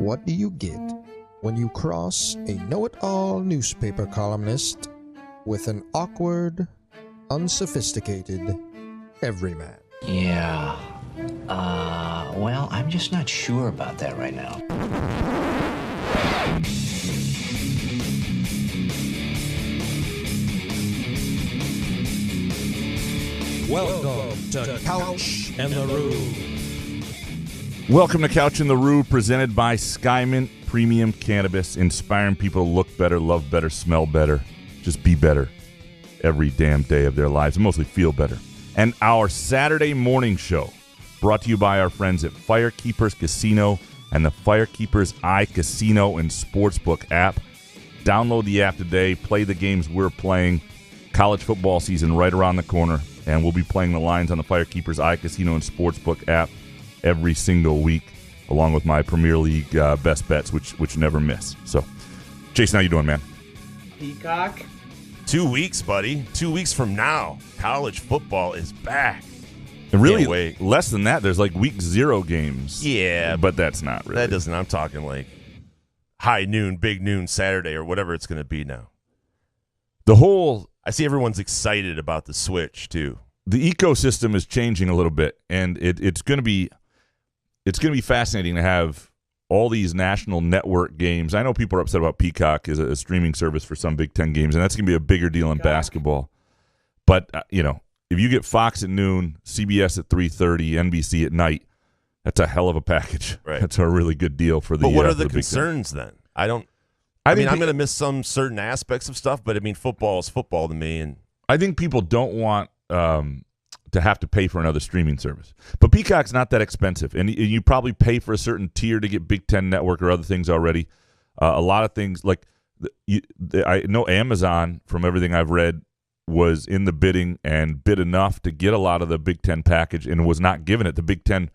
What do you get when you cross a know-it-all newspaper columnist with an awkward, unsophisticated everyman? Yeah. Well, I'm just not sure about that right now. Welcome to Couch and the Roo. Welcome to Couch in the Roo, presented by Skymint Premium Cannabis, inspiring people to look better, love better, smell better, just be better every damn day of their lives, and mostly feel better. And our Saturday morning show, brought to you by our friends at Firekeepers Casino and the Firekeepers iCasino and Sportsbook app. Download the app today, play the games we're playing. College football season right around the corner, and we'll be playing the lines on the Firekeepers iCasino and Sportsbook app every single week, along with my Premier League best bets, which never miss. So, Jason, how you doing, man? Peacock. 2 weeks, buddy. 2 weeks from now, college football is back. And really, Can't wait. less than that, there's like week 0 games. Yeah, but that's not really. That doesn't. I'm talking like high noon, big noon, Saturday, or whatever it's going to be now. The whole. I see everyone's excited about the switch too. The ecosystem is changing a little bit, and it's going to be fascinating to have all these national network games. I know people are upset about Peacock as a streaming service for some Big Ten games, and that's going to be a bigger deal in basketball. But if you get Fox at noon, CBS at 3:30, NBC at night, that's a hell of a package. Right. That's a really good deal for the. But what are for the Big Ten. concerns then? I mean, think I'm going to miss some certain aspects of stuff, but I mean, football is football to me, and I think people don't want to have to pay for another streaming service. But Peacock's not that expensive, and you probably pay for a certain tier to get Big Ten Network or other things already. A lot of things, like I know Amazon, from everything I've read, was in the bidding and bid enough to get a lot of the Big Ten package and was not given it. The Big Ten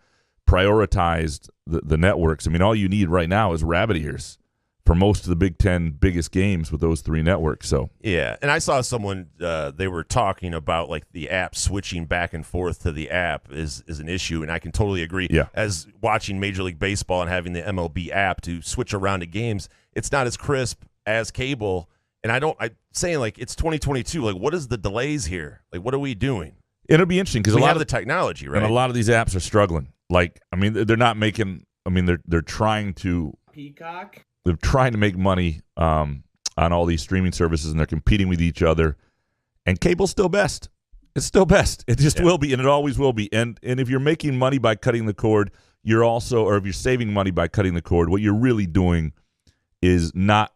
prioritized the networks. I mean, all you need right now is rabbit ears for most of the Big Ten biggest games with those 3 networks. So yeah, and I saw someone they were talking about like the app switching back and forth to the app is an issue, and I can totally agree. Yeah. As watching Major League Baseball and having the MLB app to switch around to games, it's not as crisp as cable. And I'm saying like it's 2022. Like, what is the delays here? Like, what are we doing? it'll be interesting because we a lot have of the technology, right? And a lot of these apps are struggling. Like, I mean, they're not making. I mean, they're trying to. Peacock. They're trying to make money on all these streaming services, and they're competing with each other. And cable's still best. It's still best. It just will be, and it always will be. And if you're making money by cutting the cord, you're also, or if you're saving money by cutting the cord, what you're really doing is not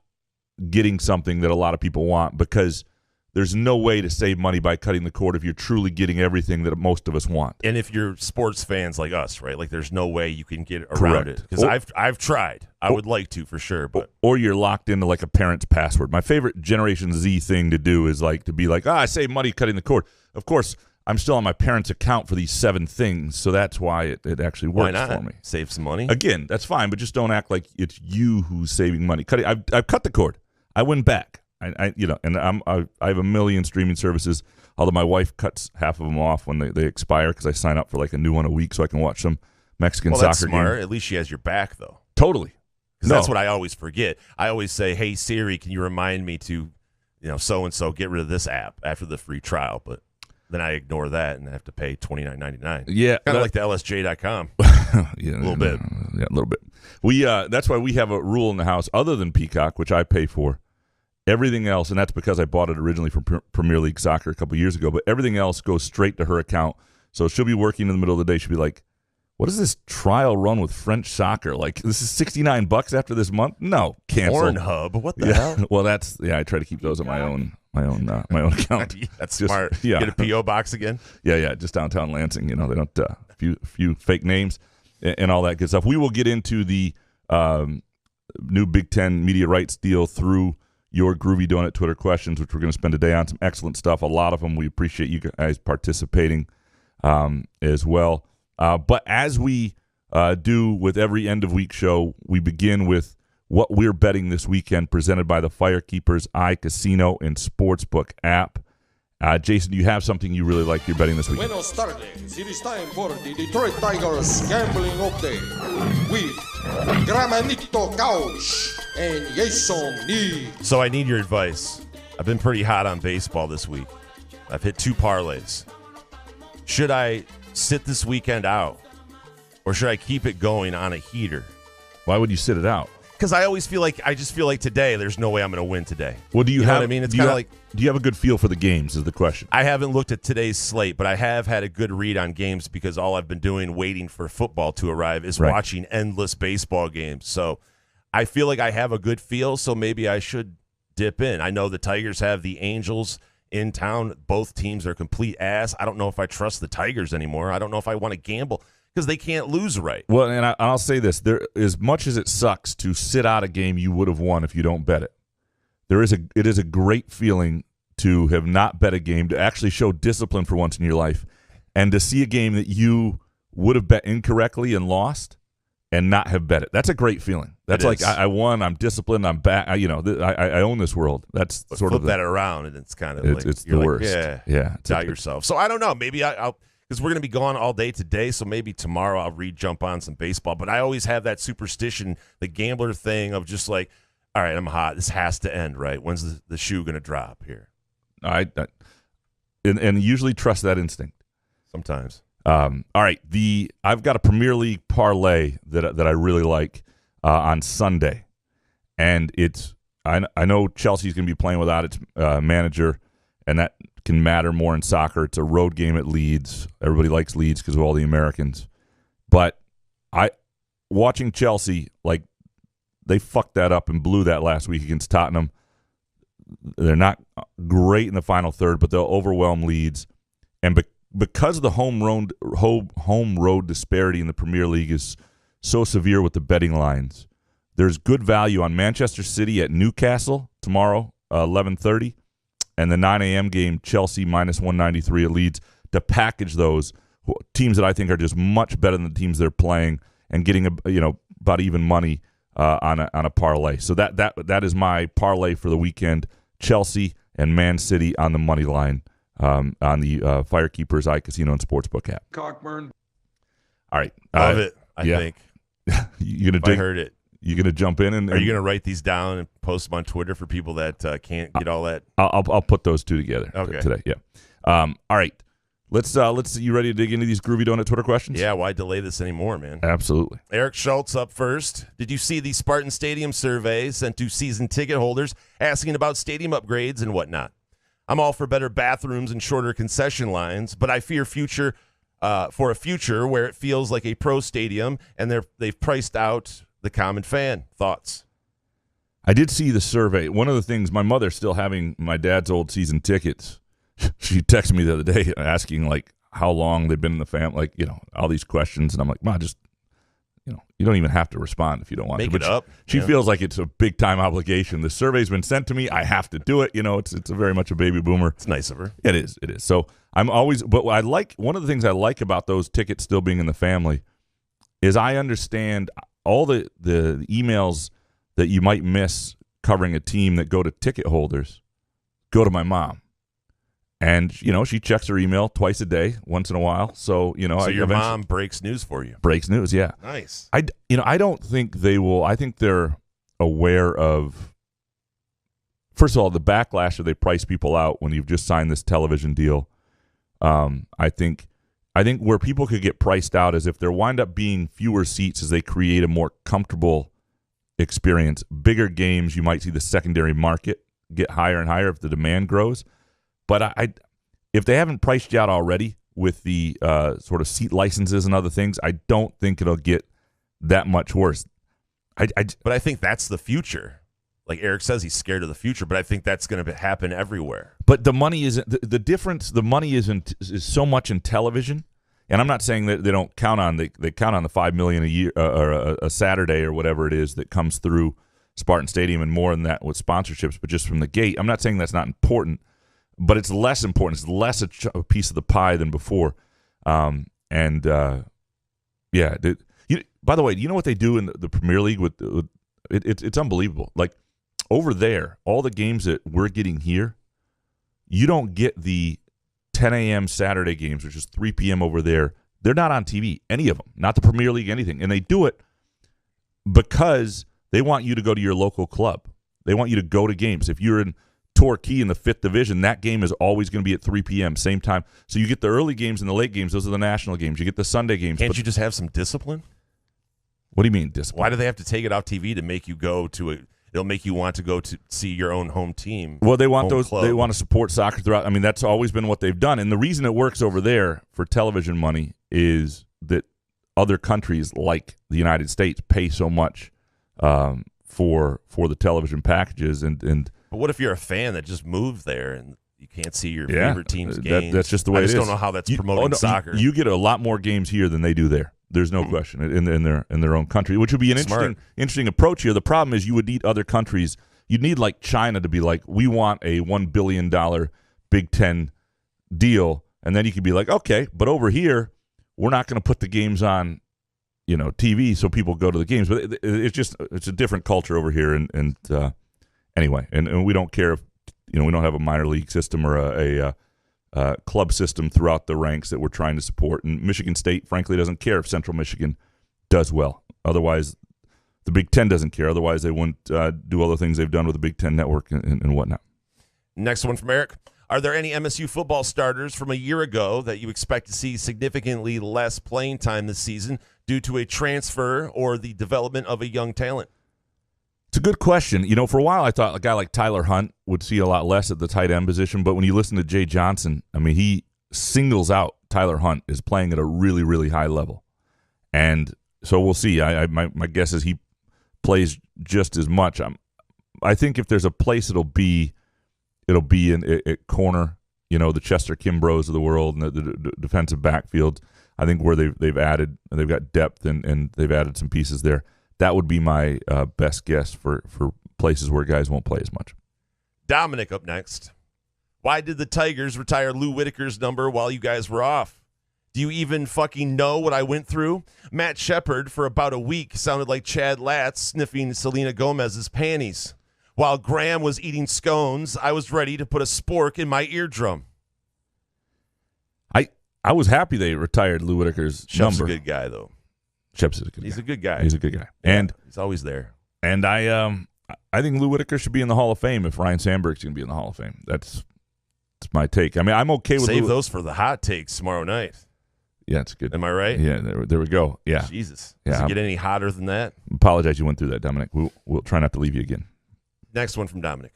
getting something that a lot of people want, because there's no way to save money by cutting the cord if you're truly getting everything that most of us want. And if you're sports fans like us, right? Like, there's no way you can get around Correct. it. Because I've tried. I would like to, for sure. But or you're locked into like a parent's password. My favorite Generation Z thing to do is like to be like, I save money cutting the cord. Of course, I'm still on my parents' account for these 7 things, so that's why it actually works for me. Save some money. Again, that's fine, but just don't act like it's you who's saving money. I've cut the cord. I went back. I have a million streaming services, although my wife cuts half of them off when they expire, because I sign up for like a new one a week so I can watch some Mexican soccer that's smart. game. At least she has your back, though. Totally. Because that's what I always forget. I always say, hey, Siri, can you remind me to, so-and-so, get rid of this app after the free trial? But then I ignore that and I have to pay $29.99. Yeah. Kind of like the LSJ.com. Yeah, a little bit. Yeah, a little bit. That's why we have a rule in the house, other than Peacock, which I pay for. Everything else, and that's because I bought it originally from Premier League Soccer a couple years ago, but everything else goes straight to her account. So she'll be working in the middle of the day. She'll be like, what is this trial run with French soccer? Like, this is $69 after this month? No, cancel. Pornhub, what the hell? Well, I try to keep those at my own account. That's Just, smart. Yeah. Get a P.O. box again? Yeah, just downtown Lansing. They don't, a few fake names and all that good stuff. We will get into the new Big Ten media rights deal through your Groovy Donut Twitter questions, which we're going to spend a day on. Some excellent stuff. A lot of them. We appreciate you guys participating as well. But as we do with every end-of-week show, we begin with what we're betting this weekend, presented by the Firekeepers iCasino and Sportsbook app. Jason, do you have something you really like you're betting this week? Buenos tardes. It is time for the Detroit Tigers Gambling Update with Gramanito Couch and Jason Lee. So I need your advice. I've been pretty hot on baseball this week. I've hit 2 parlays. Should I sit this weekend out, or should I keep it going on a heater? Why would you sit it out? Because I just feel like today there's no way I'm going to win today. Well, do you know have? what I mean? It's do you kind of have- like Do you have a good feel for the games? Is the question. I haven't looked at today's slate, but I have had a good read on games because all I've been doing waiting for football to arrive is Right. watching endless baseball games. So I feel like I have a good feel, so maybe I should dip in. I know the Tigers have the Angels in town. Both teams are complete ass. I don't know if I trust the Tigers anymore. I don't know if I want to gamble because they can't lose right. Well, and I'll say this: there, as much as it sucks to sit out a game you would have won if you don't bet it, it is a great feeling to have not bet a game, to actually show discipline for once in your life, and to see a game that you would have bet incorrectly and lost, and not have bet it. That's a great feeling. That's It like is. I won. I'm disciplined. I'm back. I own this world. That's But sort flip of that around, and it's kind of it's, like it's the you're like, worst. Yeah, It's doubt yourself. So I don't know. Maybe I'll because we're going to be gone all day today. So maybe tomorrow I'll jump on some baseball. But I always have that superstition, the gambler thing of just like, all right, I'm hot. This has to end, right? When's the shoe going to drop here? And usually trust that instinct. Sometimes. All right, I've got a Premier League parlay that I really like on Sunday, and I know Chelsea's going to be playing without its manager, and that can matter more in soccer. It's a road game at Leeds. Everybody likes Leeds because of all the Americans, but watching Chelsea, like, they fucked that up and blew that last week against Tottenham. They're not great in the final third, but they'll overwhelm Leeds, and because of the home road disparity in the Premier League is so severe with the betting lines, there's good value on Manchester City at Newcastle tomorrow, 11:30, and the 9 a.m. game, Chelsea minus 193 at Leeds, to package those teams that I think are just much better than the teams they're playing, and getting about even money on a parlay. So that is my parlay for the weekend: Chelsea and Man City on the money line. On the Firekeepers iCasino and Sportsbook app. Cockburn. All right. Love it, I yeah. think. You gonna I heard it. You gonna jump in and Are you going to write these down and post them on Twitter for people that can't get all that? I'll put those two together today. Yeah. All right. Let's. You ready to dig into these Groovy Donut Twitter questions? Yeah, why delay this anymore, man? Absolutely. Eric Schultz up first. Did you see the Spartan Stadium survey sent to season ticket holders asking about stadium upgrades and whatnot? I'm all for better bathrooms and shorter concession lines, but I fear for a future where it feels like a pro stadium and they've priced out the common fan. Thoughts? I did see the survey. One of the things, my mother's still having my dad's old season tickets. She texted me the other day asking, like, how long they've been in the family, like, all these questions. And I'm like, Ma, just, you don't even have to respond if you don't want Make to. it up. She Yeah. feels like it's a big time obligation. The survey's been sent to me. I have to do it. It's a very much a baby boomer. It's nice of her. It is. So I'm always, but one of the things I like about those tickets still being in the family is I understand all the emails that you might miss covering a team that go to ticket holders go to my mom. And, she checks her email twice a day, once in a while. So, So your mom breaks news for you. breaks news. Yeah. Nice. I don't think they will. I think they're aware of, first of all, the backlash that they price people out when you've just signed this television deal. I think where people could get priced out is if there wind up being fewer seats as they create a more comfortable experience. Bigger games, you might see the secondary market get higher and higher if the demand grows. But if they haven't priced you out already with the sort of seat licenses and other things, I don't think it'll get that much worse. But I think that's the future. Like Eric says, he's scared of the future, but I think that's going to happen everywhere. But the money isn't the difference. The money is so much in television, and I'm not saying that they don't count on they count on the $5 million a year or a Saturday or whatever it is that comes through Spartan Stadium, and more than that with sponsorships. But just from the gate, I'm not saying that's not important. But it's less important. It's less a piece of the pie than before. By the way, you know what they do in the Premier League with it's unbelievable. Like over there, all the games that we're getting here, you don't get the 10 a.m. Saturday games, which is 3 p.m. over there, they're not on TV, any of them, not the Premier League, anything. And they do it because they want you to go to your local club. They want you to go to games. If you're in Torquay in the 5th division, that game is always going to be at 3 p.m., same time. So you get the early games and the late games. Those are the national games. You get the Sunday games. Can't you just have some discipline? What do you mean discipline? Why do they have to take it off TV to make you go to it? It'll make you want to go to see your own home team. Well, they want home those. club. They want to support soccer throughout. I mean, that's always been what they've done. And the reason it works over there for television money is that other countries like the United States pay so much for the television packages. And But what if you're a fan that just moved there and you can't see your favorite team's games? that's just the way it is. I just don't know how that's promoting soccer. You get a lot more games here than they do there. There's no question in their own country, which would be an interesting approach here. The problem is you would need other countries. You'd need like China to be like, we want a $1 billion Big Ten deal, and then you could be like, okay, but over here we're not going to put the games on, TV so people go to the games. But it's a different culture over here, and anyway, and we don't care if we don't have a minor league system or a club system throughout the ranks that we're trying to support. And Michigan State, frankly, doesn't care if Central Michigan does well. Otherwise, the Big Ten doesn't care. Otherwise, they wouldn't do all the things they've done with the Big Ten Network and whatnot. Next one from Eric. Are there any MSU football starters from a year ago that you expect to see significantly less playing time this season due to a transfer or the development of a young talent? It's a good question. For a while I thought a guy like Tyler Hunt would see a lot less at the tight end position, but when you listen to Jay Johnson, I mean, he singles out Tyler Hunt as playing at a really, really high level. And so we'll see. My guess is he plays just as much. I think if there's a place it'll be at corner, the Chester Kimbroughs of the world and the defensive backfield. I think where they've got depth and they've added some pieces there. That would be my best guess for places where guys won't play as much. Dominic up next. Why did the Tigers retire Lou Whitaker's number while you guys were off? Do you even fucking know what I went through? Matt Shepard for about a week sounded like Chad Latz sniffing Selena Gomez's panties. While Graham was eating scones, I was ready to put a spork in my eardrum. I was happy they retired Lou Whitaker's Shep's number. a good guy, though. Shep's a good guy. He's a good guy. He's a good guy. Yeah, And he's always there. And I think Lou Whitaker should be in the Hall of Fame if Ryan Sandberg's going to be in the Hall of Fame. That's my take. I mean, I'm okay with Save those for the hot takes tomorrow night. Yeah, it's good. Am I right? Yeah, there we go. Yeah. Jesus. Yeah, Does it get any hotter than that? Apologize you went through that, Dominic. We'll try not to leave you again. Next one from Dominic.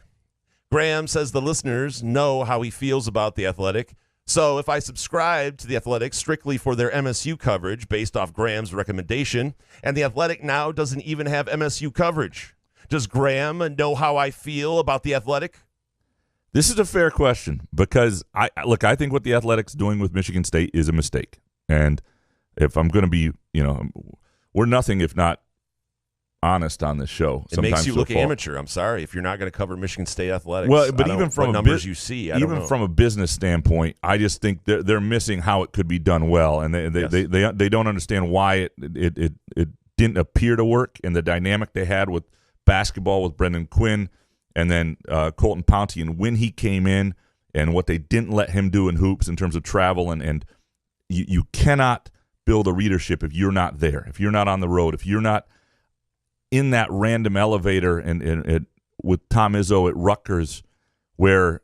Graham says the listeners know how he feels about The Athletic. So if I subscribe to The Athletic strictly for their MSU coverage based off Graham's recommendation, and The Athletic now doesn't even have MSU coverage, does Graham know how I feel about The Athletic? This is a fair question because I think what The Athletic's doing with Michigan State is a mistake. And if I'm going to be, we're nothing if not honest on this show. It makes you look amateur. I'm sorry if you're not going to cover Michigan State athletics. Well, but even from numbers you see, I don't know. From a business standpoint, I just think they're missing how it could be done well, and they don't understand why it didn't appear to work, and the dynamic they had with basketball with Brendan Quinn, and then Colton Pountian when he came in, and what they didn't let him do in hoops in terms of travel, and you cannot build a readership if you're not there, if you're not on the road, if you're not in that random elevator and with Tom Izzo at Rutgers, where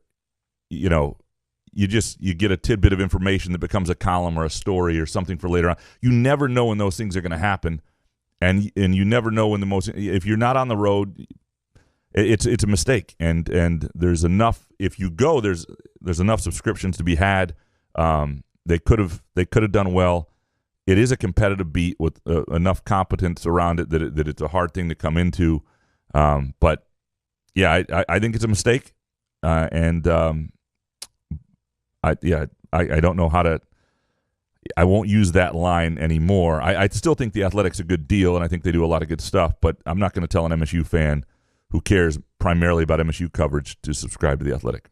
you get a tidbit of information that becomes a column or a story or something for later on. You never know when those things are going to happen, and you never know when if you're not on the road, it's a mistake. And there's enough if you go. There's enough subscriptions to be had. They could have done well. It is a competitive beat with enough competence around it that it's a hard thing to come into. But yeah, I think it's a mistake, and I don't know how to. I won't use that line anymore. I still think The Athletic's a good deal, and I think they do a lot of good stuff. But I'm not going to tell an MSU fan who cares primarily about MSU coverage to subscribe to The Athletic.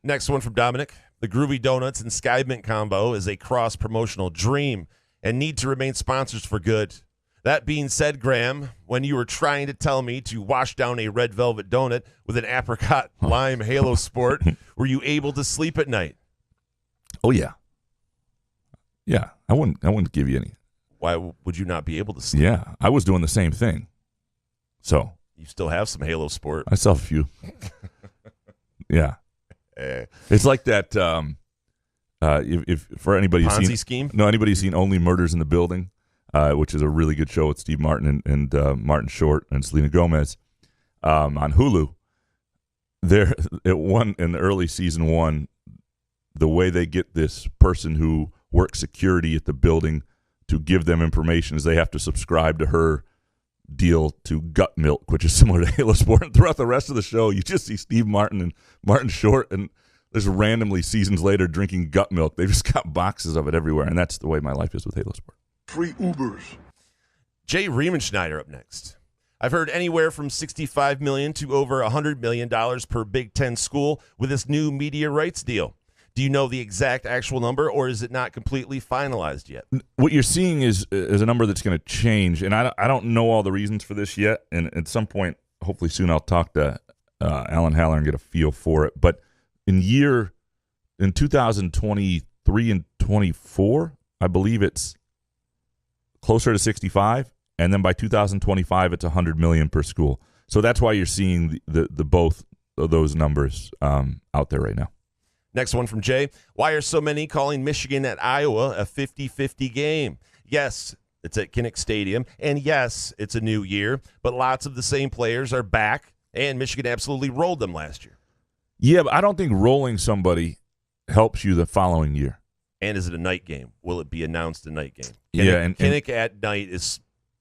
Next one from Dominic. The Groovy Donuts and Sky Mint combo is a cross-promotional dream and need to remain sponsors for good. That being said, Graham, when you were trying to tell me to wash down a red velvet donut with an apricot lime Halo Sport, were you able to sleep at night? Oh yeah. Yeah, I wouldn't give you any. Why would you not be able to sleep? Yeah, I was doing the same thing. So You still have some Halo sport. I saw a few. Yeah, it's like that. If for anybody who's Ponzi seen scheme? no anybody who's seen Only Murders in the Building, which is a really good show with Steve Martin and Martin Short and Selena Gomez on Hulu. There, it won in the early season 1. The way they get this person who works security at the building to give them information is they have to subscribe to her deal to Gut Milk, which is similar to Halo Sport. And throughout the rest of the show, you just see Steve Martin and Martin Short, and just randomly seasons later drinking Gut Milk. They've just got boxes of it everywhere, and that's the way my life is with Halo Sport. Free Ubers. Jay Riemenschneider up next. I've heard anywhere from $65 million to over $100 million per Big Ten school with this new media rights deal. Do you know the exact actual number, or is it not completely finalized yet? What you're seeing is a number that's going to change, and I don't know all the reasons for this yet. And at some point, hopefully soon, I'll talk to Alan Haller and get a feel for it. But in 2023 and 24, I believe it's closer to 65, and then by 2025, it's 100 million per school. So that's why you're seeing the both of those numbers out there right now. Next one from Jay. Why are so many calling Michigan at Iowa a 50-50 game? Yes, it's at Kinnick Stadium, and yes, it's a new year, but lots of the same players are back, and Michigan absolutely rolled them last year. Yeah, but I don't think rolling somebody helps you the following year. And is it a night game? Will it be announced a night game? Kinnick at night is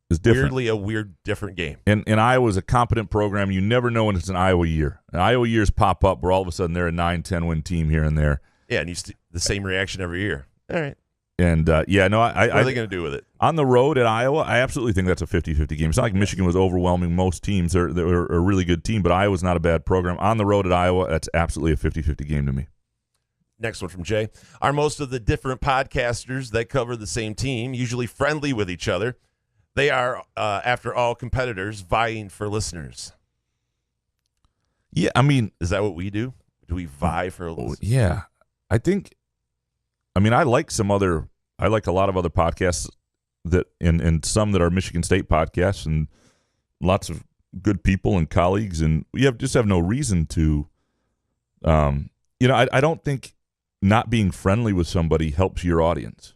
different. weirdly a different game. And Iowa's a competent program. You never know when it's an Iowa year. And Iowa years pop up where all of a sudden they're a 9-10 win team here and there. Yeah, and the same reaction every year. All right. And, what are they going to do with it? On the road at Iowa, I absolutely think that's a 50-50 game. It's not like Michigan was overwhelming most teams. They're a really good team, but Iowa's not a bad program. On the road at Iowa, that's absolutely a 50-50 game to me. Next one from Jay. Are most of the different podcasters that cover the same team usually friendly with each other? They are, after all, competitors vying for listeners. Yeah, I mean, is that what we do? Do we vie for listeners? Yeah, I like I like a lot of other podcasts that, and some that are Michigan State podcasts, and lots of good people and colleagues, and we just have no reason to. I don't think not being friendly with somebody helps your audience.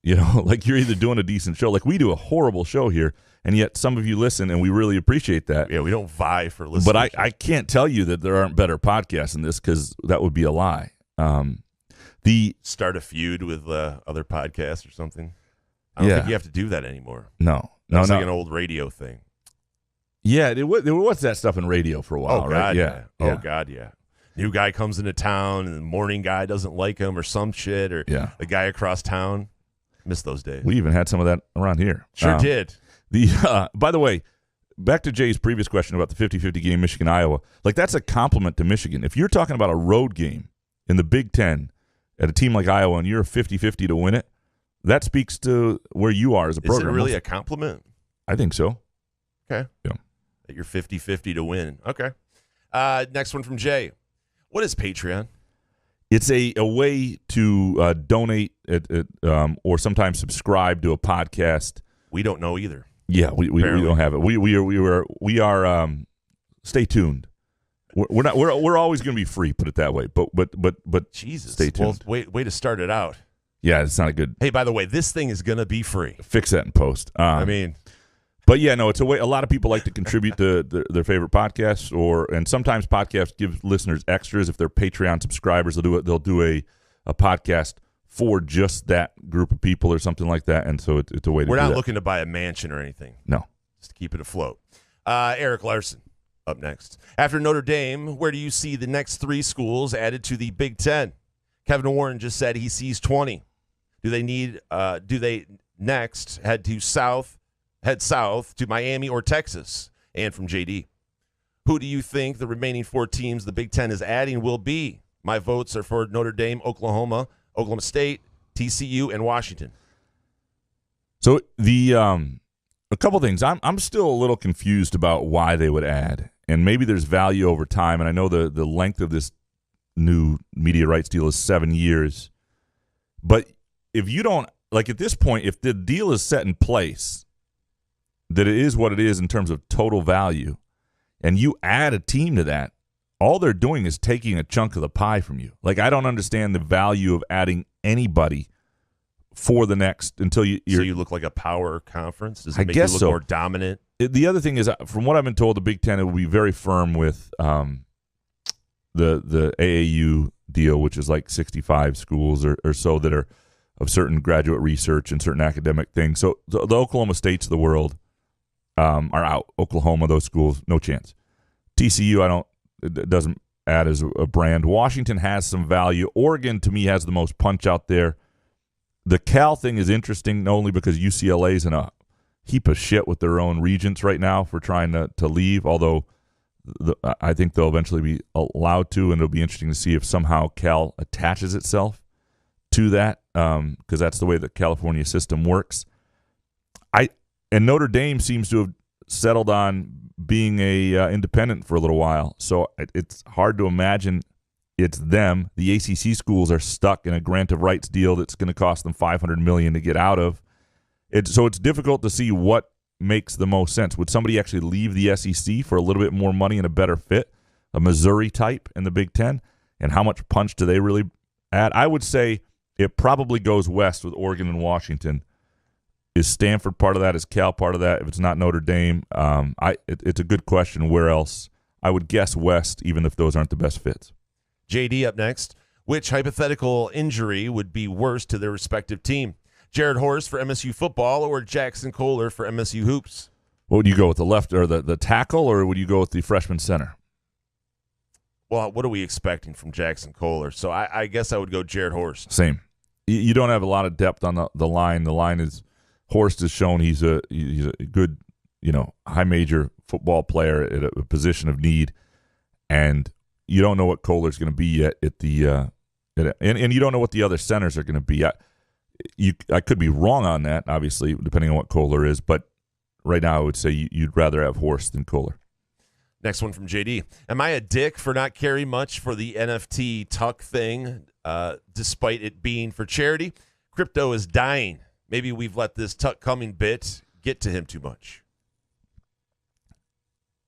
Like you're either doing a decent show, like we do a horrible show here, and yet some of you listen, and we really appreciate that. Yeah, we don't vie for listeners. But I can't tell you that there aren't better podcasts than this, because that would be a lie. Start a feud with other podcasts or something. I don't think you have to do that anymore. No. That's like an old radio thing. Yeah, there was that stuff in radio for a while, God, right? Yeah. Oh, God, yeah. New guy comes into town, and the morning guy doesn't like him or some shit, or the guy across town. Miss those days. We even had some of that around here. Sure did. By the way, back to Jay's previous question about the 50-50 game, Michigan-Iowa. Like, that's a compliment to Michigan. If you're talking about a road game in the Big Ten at a team like Iowa and you're 50-50 to win it, that speaks to where you are as a program. Is it really a compliment? I think so. Okay. Yeah. That you're 50-50 to win. Okay. Next one from Jay. What is Patreon? It's a way to donate or sometimes subscribe to a podcast. We don't know either. Yeah, we don't have it. We are. Stay tuned. We're not. We're always going to be free. Put it that way. But Jesus, stay tuned. Well, way to start it out. Yeah, it's not a good. Hey, by the way, this thing is going to be free. Fix that in post. But yeah, no, it's a way. A lot of people like to contribute to their favorite podcasts, and sometimes podcasts give listeners extras if they're Patreon subscribers. They'll do a podcast for just that group of people or something like that, and so it's a way to. We're do not that. looking to buy a mansion or anything. No, just to keep it afloat. Eric Larson up next. After Notre Dame, where do you see the next 3 schools added to the Big Ten? Kevin Warren just said he sees 20. Do they next head south to Miami or Texas? And from JD, who do you think the remaining 4 teams the Big Ten is adding will be? My votes are for Notre Dame, Oklahoma State, TCU, and Washington. So a couple things. I'm still a little confused about why they would add, and maybe there's value over time. And I know the length of this new media rights deal is 7 years. But if you don't, like at this point, if the deal is set in place, that it is what it is in terms of total value, and you add a team to that, all they're doing is taking a chunk of the pie from you. Like, I don't understand the value of adding anybody for the next until you're. So you look like a power conference? Does it I make guess you look so. more dominant? The other thing is, from what I've been told, the Big Ten will be very firm with the AAU deal, which is like 65 schools or so that are of certain graduate research and certain academic things. So the Oklahoma States of the world are out. Oklahoma, those schools, no chance. TCU, it doesn't add as a brand. Washington has some value. Oregon, to me, has the most punch out there. The Cal thing is interesting, not only because UCLA's in a heap of shit with their own regents right now for trying to leave, although I think they'll eventually be allowed to, and it'll be interesting to see if somehow Cal attaches itself to that, because that's the way the California system works. And Notre Dame seems to have settled on being a independent for a little while, so it's hard to imagine it's them. The ACC schools are stuck in a grant of rights deal that's going to cost them $500 million to get out of. So it's difficult to see what makes the most sense. Would somebody actually leave the SEC for a little bit more money and a better fit, a Missouri type in the Big Ten? And how much punch do they really add? I would say it probably goes west with Oregon and Washington. Is Stanford part of that? Is Cal part of that? If it's not Notre Dame, it's a good question. Where else? I would guess west, even if those aren't the best fits. JD up next. Which hypothetical injury would be worse to their respective team? Jared Horst for MSU football or Jackson Kohler for MSU hoops? What would you go with, the left or the tackle, or would you go with the freshman center? Well, what are we expecting from Jackson Kohler? So I guess I would go Jared Horst. Same. You don't have a lot of depth on the line. The line is, Horst has shown he's a good, high major football player at a position of need, and you don't know what Kohler's going to be yet at the and you don't know what the other centers are going to be. I could be wrong on that, obviously, depending on what Kohler is, but right now I would say you'd rather have Horst than Kohler. Next one from JD. Am I a dick for not caring much for the NFT tuck thing, despite it being for charity? Crypto is dying. Maybe we've let this tuck coming bit get to him too much.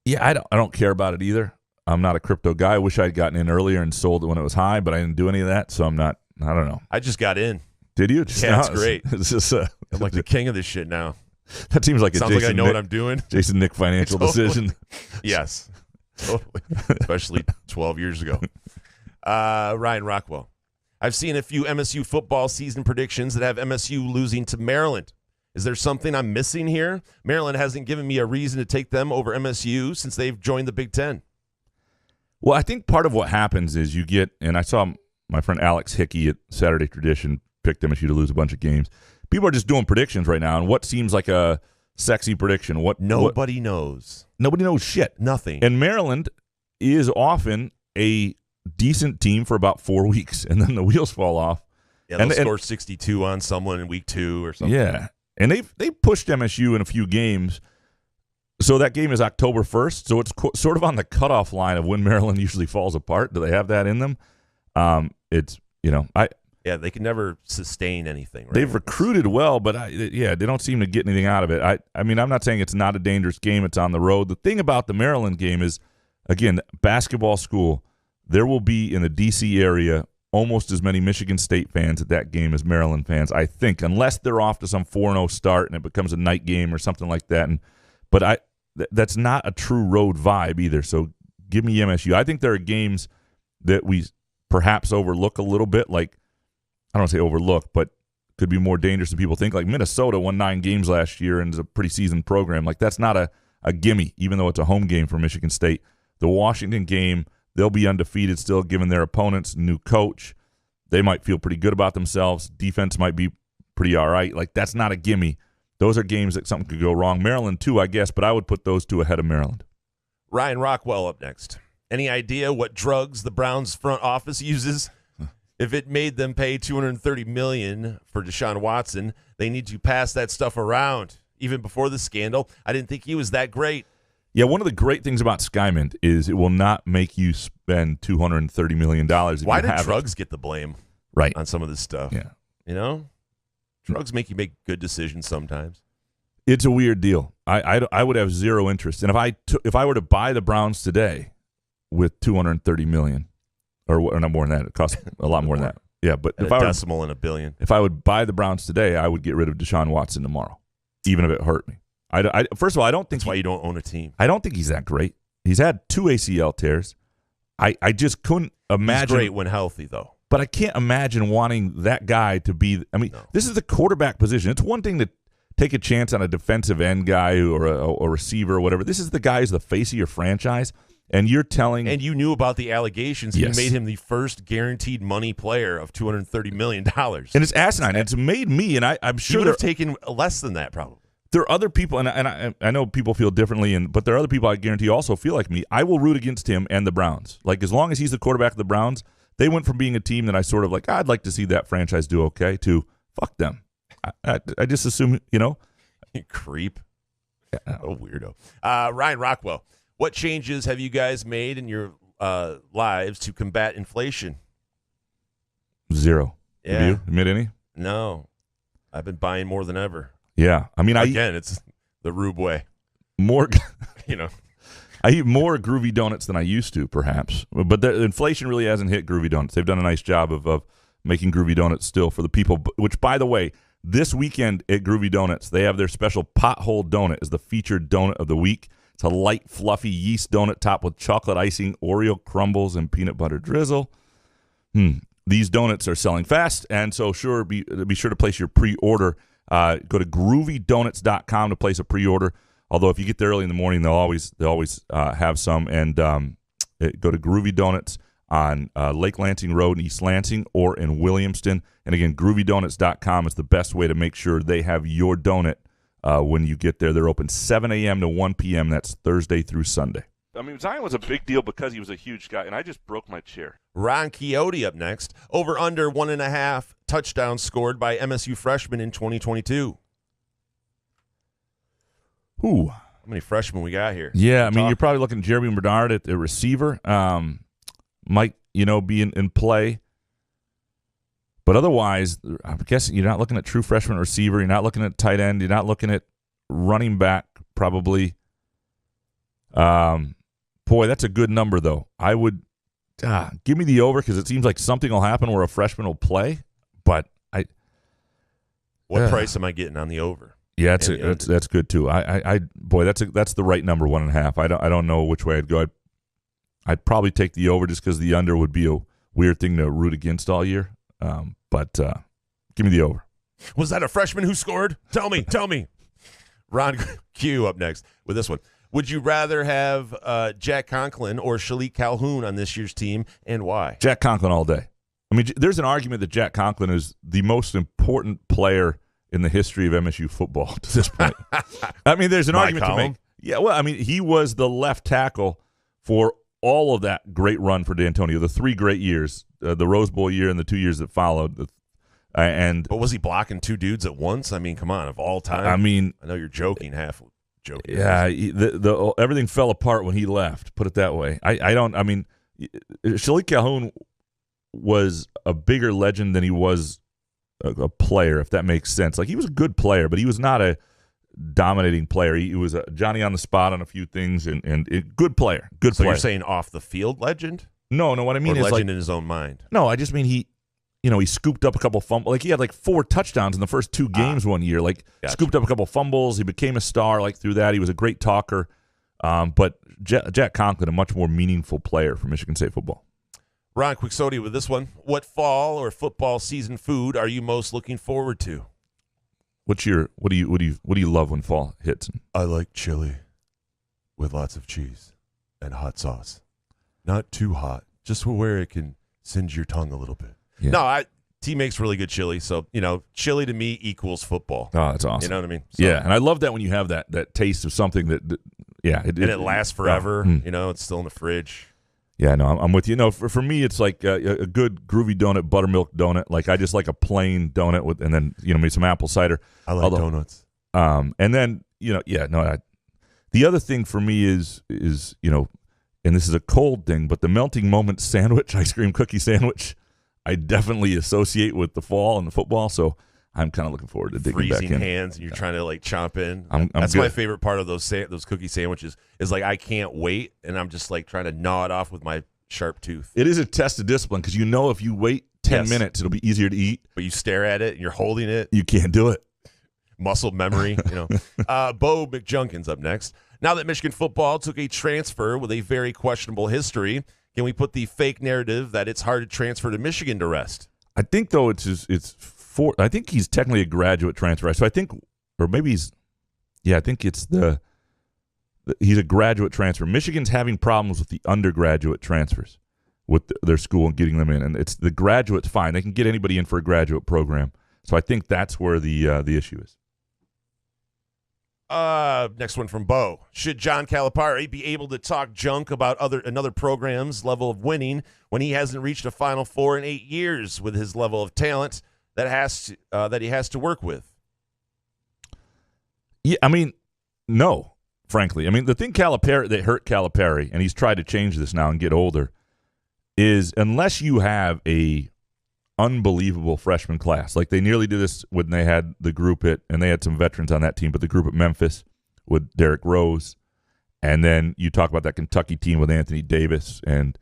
Yeah, I don't care about it either. I'm not a crypto guy. I wish I'd gotten in earlier and sold it when it was high, but I didn't do any of that, so I don't know. I just got in. Did you? Yeah, it's great. It's just, I'm like the king of this shit now. That seems like Sounds like I know what I'm doing. Jason Nick financial Totally. decision. Yes, totally. Especially 12 years ago. Ryan Rockwell. I've seen a few MSU football season predictions that have MSU losing to Maryland. Is there something I'm missing here? Maryland hasn't given me a reason to take them over MSU since they've joined the Big Ten. Well, I think part of what happens is you get, and I saw my friend Alex Hickey at Saturday Tradition picked MSU to lose a bunch of games. People are just doing predictions right now, and what seems like a sexy prediction? Nobody knows. Nobody knows shit. Nothing. And Maryland is often a decent team for about 4 weeks, and then the wheels fall off. Yeah, they'll score 62 on someone in week 2 or something. Yeah, and they pushed MSU in a few games. So that game is October 1st, so it's sort of on the cutoff line of when Maryland usually falls apart. Do they have that in them? Yeah, they can never sustain anything. Right? They've recruited well, but they don't seem to get anything out of it. I mean, I'm not saying it's not a dangerous game. It's on the road. The thing about the Maryland game is, again, basketball school. There will be in the D.C. area almost as many Michigan State fans at that game as Maryland fans, I think, unless they're off to some 4-0 start and it becomes a night game or something like that. But that's not a true road vibe either. So give me MSU. I think there are games that we perhaps overlook a little bit, like, I don't want to say overlook, but could be more dangerous than people think. Like Minnesota won 9 games last year and is a pretty seasoned program. Like that's not a gimme, even though it's a home game for Michigan State. The Washington game, they'll be undefeated still, given their opponents, new coach. They might feel pretty good about themselves. Defense might be pretty all right. Like that's not a gimme. Those are games that something could go wrong. Maryland too, I guess, but I would put those two ahead of Maryland. Ryan Rockwell up next. Any idea what drugs the Browns front office uses? If it made them pay $230 million for Deshaun Watson, they need to pass that stuff around. Even before the scandal, I didn't think he was that great. Yeah, one of the great things about Skymint is it will not make you spend $230 million. Why did drugs get the blame right on some of this stuff? Yeah. You know? Drugs make you make good decisions sometimes. It's a weird deal. I would have zero interest. And if I were to buy the Browns today with $230 million, or not more than that, it costs a lot more than that. Yeah, but if I decimal in a billion. If I would buy the Browns today, I would get rid of Deshaun Watson tomorrow, even if it hurt me. First of all, I don't think that's why you don't own a team. I don't think he's that great. He's had 2 ACL tears. I just couldn't imagine. He's great when healthy, though. But I can't imagine wanting that guy to be. I mean, This is the quarterback position. It's one thing to take a chance on a defensive end guy or a receiver or whatever. This is the guy who's the face of your franchise, and you're telling. And you knew about the allegations. Yes. You made him the first guaranteed money player of $230 million. And it's asinine. And it's made me, and I'm sure he would have taken less than that probably. There are other people, and I know people feel differently, but there are other people I guarantee also feel like me. I will root against him and the Browns. Like, as long as he's the quarterback of the Browns, they went from being a team that I sort of like, I'd like to see that franchise do okay, to fuck them. I just assume, You creep. Yeah. Oh, weirdo. Ryan Rockwell, what changes have you guys made in your lives to combat inflation? Zero. Yeah. Have you made any? No. I've been buying more than ever. Yeah, I mean, it's the Rube way. More, I eat more Groovy Donuts than I used to, perhaps. But the inflation really hasn't hit Groovy Donuts. They've done a nice job of making Groovy Donuts still for the people. Which, by the way, this weekend at Groovy Donuts, they have their special Pothole Donut as the featured donut of the week. It's a light, fluffy yeast donut topped with chocolate icing, Oreo crumbles, and peanut butter drizzle. These donuts are selling fast, and so be sure to place your pre-order. Go to groovydonuts.com to place a pre-order. Although if you get there early in the morning, they'll always have some. And go to Groovy Donuts on Lake Lansing Road in East Lansing or in Williamston. And again, groovydonuts.com is the best way to make sure they have your donut when you get there. They're open 7 a.m. to 1 p.m. That's Thursday through Sunday. I mean, Zion was a big deal because he was a huge guy, and I just broke my chair. Ron Quixote up next. Over under 1.5 touchdowns scored by MSU freshmen in 2022. Ooh. How many freshmen we got here? Yeah, I mean, you're probably looking at Jeremy Bernard at the receiver. Might, be in play. But otherwise, I'm guessing you're not looking at true freshman receiver. You're not looking at tight end. You're not looking at running back, probably. Boy, that's a good number, though. I would give me the over because it seems like something will happen where a freshman will play. But what price am I getting on the over? Yeah, that's good too. That's the right number, 1.5. I don't know which way I'd go. I'd probably take the over just because the under would be a weird thing to root against all year. But give me the over. Was that a freshman who scored? Tell me. Ron Q up next with this one. Would you rather have Jack Conklin or Shalik Calhoun on this year's team, and why? Jack Conklin all day. I mean, there's an argument that Jack Conklin is the most important player in the history of MSU football to this point. I mean, there's an argument to make. Yeah, well, I mean, he was the left tackle for all of that great run for D'Antonio, the 3 great years, the Rose Bowl year and the 2 years that followed. But was he blocking 2 dudes at once? I mean, come on, of all time. I mean, I know you're joking, half joking. Yeah, the everything fell apart when he left. Put it that way. Shalik Calhoun was a bigger legend than he was a player, if that makes sense. Like, he was a good player, but he was not a dominating player. He was a Johnny on the spot on a few things, and good player. Good so player. You're saying off the field legend? No, what I mean is legend in his own mind. No, I just mean he scooped up a couple fumbles. Like, he had 4 touchdowns in the first 2 games one year. Like, gotcha. Scooped up a couple fumbles. He became a star through that. He was a great talker. But Jack Conklin, a much more meaningful player for Michigan State football. Ron Quixote with this one. What fall or football season food are you most looking forward to? What do you love when fall hits? I like chili with lots of cheese and hot sauce. Not too hot, just where it can singe your tongue a little bit. Yeah. No, T makes really good chili, so chili to me equals football. Oh, that's awesome. You know what I mean? So, yeah, and I love that when you have that taste of something that it lasts forever. It's still in the fridge. Yeah, no, I'm with you. No, for me, it's like a good groovy donut, buttermilk donut. Like, I just like a plain donut with, and then maybe some apple cider. I like donuts. And then The other thing for me is and this is a cold thing, but the melting moment sandwich, ice cream cookie sandwich, I definitely associate with the fall and the football. So I'm kind of looking forward to digging back in. Freezing hands, and you're trying to like chomp in. I'm That's good. my favorite part of those cookie sandwiches. Is like I can't wait, and I'm just like trying to gnaw it off with my sharp tooth. It is a test of discipline because if you wait 10 Yes. minutes, it'll be easier to eat. But you stare at it, and you're holding it. You can't do it. Muscle memory, Bo McJunkins up next. Now that Michigan football took a transfer with a very questionable history, can we put the fake narrative that it's hard to transfer to Michigan to rest? I think though I think he's technically a graduate transfer. So I think, or maybe I think it's he's a graduate transfer. Michigan's having problems with the undergraduate transfers with their school and getting them in, and it's the graduate's fine. They can get anybody in for a graduate program. So I think that's where the issue is. Next one from Bo. Should John Calipari be able to talk junk about another program's level of winning when he hasn't reached a Final Four in 8 years with his level of talent that he has to work with? Yeah, I mean, no, frankly. I mean, the thing that hurt Calipari, and he's tried to change this now and get older, is unless you have a unbelievable freshman class. Like they nearly did this when they had the group and they had some veterans on that team, but the group at Memphis with Derrick Rose. And then you talk about that Kentucky team with Anthony Davis and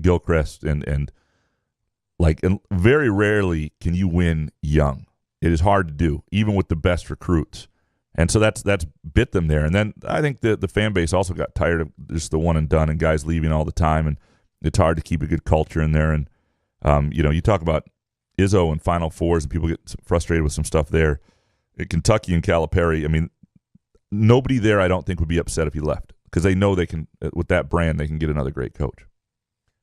Gilchrist and very rarely can you win young. It is hard to do, even with the best recruits. And so that's bit them there. And then I think the fan base also got tired of just the one and done and guys leaving all the time. And it's hard to keep a good culture in there. And you talk about Izzo and Final Fours, and people get frustrated with some stuff there. At Kentucky and Calipari, I mean, nobody there I don't think would be upset if he left because they know they can, with that brand, they can get another great coach.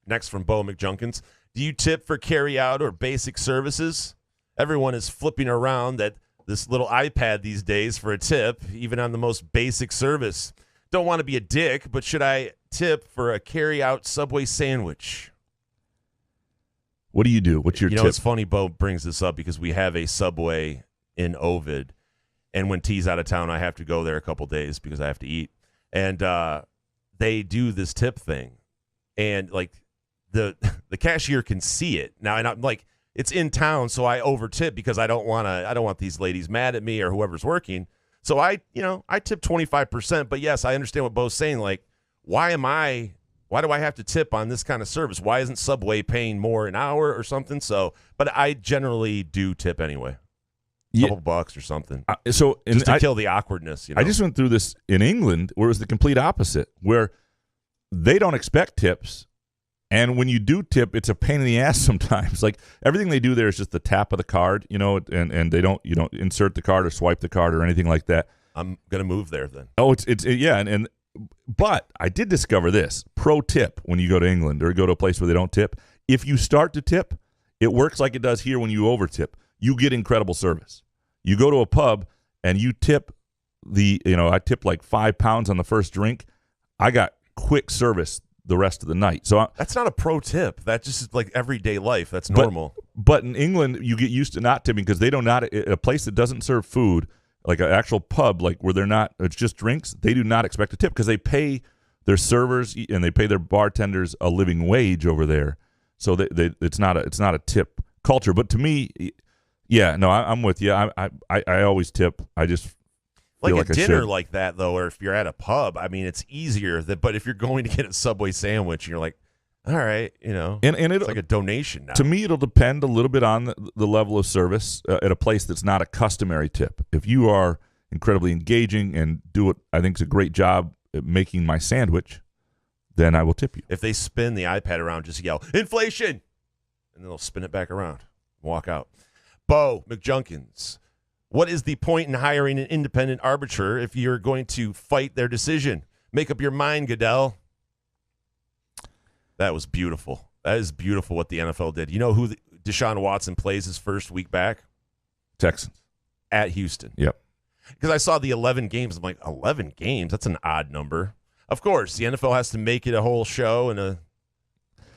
Next from Bo McJunkins. Do you tip for carry out or basic services? Everyone is flipping around at this little iPad these days for a tip, even on the most basic service. Don't want to be a dick, but should I tip for a carry out Subway sandwich? What do you do? What's your tip? It's funny Bo brings this up because we have a Subway in Ovid, and when T's out of town, I have to go there a couple days because I have to eat. And they do this tip thing, and like the cashier can see it now, and I'm like, it's in town, so I overtip because I don't want these ladies mad at me or whoever's working. So I tip 25%, but yes, I understand what Bo's saying. Like, why do I have to tip on this kind of service? Why isn't Subway paying more an hour or something? So, but I generally do tip anyway. A couple bucks or something. Just to kill the awkwardness. I just went through this in England where it was the complete opposite, where they don't expect tips. And when you do tip, it's a pain in the ass sometimes. Like everything they do there is just the tap of the card, and they don't, insert the card or swipe the card or anything like that. I'm going to move there then. Oh, but I did discover this. Pro tip when you go to England or go to a place where they don't tip. If you start to tip, it works like it does here when you over tip. You get incredible service. You go to a pub and you tip I tipped like £5 on the first drink. I got quick service the rest of the night. So that's not a pro tip. That's just like everyday life. That's normal. But in England, you get used to not tipping because they don't a place that doesn't serve food, like an actual pub, like where it's just drinks, they do not expect a tip because they pay their servers and they pay their bartenders a living wage over there. So it's not a tip culture. But to me, yeah, no, I'm with you. I always tip. I just like a dinner like that though, or if you're at a pub, I mean, it's easier. But if you're going to get a Subway sandwich, and you're like, all right, and it's like a donation now. To me, it'll depend a little bit on the level of service at a place that's not a customary tip. If you are incredibly engaging and do what I think is a great job at making my sandwich, then I will tip you. If they spin the iPad around, just yell, inflation, and then they'll spin it back around, walk out. Bo McJunkins, what is the point in hiring an independent arbiter if you're going to fight their decision? Make up your mind, Goodell. That was beautiful. That is beautiful what the NFL did. You know who Deshaun Watson plays his first week back? Texans. At Houston. Yep. Because I saw the 11 games. I'm like, 11 games? That's an odd number. Of course, the NFL has to make it a whole show and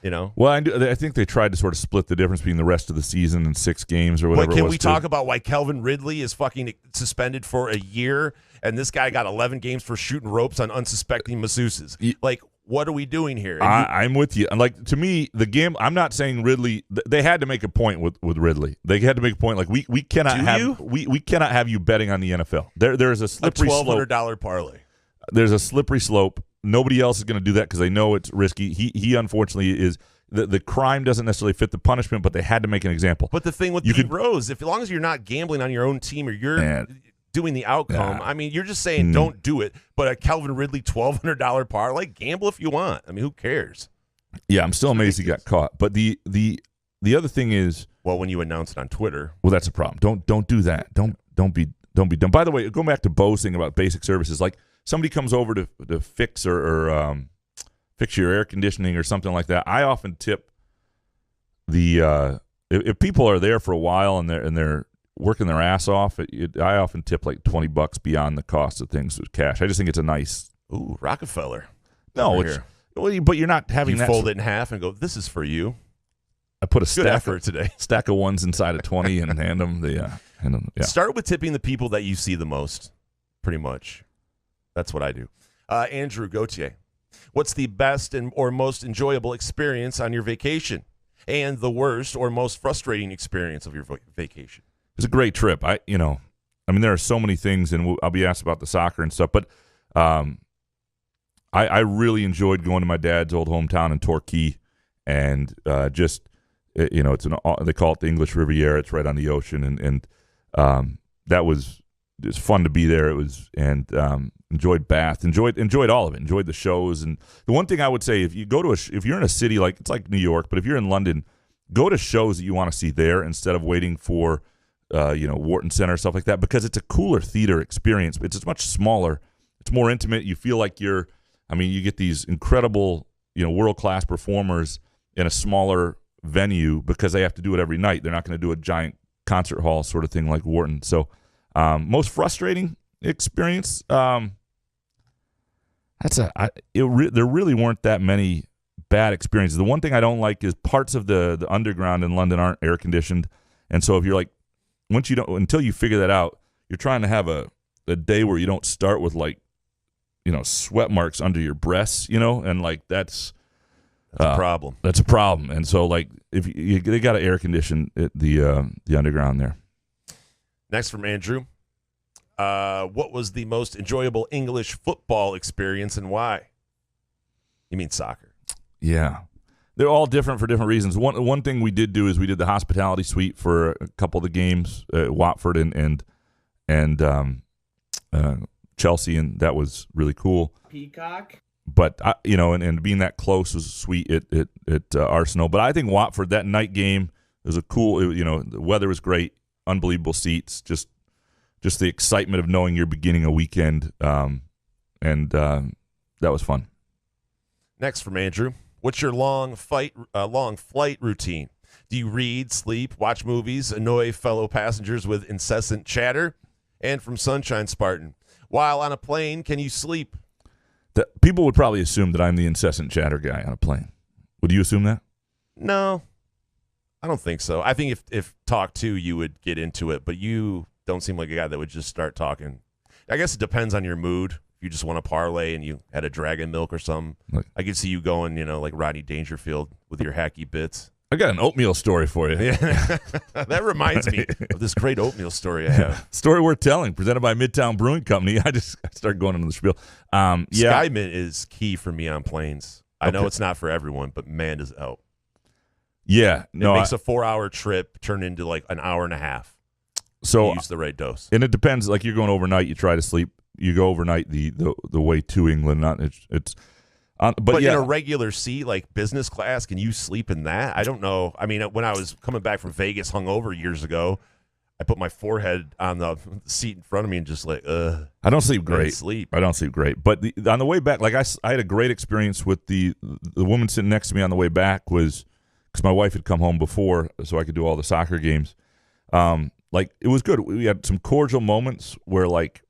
You know. Well, I think they tried to sort of split the difference between the rest of the season and 6 games or whatever. But can it was we talk about why Calvin Ridley is fucking suspended for a year, and this guy got 11 games for shooting ropes on unsuspecting masseuses? Like, what are we doing here? I'm with you. Like, to me, the game. I'm not saying Ridley. They had to make a point with Ridley. They had to make a point. Like, we cannot we cannot have you betting on the NFL. There's a slippery $1,200 parlay. There's a slippery slope. Nobody else is going to do that because they know it's risky. He unfortunately is the crime doesn't necessarily fit the punishment, but they had to make an example. But the thing with Pete Rose, as long as you're not gambling on your own team or you're doing the outcome, I mean, you're just saying don't do it. But a Calvin Ridley $1,200 parlay, gamble if you want. I mean, who cares? Yeah, I'm still amazed he got caught. But the other thing is, well, when you announce it on Twitter, well, that's a problem. Don't do that. Don't be dumb. By the way, going back to Bo's thing about basic services, like. Somebody comes over to fix or fix your air conditioning or something like that. I often tip the if people are there for a while and they're working their ass off. I often tip like $20 beyond the cost of things with cash. I just think it's a nice. Ooh, Rockefeller. No, but you're not having you that. Fold it in half and go. This is for you. I put a stack of ones inside of 20 and hand them the. Start with tipping the people that you see the most. Pretty much. That's what I do. Andrew Gauthier, what's the best or most enjoyable experience on your vacation, and the worst or most frustrating experience of your vacation? It's a great trip. I mean, there are so many things, and I'll be asked about the soccer and stuff. But I really enjoyed going to my dad's old hometown in Torquay, and it's they call it the English Riviera. It's right on the ocean, and that was. It's fun to be there. It was enjoyed Bath, enjoyed all of it, enjoyed the shows. And the one thing I would say, if you go to if you're in a city like it's like New York, but if you're in London, go to shows that you want to see there instead of waiting for Wharton Center, stuff like that, because it's a cooler theater experience. It's much smaller. It's more intimate. You feel like you get these incredible world class performers in a smaller venue because they have to do it every night. They're not going to do a giant concert hall sort of thing like Wharton. So. Most frustrating experience. There really weren't that many bad experiences. The one thing I don't like is parts of the underground in London aren't air conditioned, and so if you're like, until you figure that out, you're trying to have a day where you don't start with sweat marks under your breasts, and like that's a problem. That's a problem, and so like if they got to air condition the underground there. Next from Andrew, what was the most enjoyable English football experience and why? You mean soccer? Yeah. They're all different for different reasons. One thing we did do is we did the hospitality suite for a couple of the games, Watford and Chelsea, and that was really cool. Peacock. But and being that close was sweet at Arsenal. But I think Watford, that night game was the weather was great. Unbelievable seats, just the excitement of knowing you're beginning a weekend, and that was fun. Next from Andrew, what's your long flight routine? Do you read, sleep, watch movies, annoy fellow passengers with incessant chatter? And from Sunshine Spartan, while on a plane, can you sleep? People would probably assume that I'm the incessant chatter guy on a plane. Would you assume that? No. I don't think so. I think if talked to, you would get into it, but you don't seem like a guy that would just start talking. I guess it depends on your mood. If you just want to parlay and you had a dragon milk or something, I could see you going, like Rodney Dangerfield with your hacky bits. I got an oatmeal story for you. Yeah. That reminds me of this great oatmeal story I have. Story worth telling, presented by Midtown Brewing Company. I started going into the spiel. Skymint is key for me on planes. I know it's not for everyone, but man, does it help. Yeah, it makes a 4-hour trip turn into like an hour and a half. So use the right dose, and it depends. Like you're going overnight, you try to sleep. You go overnight the way to England. But in a regular seat, like business class, can you sleep in that? I don't know. I mean, when I was coming back from Vegas hungover years ago, I put my forehead on the seat in front of me and just like, I don't sleep great. I don't sleep great. But on the way back, like I had a great experience with the woman sitting next to me on the way back was. Because my wife had come home before, so I could do all the soccer games. Like it was good. We had some cordial moments where, like,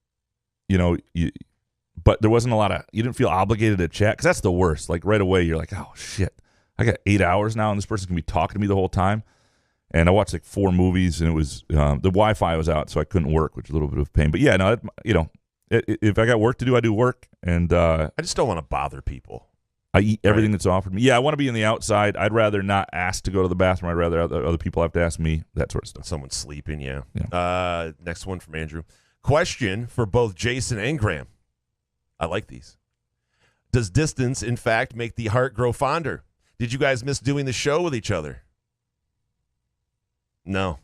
but there wasn't a lot of. You didn't feel obligated to chat because that's the worst. Like right away, you're like, oh shit, I got 8 hours now, and this person's going to be talking to me the whole time. And I watched like 4 movies, and it was the Wi-Fi was out, so I couldn't work, which is a little bit of a pain. But yeah, no, if I got work to do, I do work, and I just don't want to bother people. I eat everything that's offered me. Yeah, I want to be in the outside. I'd rather not ask to go to the bathroom. I'd rather other people have to ask me, that sort of stuff. Someone's sleeping, yeah. Next one from Andrew. Question for both Jason and Graham. I like these. Does distance, in fact, make the heart grow fonder? Did you guys miss doing the show with each other? No.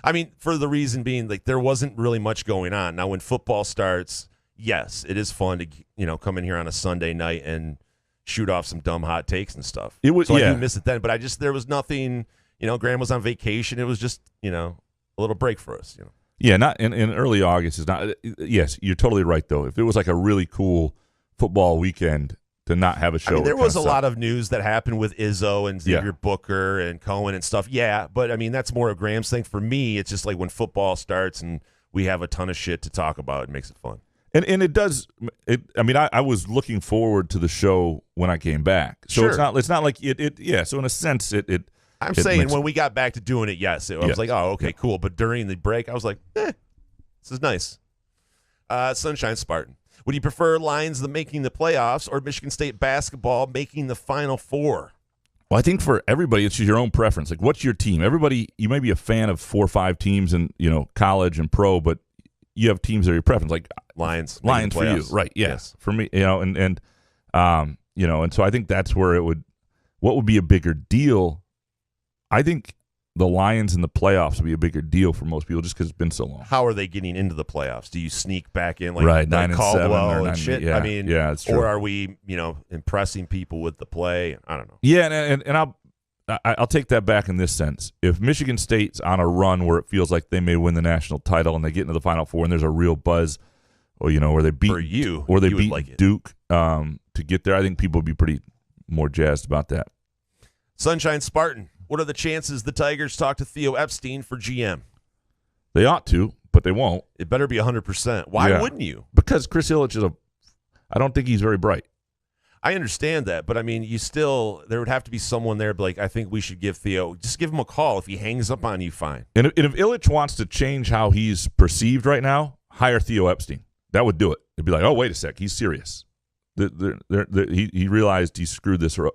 I mean, for the reason being, like, there wasn't really much going on. Now, when football starts, yes, it is fun to, come in here on a Sunday night and shoot off some dumb hot takes and stuff. I do miss it then, but there was nothing, Graham was on vacation. It was just, a little break for us, Yeah, not in early August is not. Yes, you're totally right, though. If it was like a really cool football weekend to not have a show. I mean, there was a lot of news that happened with Izzo and Xavier Booker and Cohen and stuff. Yeah, but I mean, that's more of Graham's thing. For me, it's just like when football starts and we have a ton of shit to talk about, it makes it fun. And it does. I mean, I was looking forward to the show when I came back. So sure. It's not like it. Yeah. So in a sense, I'm saying when we got back to doing it, yes, I was like, oh, okay, cool. But during the break, I was like, this is nice. Sunshine Spartan. Would you prefer Lions making the playoffs or Michigan State basketball making the Final Four? Well, I think for everybody, it's your own preference. Like, what's your team? Everybody, you may be a fan of 4 or 5 teams in college and pro, but you have teams that are your preference. Like Lions for you, right? Yeah. Yes, for me, and so I think that's where what would be a bigger deal? I think the Lions in the playoffs would be a bigger deal for most people just because it's been so long. How are they getting into the playoffs? Do you sneak back in like 9-7 Caldwell and shit? Yeah, I mean, that's true. Or are we, impressing people with the play? I don't know. Yeah, and I'll take that back in this sense. If Michigan State's on a run where it feels like they may win the national title and they get into the Final Four and there's a real buzz, or where they beat beat Duke to get there, I think people would be pretty more jazzed about that. Sunshine Spartan. What are the chances the Tigers talk to Theo Epstein for GM? They ought to, but they won't. It better be 100%. Why wouldn't you? Because Chris Ilitch I don't think he's very bright. I understand that, but I mean, there would have to be someone there, like, I think we should give him a call. If he hangs up on you, fine. And if Ilitch wants to change how he's perceived right now, hire Theo Epstein. That would do it. It'd be like, oh, wait a sec, he's serious. He realized he screwed this up,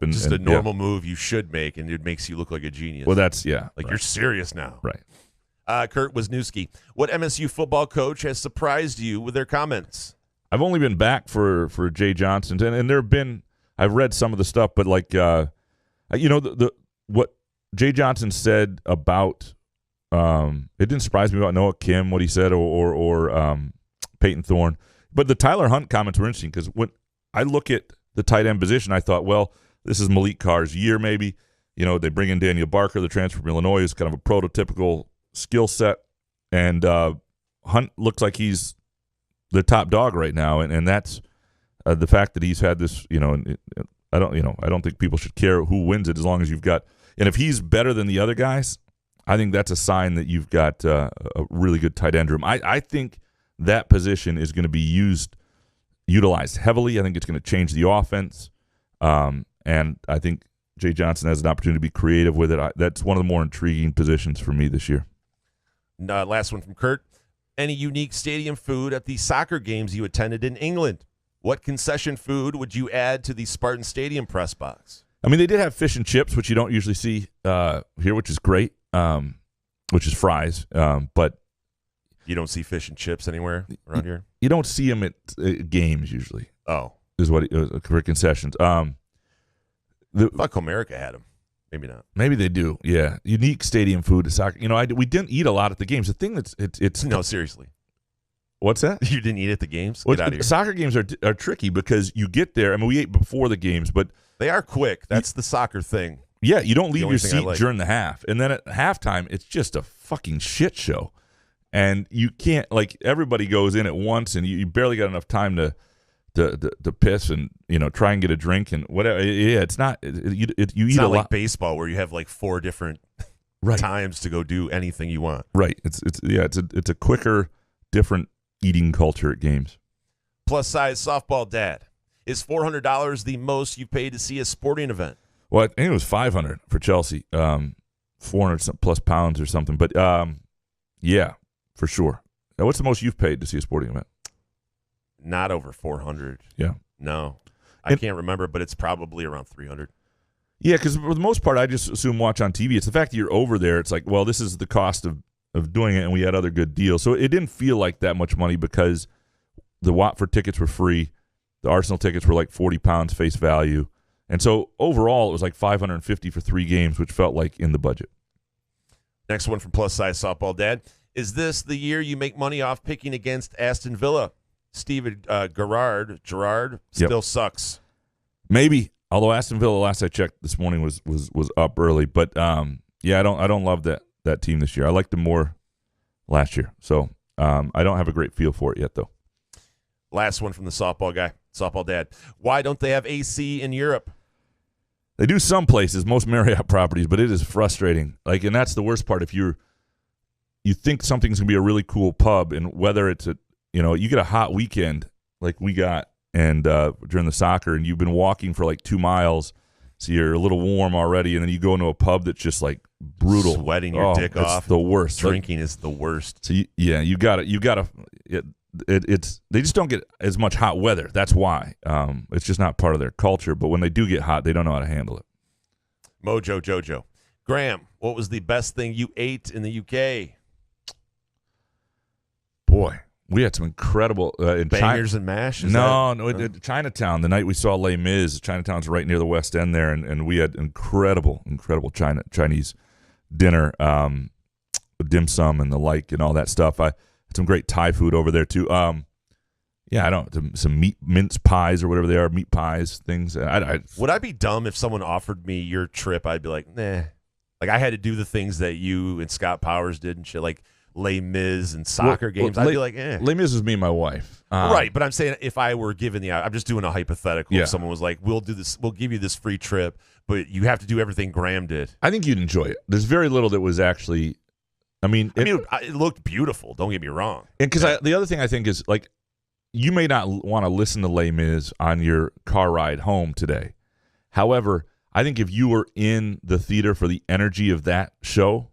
and just a normal move you should make, and it makes you look like a genius. Well, that's You're serious now, right? Kurt Wisniewski, what MSU football coach has surprised you with their comments? I've only been back for Jay Johnson, and there have been. I've read some of the stuff, but like what Jay Johnson said about it didn't surprise me about Noah Kim, what he said, or Peyton Thorne. But the Tyler Hunt comments were interesting because when I look at the tight end position, I thought, well, this is Malik Carr's year maybe. They bring in Daniel Barker, the transfer from Illinois, who's kind of a prototypical skill set. And Hunt looks like he's the top dog right now. And that's the fact that he's had this, I don't think people should care who wins it as long as you've got. And if he's better than the other guys, I think that's a sign that you've got a really good tight end room. I think that position is going to be utilized heavily. I think it's going to change the offense, and I think Jay Johnson has an opportunity to be creative with it. That's one of the more intriguing positions for me this year. Last one from Kurt. Any unique stadium food at the soccer games you attended in England? What concession food would you add to the Spartan Stadium press box? I mean, they did have fish and chips, which you don't usually see here, which is great, which is fries, but you don't see fish and chips anywhere around here? You don't see them at games usually. Oh. Is what for concessions. I thought Comerica had them. Maybe not. Maybe they do, yeah. Unique stadium food at soccer. We didn't eat a lot at the games. The thing it's No, seriously. What's that? You didn't eat at the games? Get out of here. Soccer games are tricky because you get there. I mean, we ate before the games, but they are quick. That's the soccer thing. Yeah, you don't leave your seat during the half. And then at halftime, it's just a fucking shit show. And you can't, everybody goes in at once, and you barely got enough time to piss and try and get a drink and whatever. Yeah, it's not. You eat it's not a lot. Like baseball where you have 4 different times to go do anything you want. Right. It's a quicker, different eating culture at games. Plus size softball dad. Is $400 the most you've paid to see a sporting event? Well, I think it was 500 for Chelsea, 400 plus pounds or something. But yeah, for sure. Now, what's the most you've paid to see a sporting event? Not over 400. Yeah. No, I can't remember, but it's probably around 300. Yeah, because for the most part, I just assume watch on TV. It's the fact that you're over there. It's like, well, this is the cost of doing it, and we had other good deals. So it didn't feel like that much money because the Watford tickets were free. The Arsenal tickets were like £40 face value. And so overall, it was like $550 for 3 games, which felt like in the budget. Next one from Plus Size Softball Dad. Is this the year you make money off picking against Aston Villa? Steven Gerrard still sucks. Maybe, although Aston Villa, last I checked this morning, was up early. But yeah, I don't love that team this year. I liked them more last year. So I don't have a great feel for it yet, though. Last one from the softball guy, Softball Dad. Why don't they have AC in Europe? They do some places, most Marriott properties, but it is frustrating. And that's the worst part. If you think something's gonna be a really cool pub, and whether it's you get a hot weekend like we got, and during the soccer, and you've been walking for like 2 miles, so you're a little warm already, and then you go into a pub that's just like brutal, sweating your dick off. The worst. Drinking is the worst. So you got to. It's they just don't get as much hot weather. That's why. It's just not part of their culture. But when they do get hot, they don't know how to handle it. Mojo Jojo. Graham, what was the best thing you ate in the UK? Boy, we had some incredible bangers and mash. Chinatown. The night we saw Les Mis, Chinatown's right near the West End there, and we had incredible Chinese dinner, dim sum and the like, and all that stuff. I had some great Thai food over there too. Some mince pies or whatever they are, meat pies, things. Would I be dumb if someone offered me your trip? I'd be like, nah. Like I had to do the things that you and Scott Powers did and shit, like Les Mis and soccer games. I'd be like, eh. Les Mis was me and my wife. Right, but I'm saying if I were given I'm just doing a hypothetical. Yeah. If someone was like, we'll give you this free trip, but you have to do everything Graham did. I think you'd enjoy it. There's very little that was actually, it looked beautiful. Don't get me wrong. And because the other thing I think is, like, you may not want to listen to Les Mis on your car ride home today. However, I think if you were in the theater for the energy of that show,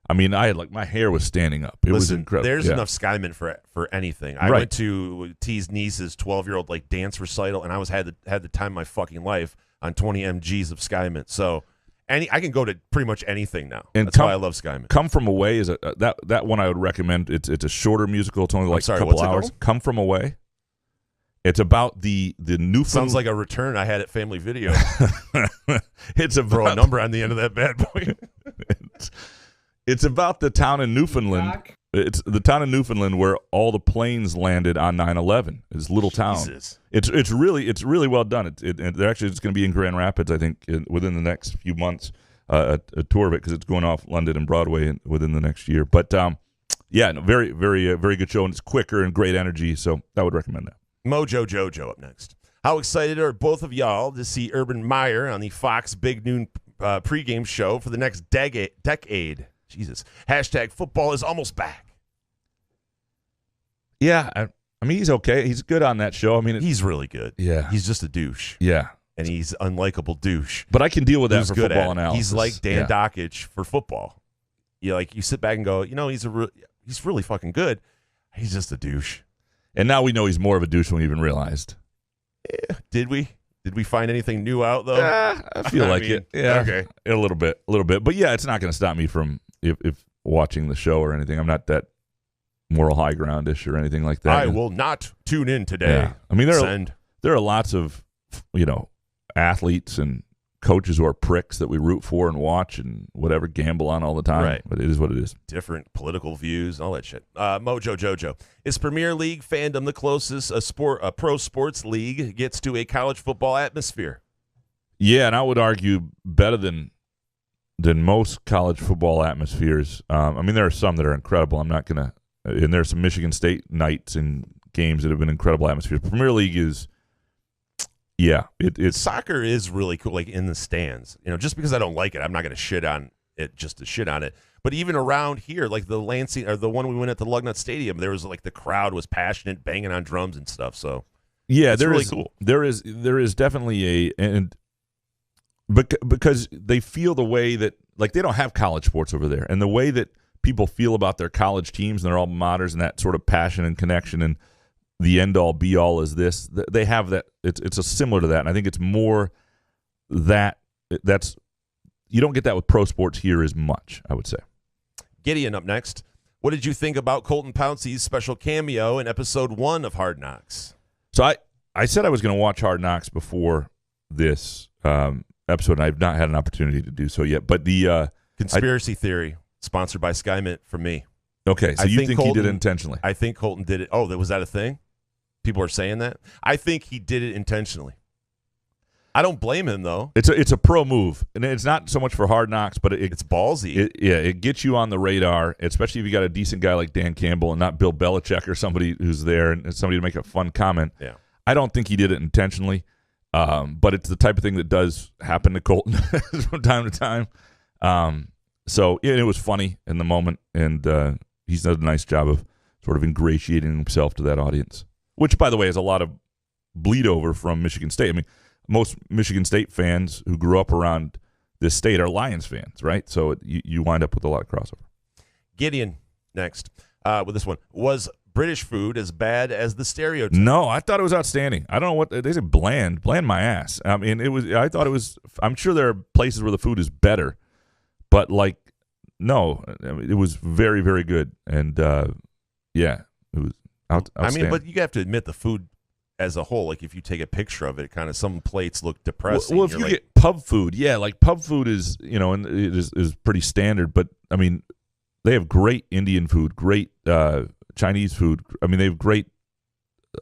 I had my hair was standing up. It was incredible. There's enough Skyman for anything. I went to T's niece's 12-year-old dance recital, and I had the time of my fucking life on 20 mgs of Skyman. So I can go to pretty much anything now. And that's why I love Skyman. Come From Away is that one I would recommend. It's a shorter musical. It's only like a couple hours. Come From Away. It's about the Newfoundland. Sounds like a return I had at Family Video. It's about throw a number on the end of that bad boy. It's about the town in Newfoundland. It's the town in Newfoundland where all the planes landed on 9/11. It's a little town. Jesus. It's really well done. They're actually just going to be in Grand Rapids, I think, within the next few months. A tour of it because it's going off London and Broadway within the next year. But very, very, very good show, and it's quicker and great energy. So I would recommend that. Mojo Jojo up next. How excited are both of y'all to see Urban Meyer on the Fox Big Noon pregame show for the next decade? Jesus. # football is almost back. Yeah, he's okay. He's good on that show. He's really good. Yeah. He's just a douche. Yeah. And he's unlikable douche. But I can deal with that for football analysis. He's like Dan Dockage for football. You sit back and go, he's really fucking good. He's just a douche. And now we know he's more of a douche than we even realized. Yeah. Did we? Did we find anything new out though? I feel like it. Yeah. Okay. A little bit. But yeah, it's not going to stop me from if watching the show or anything. I'm not that moral high groundish or anything like that. I will not tune in today. Yeah. There are lots of athletes and coaches who are pricks that we root for and watch and whatever, gamble on all the time. Right. But it is what it is. Different political views, all that shit. Mojo Jojo. Is Premier League fandom the closest a pro sports league gets to a college football atmosphere? Yeah, and I would argue better than most college football atmospheres. There are some that are incredible. I'm not going to – and there's some Michigan State nights and games that have been incredible atmospheres. Premier League is – yeah, it's soccer is really cool, like in the stands. Just because I don't like it, I'm not going to shit on it just to shit on it. But even around here, like the Lansing or the one we went at the Lugnut Stadium, there was the crowd was passionate, banging on drums and stuff. So Yeah, It's really cool. There is definitely because they feel the way that, like, they don't have college sports over there, and the way that people feel about their college teams and their alma maters and that sort of passion and connection and the end all be all is this. They have that. It's a similar to that, and I think it's more that's you don't get that with pro sports here as much, I would say. Gideon up next. What did you think about Colton Pouncey's special cameo in episode 1 of Hard Knocks? So I said I was going to watch Hard Knocks before this episode, and I've not had an opportunity to do so yet. But the Conspiracy theory, sponsored by SkyMint from me. Okay, so you think he did it intentionally? I think Colton did it. Oh, was that a thing? People are saying that? I think he did it intentionally. I don't blame him, though. It's a pro move, and it's not so much for Hard Knocks, but it's ballsy. It gets you on the radar, especially if you got a decent guy like Dan Campbell and not Bill Belichick or somebody who's there and somebody to make a fun comment. Yeah, I don't think he did it intentionally, but it's the type of thing that does happen to Colton from time to time. So it was funny in the moment, and he's done a nice job of sort of ingratiating himself to that audience, which, by the way, is a lot of bleed over from Michigan State. I mean, most Michigan State fans who grew up around this state are Lions fans, right? So you wind up with a lot of crossover. Gideon next with this one. Was British food as bad as the stereotype? No, I thought it was outstanding. I don't know what they said. Bland my ass. I mean, I thought it was. I'm sure there are places where the food is better, but like, no, I mean, it was very, very good, and yeah, it was outstanding. I mean, but you have to admit the food as a whole, like if you take a picture of it, kind of some plates look depressing. Well, if you get pub food, yeah, like pub food is, and it is pretty standard. But I mean, they have great Indian food, great Chinese food. I mean, they have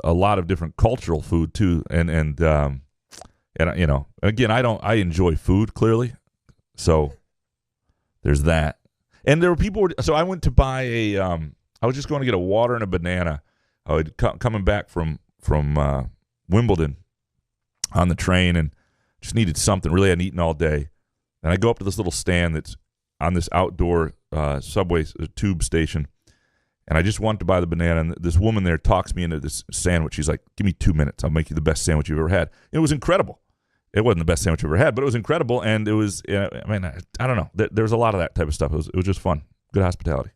a lot of different cultural food too. And again, I enjoy food clearly, so there's that. And there were people. So I went to buy I was just going to get a water and a banana. I was coming back from Wimbledon on the train and just needed something. Really hadn't eaten all day. And I go up to this little stand that's on this outdoor subway tube station, and I just wanted to buy the banana. And this woman there talks me into this sandwich. She's like, give me 2 minutes. I'll make you the best sandwich you've ever had. It was incredible. It wasn't the best sandwich I've ever had, but it was incredible. And it was, I mean, I don't know. There's a lot of that type of stuff. It was just fun. Good hospitality.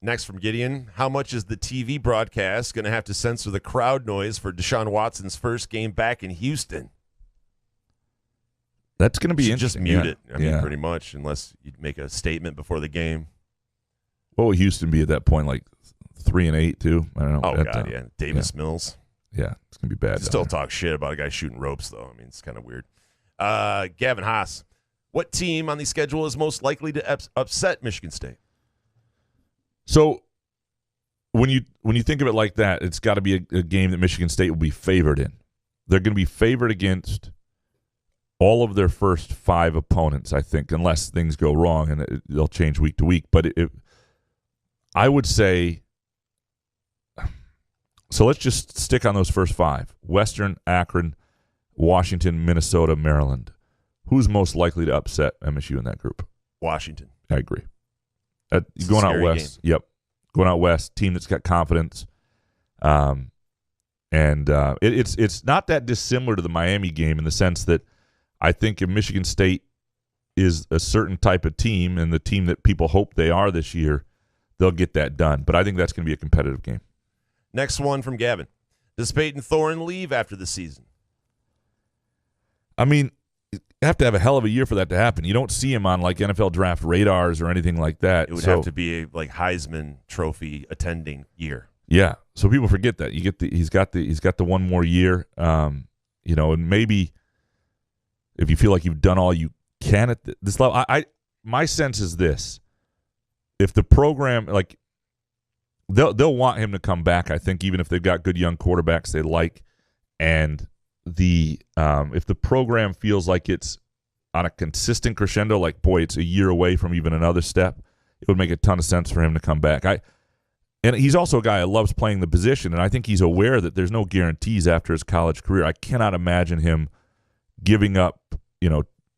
Next from Gideon, how much is the TV broadcast going to have to censor the crowd noise for Deshaun Watson's first game back in Houston? That's going to be Just interesting. mute it. I mean, pretty much, unless you make a statement before the game. What would Houston be at that point? Like 3-8 too? I don't know. Oh God, yeah. Davis Mills. Yeah, it's going to be bad. Still talk shit about a guy shooting ropes, though. I mean, it's kind of weird. Gavin Haas, what team on the schedule is most likely to upset Michigan State? So when you think of it like that, it's got to be a game that Michigan State will be favored in. They're going to be favored against all of their first 5 opponents, I think, unless things go wrong, and they'll change week to week. But I would say, so let's just stick on those first 5. Western, Akron, Washington, Minnesota, Maryland. Who's most likely to upset MSU in that group? Washington. I agree. Going out west. Game. Yep. Going out west, team that's got confidence. It's not that dissimilar to the Miami game in the sense that I think if Michigan State is a certain type of team and the team that people hope they are this year, they'll get that done. But I think that's going to be a competitive game. Next one from Gavin. Does Peyton Thorne leave after the season? I mean, you have to have a hell of a year for that to happen. You don't see him on like NFL draft radars or anything like that. It would have to be a like Heisman Trophy attending year. Yeah, so people forget that he's got the one more year. And maybe if you feel like you've done all you can at this level, my sense is this: if the program they'll want him to come back, I think, even if they've got good young quarterbacks they like, and if the program feels like it's on a consistent crescendo, like, boy, it's a year away from even another step, it would make a ton of sense for him to come back. And he's also a guy who loves playing the position, and I think he's aware that there's no guarantees after his college career. I cannot imagine him giving up,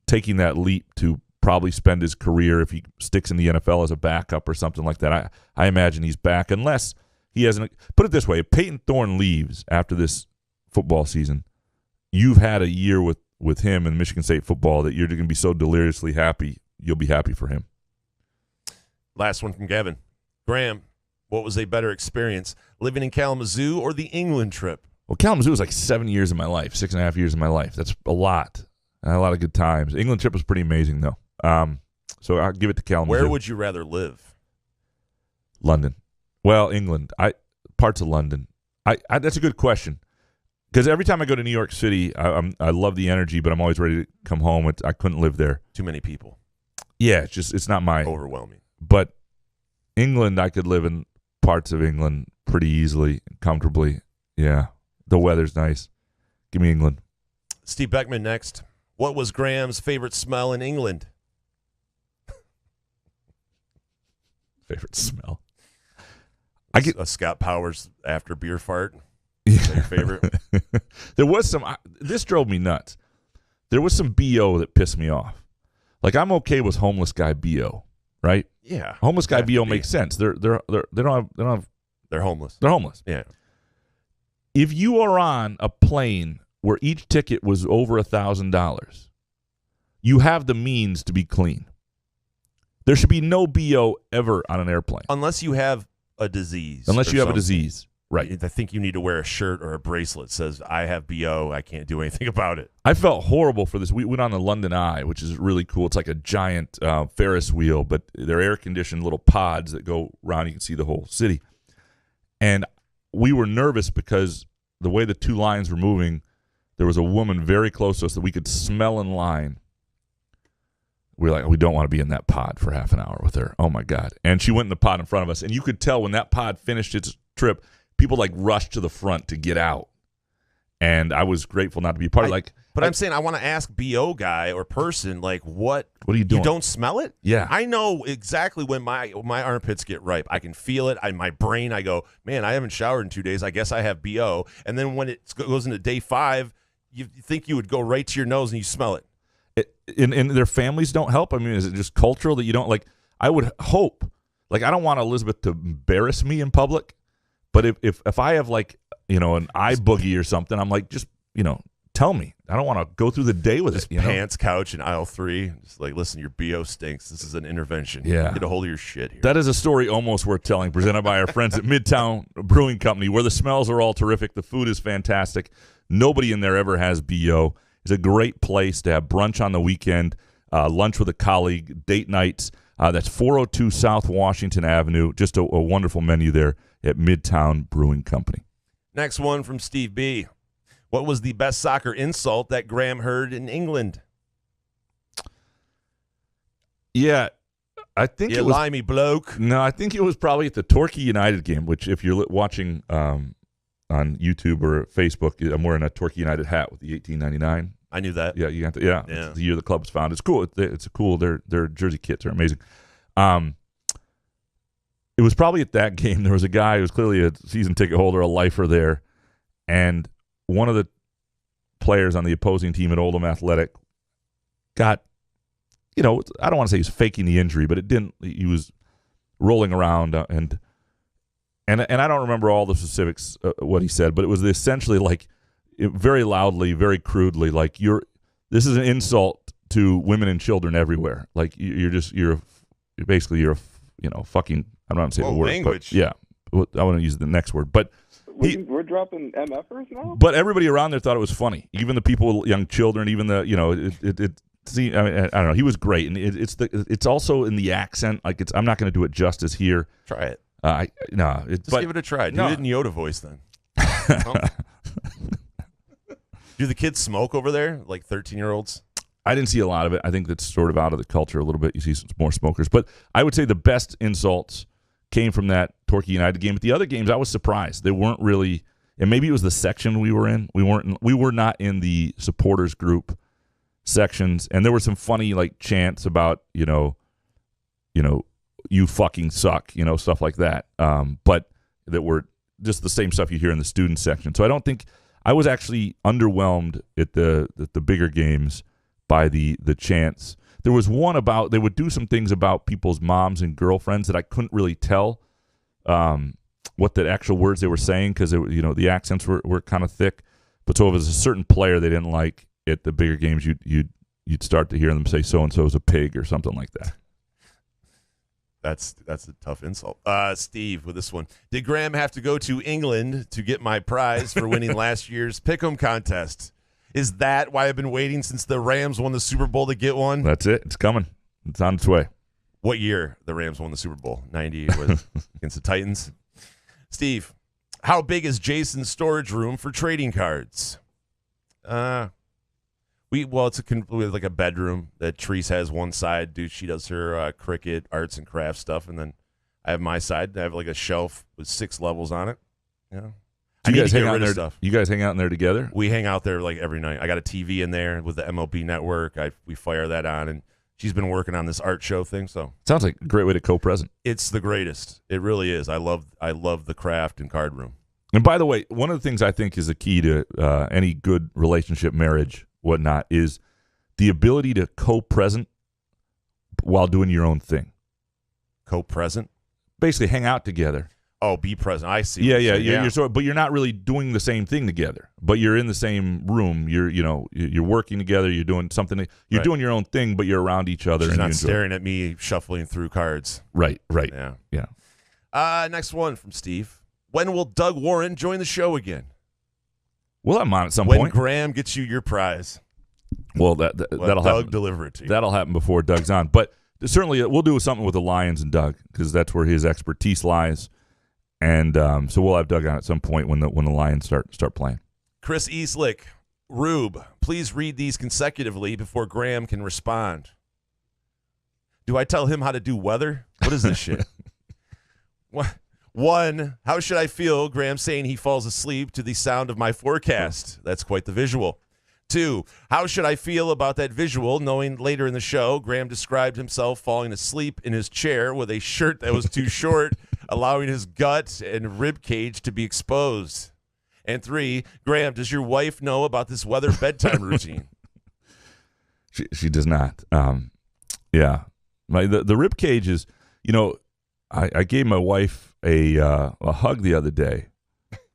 taking that leap to probably spend his career, if he sticks in the NFL, as a backup or something like that. I imagine he's back unless he hasn't. Put it this way, if Peyton Thorne leaves after this football season. You've had a year with him in Michigan State football that you're going to be so deliriously happy. You'll be happy for him. Last one from Gavin. Graham, what was a better experience, living in Kalamazoo or the England trip? Well, Kalamazoo was like 7 years of my life, 6.5 years of my life. That's a lot. I had a lot of good times. England trip was pretty amazing, though. So I'll give it to Kalamazoo. Where would you rather live? London. Well, England. Parts of London. That's a good question. Because every time I go to New York City, I love the energy, but I'm always ready to come home. I couldn't live there. Too many people. Yeah, it's not my. Overwhelming. But England, I could live in parts of England pretty easily, comfortably. Yeah, the weather's nice. Give me England. Steve Beckman next. What was Graham's favorite smell in England? Favorite smell? A Scott Powers after beer fart. Is that your favorite? There was some. This drove me nuts. There was some BO that pissed me off. Like, I'm okay with homeless guy BO, right? Yeah. Homeless guy BO makes sense. They don't have. They're homeless. They're homeless. Yeah. If you are on a plane where each ticket was over $1,000, you have the means to be clean. There should be no BO ever on an airplane. Unless you have a disease. Unless you have a something. disease. Right. I think you need to wear a shirt or a bracelet that says, I have BO. I can't do anything about it. I felt horrible for this. We went on the London Eye, which is really cool. It's like a giant Ferris wheel, but they're air-conditioned little pods that go around. You can see the whole city. And we were nervous because the way the two lines were moving, there was a woman very close to us that we could smell in line. We were like, we don't want to be in that pod for half an hour with her. Oh, my God. And she went in the pod in front of us. And you could tell when that pod finished its trip, people like rushed to the front to get out. And I was grateful not to be a part of it. But I'm saying I want to ask BO guy or person, like, what are you doing? You don't smell it? Yeah. I know exactly when my armpits get ripe. I can feel it. My brain, I go, man, I haven't showered in 2 days. I guess I have BO. And then when it goes into day 5, you think you would go right to your nose and you smell it. And their families don't help? I mean, is it just cultural that you don't, like, I would hope, like, I don't want Elizabeth to embarrass me in public, but if I have, like, you know, an eye boogie or something, I'm like, just, you know, tell me. I don't want to go through the day with this, pants couch in aisle 3. Just like, listen, your BO stinks. This is an intervention. Yeah. Get a hold of your shit here. That is a story almost worth telling, presented by our friends at Midtown Brewing Company, where the smells are all terrific. The food is fantastic. Nobody in there ever has BO. It's a great place to have brunch on the weekend, lunch with a colleague, date nights. That's 402 South Washington Avenue. Just a wonderful menu there at Midtown Brewing Company. Next one from Steve B. What was the best soccer insult that Graham heard in England? Yeah, I think you it was limey bloke. No, I think it was probably at the Torquay United game, which if you're watching on YouTube or Facebook, I'm wearing a Torquay United hat with the 1899. I knew that. Yeah, you got to. Yeah, it's the year the club was founded. It's cool. It's a cool. Their jersey kits are amazing. It was probably at that game. There was a guy who was clearly a season ticket holder, a lifer there, and one of the players on the opposing team at Oldham Athletic got, you know, I don't want to say he was faking the injury, but it didn't. He was rolling around and I don't remember all the specifics what he said, but it was essentially like very loudly, very crudely, like this is an insult to women and children everywhere. Like you're basically you know, fucking. I don't know how to say the word. Language. But yeah, I want to use the next word, but. We're dropping MFers now? But everybody around there thought it was funny. Even the people with young children, even the, you know, see, I mean, I don't know. He was great. And it's also in the accent. Like, I'm not going to do it justice here. Try it. Just give it a try. Do it in Yoda voice then. Do the kids smoke over there, like 13-year-olds? I didn't see a lot of it. I think that's sort of out of the culture a little bit. You see some more smokers. But I would say the best insults came from that Torquay United game. But the other games, I was surprised. They weren't really, and maybe it was the section we were in. We were not in the supporters group sections. And there were some funny, like, chants about, you know, you fucking suck, you know, stuff like that. But that were just the same stuff you hear in the student section. So I don't think, I was actually underwhelmed at the bigger games by the chants. There was one about, they would do some things about people's moms and girlfriends that I couldn't really tell what the actual words they were saying because, you know, the accents were kind of thick. But so if it was a certain player they didn't like at the bigger games, you'd start to hear them say so and so is a pig or something like that. That's a tough insult. Steve, with this one. Did Graham have to go to England to get my prize for winning last year's Pick'em contest? Is that why I've been waiting since the Rams won the Super Bowl to get one? That's it. It's coming. It's on its way. What year the Rams won the Super Bowl? 90 against the Titans. Steve, how big is Jason's storage room for trading cards? It's like a bedroom that Therese has one side. She does her cricket, arts and crafts stuff, and then I have my side. I have like a shelf with 6 levels on it. Yeah. Do you guys hang out rid there? of stuff. You guys hang out in there together? We hang out there like every night. I got a TV in there with the MLB Network. We fire that on, and she's been working on this art show thing. So sounds like a great way to co-present. It's the greatest. It really is. I love the craft and card room. And by the way, one of the things I think is the key to any good relationship, marriage, whatnot, is the ability to co-present while doing your own thing. Co-present? Basically, hang out together. Oh, be present. I see. Yeah. But you're not really doing the same thing together. But you're in the same room. You're working together. You're doing something. You're doing your own thing, but you're around each other. She's and not you enjoy staring at me shuffling through cards. Right. Yeah. Next one from Steve. When will Doug Warren join the show again? We'll have him on at some when point. When Graham gets you your prize. Well, that'll Doug happen. Deliver it to you. That'll happen before Doug's on. But certainly we'll do something with the Lions and Doug because that's where his expertise lies. And so we'll have Doug on at some point when the Lions start playing. Chris Eastlick, Rube, please read these consecutively before Graham can respond. Do I tell him how to do weather? What is this shit? 1, how should I feel, Graham saying he falls asleep to the sound of my forecast? That's quite the visual. 2, how should I feel about that visual, knowing later in the show, Graham described himself falling asleep in his chair with a shirt that was too short, allowing his gut and rib cage to be exposed. And 3, Graham, does your wife know about this weather bedtime routine? She does not. Yeah. The rib cage is, I gave my wife a hug the other day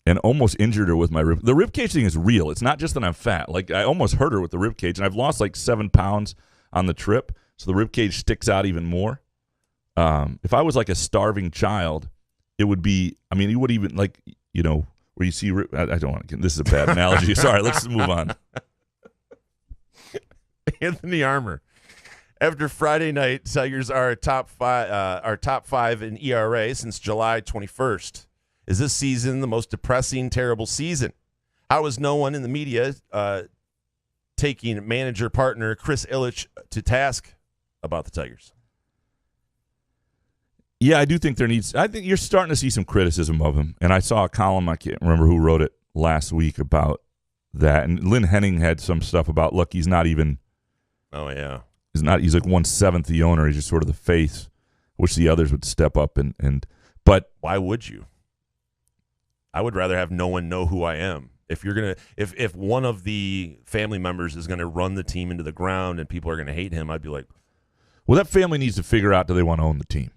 and almost injured her with my rib. The rib cage thing is real. It's not just that I'm fat. Like I almost hurt her with the rib cage, and I've lost like 7 pounds on the trip, so the rib cage sticks out even more. If I was like a starving child, it would be. I mean, you would even like where you see. I don't want to. This is a bad analogy. Sorry. Let's move on. Anthony Armour. After Friday night, Tigers are top 5 in ERA since July 21st. Is this season the most depressing, terrible season? How is no one in the media taking manager partner Chris Ilitch to task about the Tigers? Yeah, I do think I think you're starting to see some criticism of him. And I saw a column, I can't remember who wrote it last week about that. And Lynn Henning had some stuff about, look, he's not even. Oh, yeah. He's like 1/7 the owner. He's just sort of the face. Wish the others would step up but why would you? I would rather have no one know who I am. If you're gonna, if one of the family members is gonna run the team into the ground and people are gonna hate him, I'd be like, well, that family needs to figure out, do they want to own the team?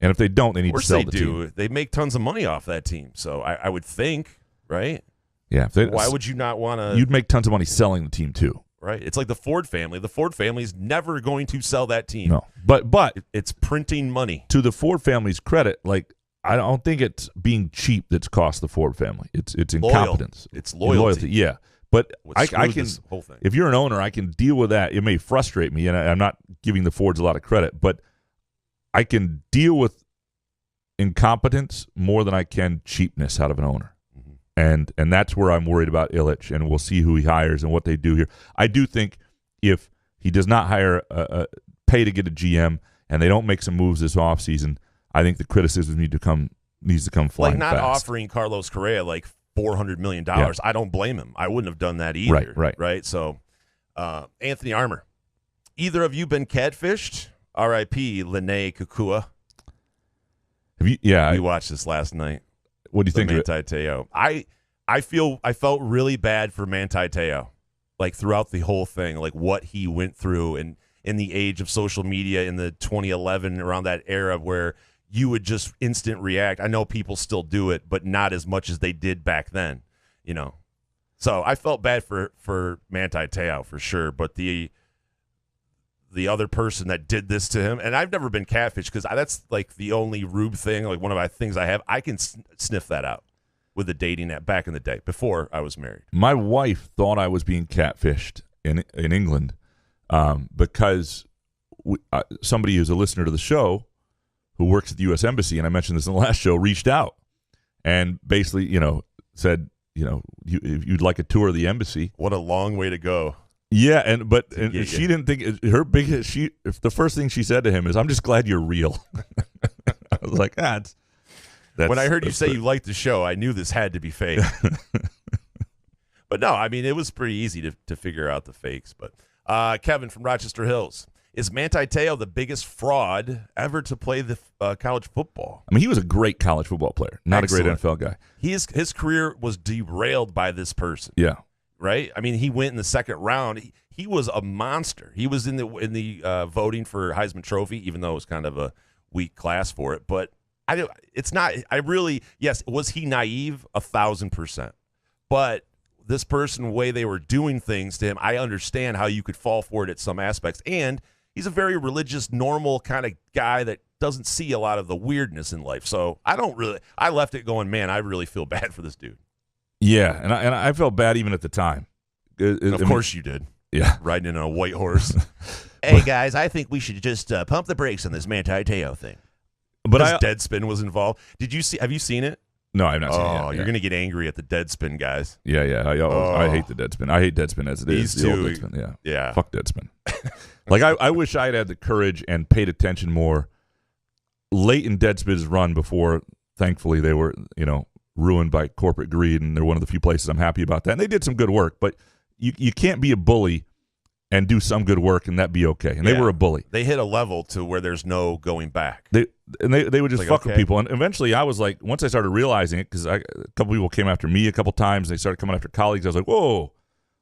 And if they don't, they need to sell the team. They make tons of money off that team, so I would think, right? Yeah. Why would you not want to? You'd make tons of money selling the team too. Right. It's like the Ford family. The Ford family is never going to sell that team. No. But it's printing money. To the Ford family's credit, like I don't think it's being cheap that's cost the Ford family. It's incompetence. It's loyalty. Yeah. But I can this whole thing. If you're an owner, I can deal with that. It may frustrate me, and I'm not giving the Fords a lot of credit, but I can deal with incompetence more than I can cheapness out of an owner. And that's where I'm worried about Ilitch, and we'll see who he hires and what they do here. I do think if he does not hire pay to get a GM and they don't make some moves this offseason, I think the criticism needs to come flying like not fast. Offering Carlos Correa like $400 million. Yeah. I don't blame him. I wouldn't have done that either. Right. So Anthony Armour, either of you been catfished? R.I.P. Lene Kukua. Have you? Yeah, we watched this last night. What do you think Manti Te'o? I felt really bad for Manti Te'o, like throughout the whole thing, like what he went through, and in the age of social media in the 2011 around that era where you would just instant react. I know people still do it, but not as much as they did back then. So I felt bad for Manti Te'o for sure, but the other person that did this to him, and I've never been catfished because that's like the only Rube thing, like one of my things I have. I can sniff that out with the dating app back in the day before I was married. My wife thought I was being catfished in England because somebody who's a listener to the show who works at the U.S. Embassy, and I mentioned this in the last show, reached out and basically, said, if you'd like a tour of the embassy. What a long way to go. Yeah, and she didn't think the first thing she said to him is, "I'm just glad you're real." I was like, that's when I heard you say you liked the show, I knew this had to be fake. But no, I mean, it was pretty easy to figure out the fakes. But Kevin from Rochester Hills, is Manti Te'o the biggest fraud ever to play the college football? I mean, he was a great college football player, not Excellent. a great NFL guy. His career was derailed by this person. Yeah. Right? I mean, he went in the second round. He was a monster. He was in the voting for Heisman Trophy, even though it was kind of a weak class for it. But yes, was he naive? 1,000%. But this person, the way they were doing things to him, I understand how you could fall for it at some aspects. And he's a very religious, normal kind of guy that doesn't see a lot of the weirdness in life. So I left it going, man, I really feel bad for this dude. Yeah, and I felt bad even at the time. Of course you did. Yeah. Riding in on a white horse. Hey, guys, I think we should just pump the brakes on this Manti Te'o thing. But Deadspin was involved. Have you seen it? No, I've not seen it yet. Oh, you're going to get angry at the Deadspin guys. Yeah. I hate the Deadspin. I hate Deadspin as it is. These the old two, Deadspin. Yeah. Fuck Deadspin. Like, I wish I'd had the courage and paid attention more late in Deadspin's run before, thankfully, they were, ruined by corporate greed, and they're one of the few places I'm happy about that. And they did some good work, but you can't be a bully and do some good work and that be okay. And they were a bully. They hit a level to where there's no going back. They would just fuck with people. And eventually I was like, once I started realizing it, because a couple people came after me a couple times, and they started coming after colleagues, I was like, whoa,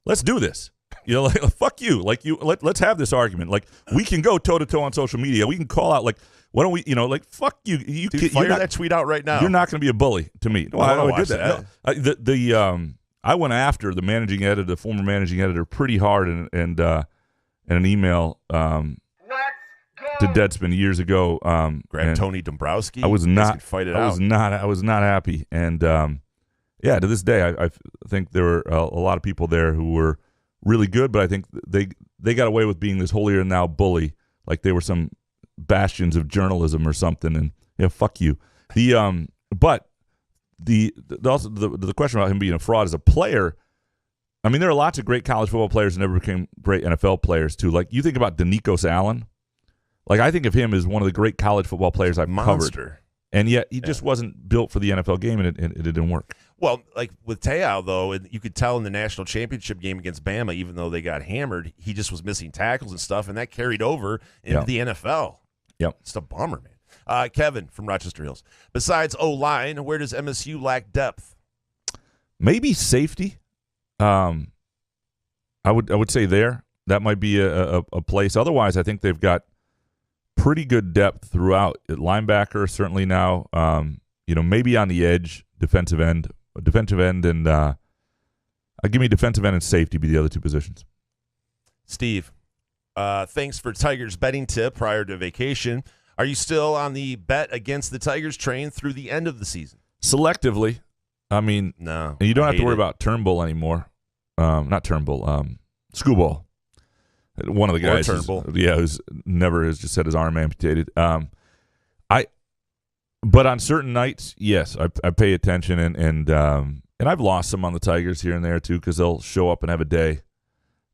let's do this. Like, fuck you. Like, let's have this argument. Like, we can go toe-to-toe on social media. We can call out, like, why don't we, fuck you. Dude, fire that tweet out right now. You're not going to be a bully to me. No, I did that. that. No, I went after the former managing editor, pretty hard in an email to Deadspin years ago. Grab Tony Dombrowski. I was not fight it I out. was not happy, and to this day, I think there were a lot of people there who were really good, but I think they got away with being this holier than thou bully, like they were some bastions of journalism or something. And fuck you. But the question about him being a fraud as a player, I mean, there are lots of great college football players who never became great NFL players too. Like, you think about Denikos Allen. Like, I think of him as one of the great college football players I've covered. And yet he just wasn't built for the NFL game, and it didn't work. Well, like with Te'o, though, you could tell in the national championship game against Bama, even though they got hammered, he just was missing tackles and stuff, and that carried over into the NFL. Yep. It's a bummer, man. Kevin from Rochester Hills. Besides O-line, where does MSU lack depth? Maybe safety. I would say there. That might be a place. Otherwise, I think they've got pretty good depth throughout. At linebacker, certainly now. Maybe on the edge, defensive end, and give me defensive end and safety be the other two positions. Steve, thanks for Tigers betting tip prior to vacation. Are you still on the bet against the Tigers train through the end of the season? Selectively. I mean, no. And you don't have to worry about Turnbull anymore. Not Turnbull. Schoolball. One of the guys, who's never has just had his arm amputated. But on certain nights, yes, I pay attention, and I've lost some on the Tigers here and there too, because they'll show up and have a day.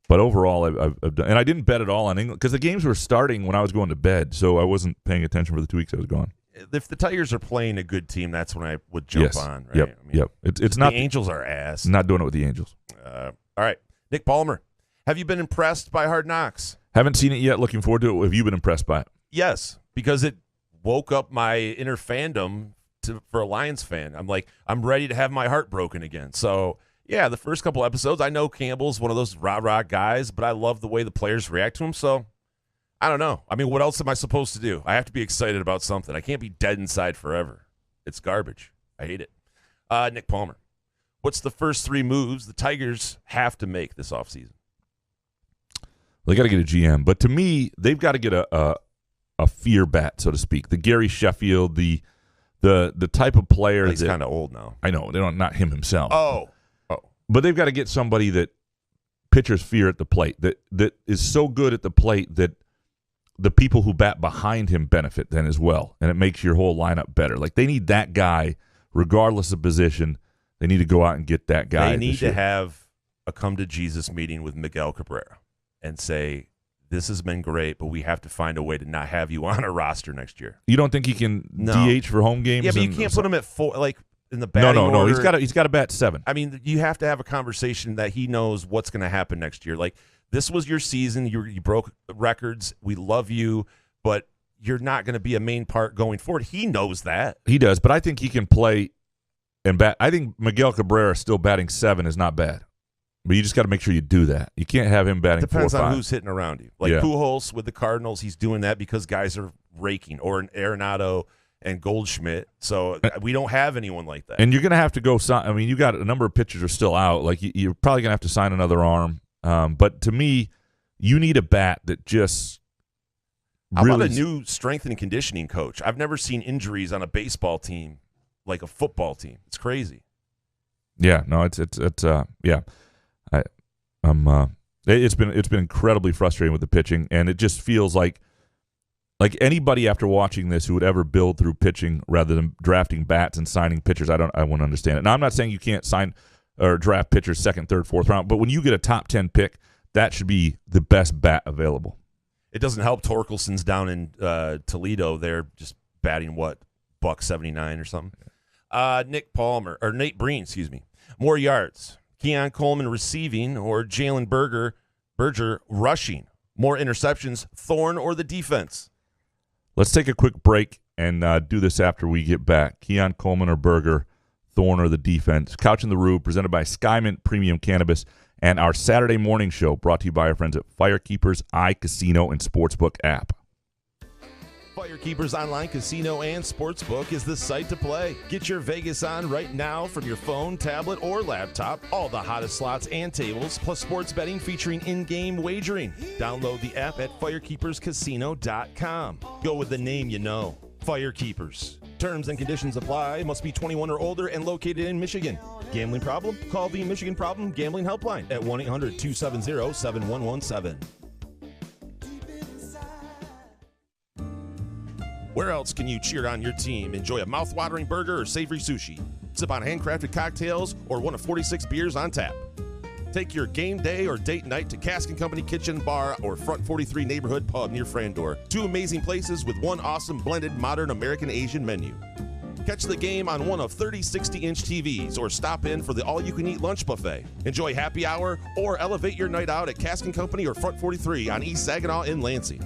But overall, I've done, and I didn't bet at all on England because the games were starting when I was going to bed, so I wasn't paying attention for the 2 weeks I was gone. If the Tigers are playing a good team, that's when I would jump on. Right? Yep. Yep. It's not the Angels are ass. Not doing it with the Angels. All right, Nick Palmer, have you been impressed by Hard Knocks? Haven't seen it yet. Looking forward to it. Have you been impressed by it? Yes, because it woke up my inner fandom for a Lions fan. I'm like, I'm ready to have my heart broken again. So, yeah, the first couple episodes, I know Campbell's one of those rah-rah guys, but I love the way the players react to him. So, I don't know. I mean, what else am I supposed to do? I have to be excited about something. I can't be dead inside forever. It's garbage. I hate it. Nick Palmer, What's the first 3 moves the Tigers have to make this offseason? They got to get a GM, but to me, they've got to get a fear bat, so to speak. The Gary Sheffield, the type of player He's kind of old now. I know, they don't, not him himself. Oh, but they've got to get somebody that pitchers fear at the plate, that is so good at the plate that the people who bat behind him benefit then as well, and it makes your whole lineup better. Like, they need that guy, regardless of position. They need to go out and get that guy. They need to have a come-to-Jesus meeting with Miguel Cabrera and say, this has been great, but we have to find a way to not have you on a roster next year. You don't think he can DH for home games? Yeah, but you can't put him at 4, like in the batting order. No. He's got to bat 7. I mean, you have to have a conversation that he knows what's going to happen next year. Like, this was your season. You broke records. We love you, but you're not going to be a main part going forward. He knows that. He does, but I think he can play and bat. I think Miguel Cabrera still batting 7 is not bad. But you just got to make sure you do that. You can't have him batting 4 or 5. Depends on who's hitting around you. Like Pujols with the Cardinals, he's doing that because guys are raking, or an Arenado and Goldschmidt. So we don't have anyone like that. And you're going to have to go sign. I mean, you got a number of pitchers are still out. Like, you're probably going to have to sign another arm. But to me, you need a bat that just How about a new strength and conditioning coach? I've never seen injuries on a baseball team like a football team. It's crazy. Yeah, no, it's yeah. It's been incredibly frustrating with the pitching, and it just feels like anybody after watching this who would ever build through pitching rather than drafting bats and signing pitchers, I won't understand it. Now, I'm not saying you can't sign or draft pitchers 2nd, 3rd, 4th round, but when you get a top 10 pick, that should be the best bat available. It doesn't help Torkelson's down in Toledo. They're just batting $179 or something. Nate Breen, excuse me. More yards. Keon Coleman receiving, or Jalen Berger rushing. More interceptions, Thorne or the defense? Let's take a quick break and do this after we get back. Keon Coleman or Berger, Thorne or the defense? Couch in the Rube, presented by Skymint Premium Cannabis, and our Saturday morning show brought to you by our friends at Firekeepers iCasino and Sportsbook app. Firekeepers Online Casino and Sportsbook is the site to play. Get your Vegas on right now from your phone, tablet, or laptop. All the hottest slots and tables, plus sports betting featuring in-game wagering. Download the app at firekeeperscasino.com. Go with the name you know. Firekeepers. Terms and conditions apply. Must be 21 or older and located in Michigan. Gambling problem? Call the Michigan Problem Gambling Helpline at 1-800-270-7117. Where else can you cheer on your team, enjoy a mouth-watering burger or savory sushi, sip on handcrafted cocktails, or one of 46 beers on tap? Take your game day or date night to Cask & Company Kitchen Bar or Front 43 Neighborhood Pub near Frandor. 2 amazing places with 1 awesome blended modern American-Asian menu. Catch the game on one of 30 60-inch TVs or stop in for the all-you-can-eat lunch buffet. Enjoy happy hour or elevate your night out at Cask & Company or Front 43 on East Saginaw in Lansing.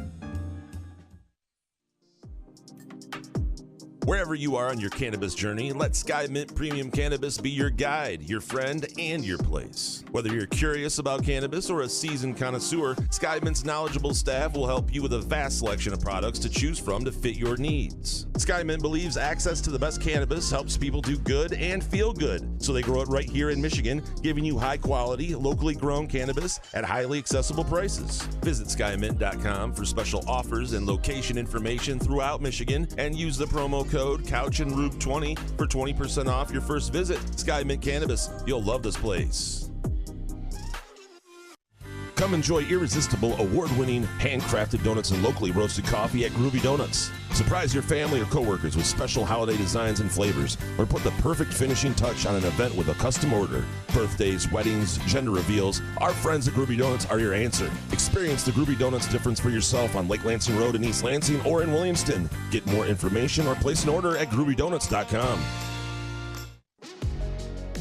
Wherever you are on your cannabis journey, let Skymint Premium Cannabis be your guide, your friend, and your place. Whether you're curious about cannabis or a seasoned connoisseur, Skymint's knowledgeable staff will help you with a vast selection of products to choose from to fit your needs. Skymint believes access to the best cannabis helps people do good and feel good, so they grow it right here in Michigan, giving you high-quality, locally grown cannabis at highly accessible prices. Visit skymint.com for special offers and location information throughout Michigan, and use the promo code CouchAndRube20 for 20% off your first visit. Skymint Cannabis. You'll love this place. Come enjoy irresistible, award-winning, handcrafted donuts and locally roasted coffee at Groovy Donuts. Surprise your family or coworkers with special holiday designs and flavors, or put the perfect finishing touch on an event with a custom order. Birthdays, weddings, gender reveals, our friends at Groovy Donuts are your answer. Experience the Groovy Donuts difference for yourself on Lake Lansing Road in East Lansing or in Williamston. Get more information or place an order at groovydonuts.com.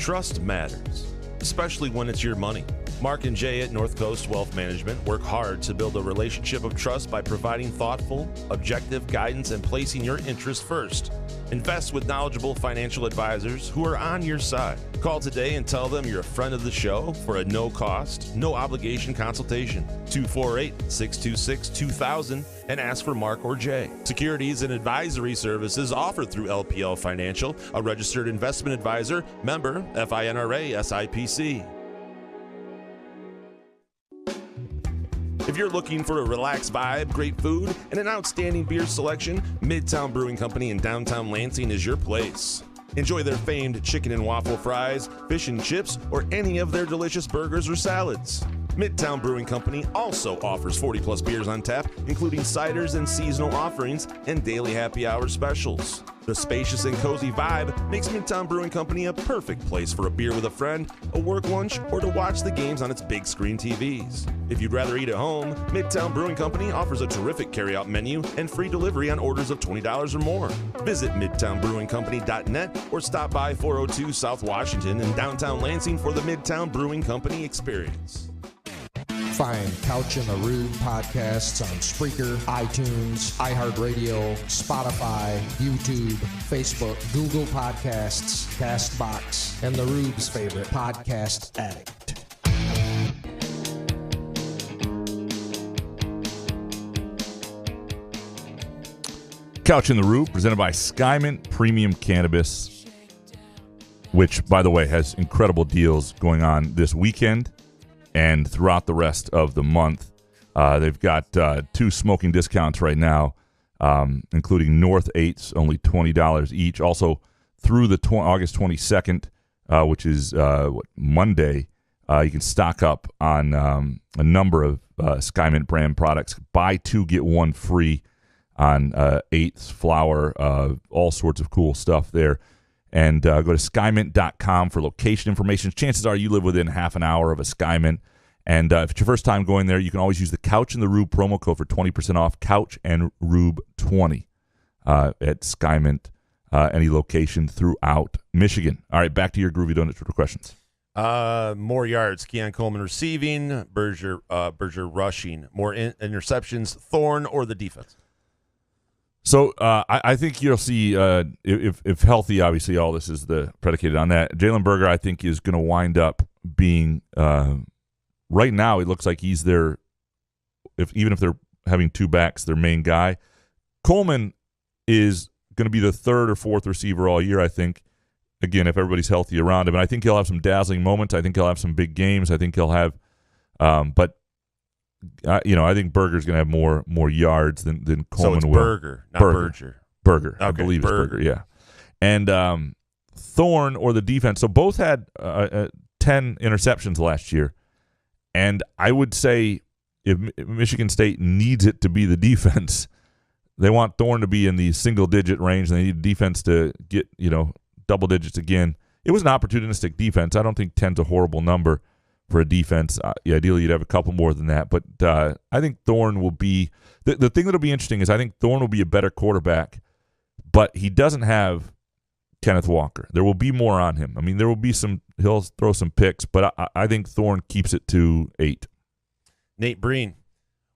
Trust matters, especially when it's your money. Mark and Jay at North Coast Wealth Management work hard to build a relationship of trust by providing thoughtful, objective guidance and placing your interests first. Invest with knowledgeable financial advisors who are on your side. Call today and tell them you're a friend of the show for a no-cost, no-obligation consultation. 248-626-2000 and ask for Mark or Jay. Securities and advisory services offered through LPL Financial, a registered investment advisor, member FINRA SIPC. If you're looking for a relaxed vibe, great food, and an outstanding beer selection, Midtown Brewing Company in downtown Lansing is your place. Enjoy their famed chicken and waffle fries, fish and chips, or any of their delicious burgers or salads. Midtown Brewing Company also offers 40-plus beers on tap, including ciders and seasonal offerings and daily happy hour specials. The spacious and cozy vibe makes Midtown Brewing Company a perfect place for a beer with a friend, a work lunch, or to watch the games on its big screen TVs. If you'd rather eat at home, Midtown Brewing Company offers a terrific carry-out menu and free delivery on orders of $20 or more. Visit MidtownBrewingCompany.net or stop by 402 South Washington in downtown Lansing for the Midtown Brewing Company experience. Find Couch in the Rube podcasts on Spreaker, iTunes, iHeartRadio, Spotify, YouTube, Facebook, Google Podcasts, CastBox, and the Rube's favorite podcast addict. Couch in the Rube, presented by Skyman Premium Cannabis, which, by the way, has incredible deals going on this weekend and throughout the rest of the month. They've got 2 smoking discounts right now, including North 8s, only $20 each. Also, through the August 22nd, which is Monday, you can stock up on a number of Skymint brand products. Buy 2, get 1 free on 8s, flour, all sorts of cool stuff there. And go to skymint.com for location information. Chances are you live within half an hour of a Skymint. And if it's your first time going there, you can always use the Couch and the Rube promo code for 20% off, Couch and Rube 20 at Skymint, any location throughout Michigan. All right, back to your Groovy Donuts Twitter questions. More yards, Keon Coleman receiving, Berger rushing. More interceptions, Thorne or the defense? So I think you'll see, if healthy, obviously all this is predicated on that. Jalen Berger, I think, is going to wind up being, right now, it looks like he's even if they're having 2 backs, their main guy. Coleman is going to be the 3rd or 4th receiver all year, I think, again, if everybody's healthy around him. And I think he'll have some dazzling moments. I think he'll have some big games. I think he'll have, I think Berger's going to have more yards than Coleman will. So it's Berger, not Berger. Berger. Okay, I believe it's Berger, yeah. And Thorne or the defense. So both had 10 interceptions last year. And I would say if Michigan State needs it to be the defense, they want Thorne to be in the single-digit range, and they need defense to get, double digits again. It was an opportunistic defense. I don't think 10's a horrible number for a defense. Ideally, you'd have a couple more than that. But I think Thorne will be the thing that'll be interesting is I think Thorne will be a better quarterback, but he doesn't have Kenneth Walker. There will be more on him. I mean, there will be he'll throw some picks, but I think Thorne keeps it to 8. Nate Breen,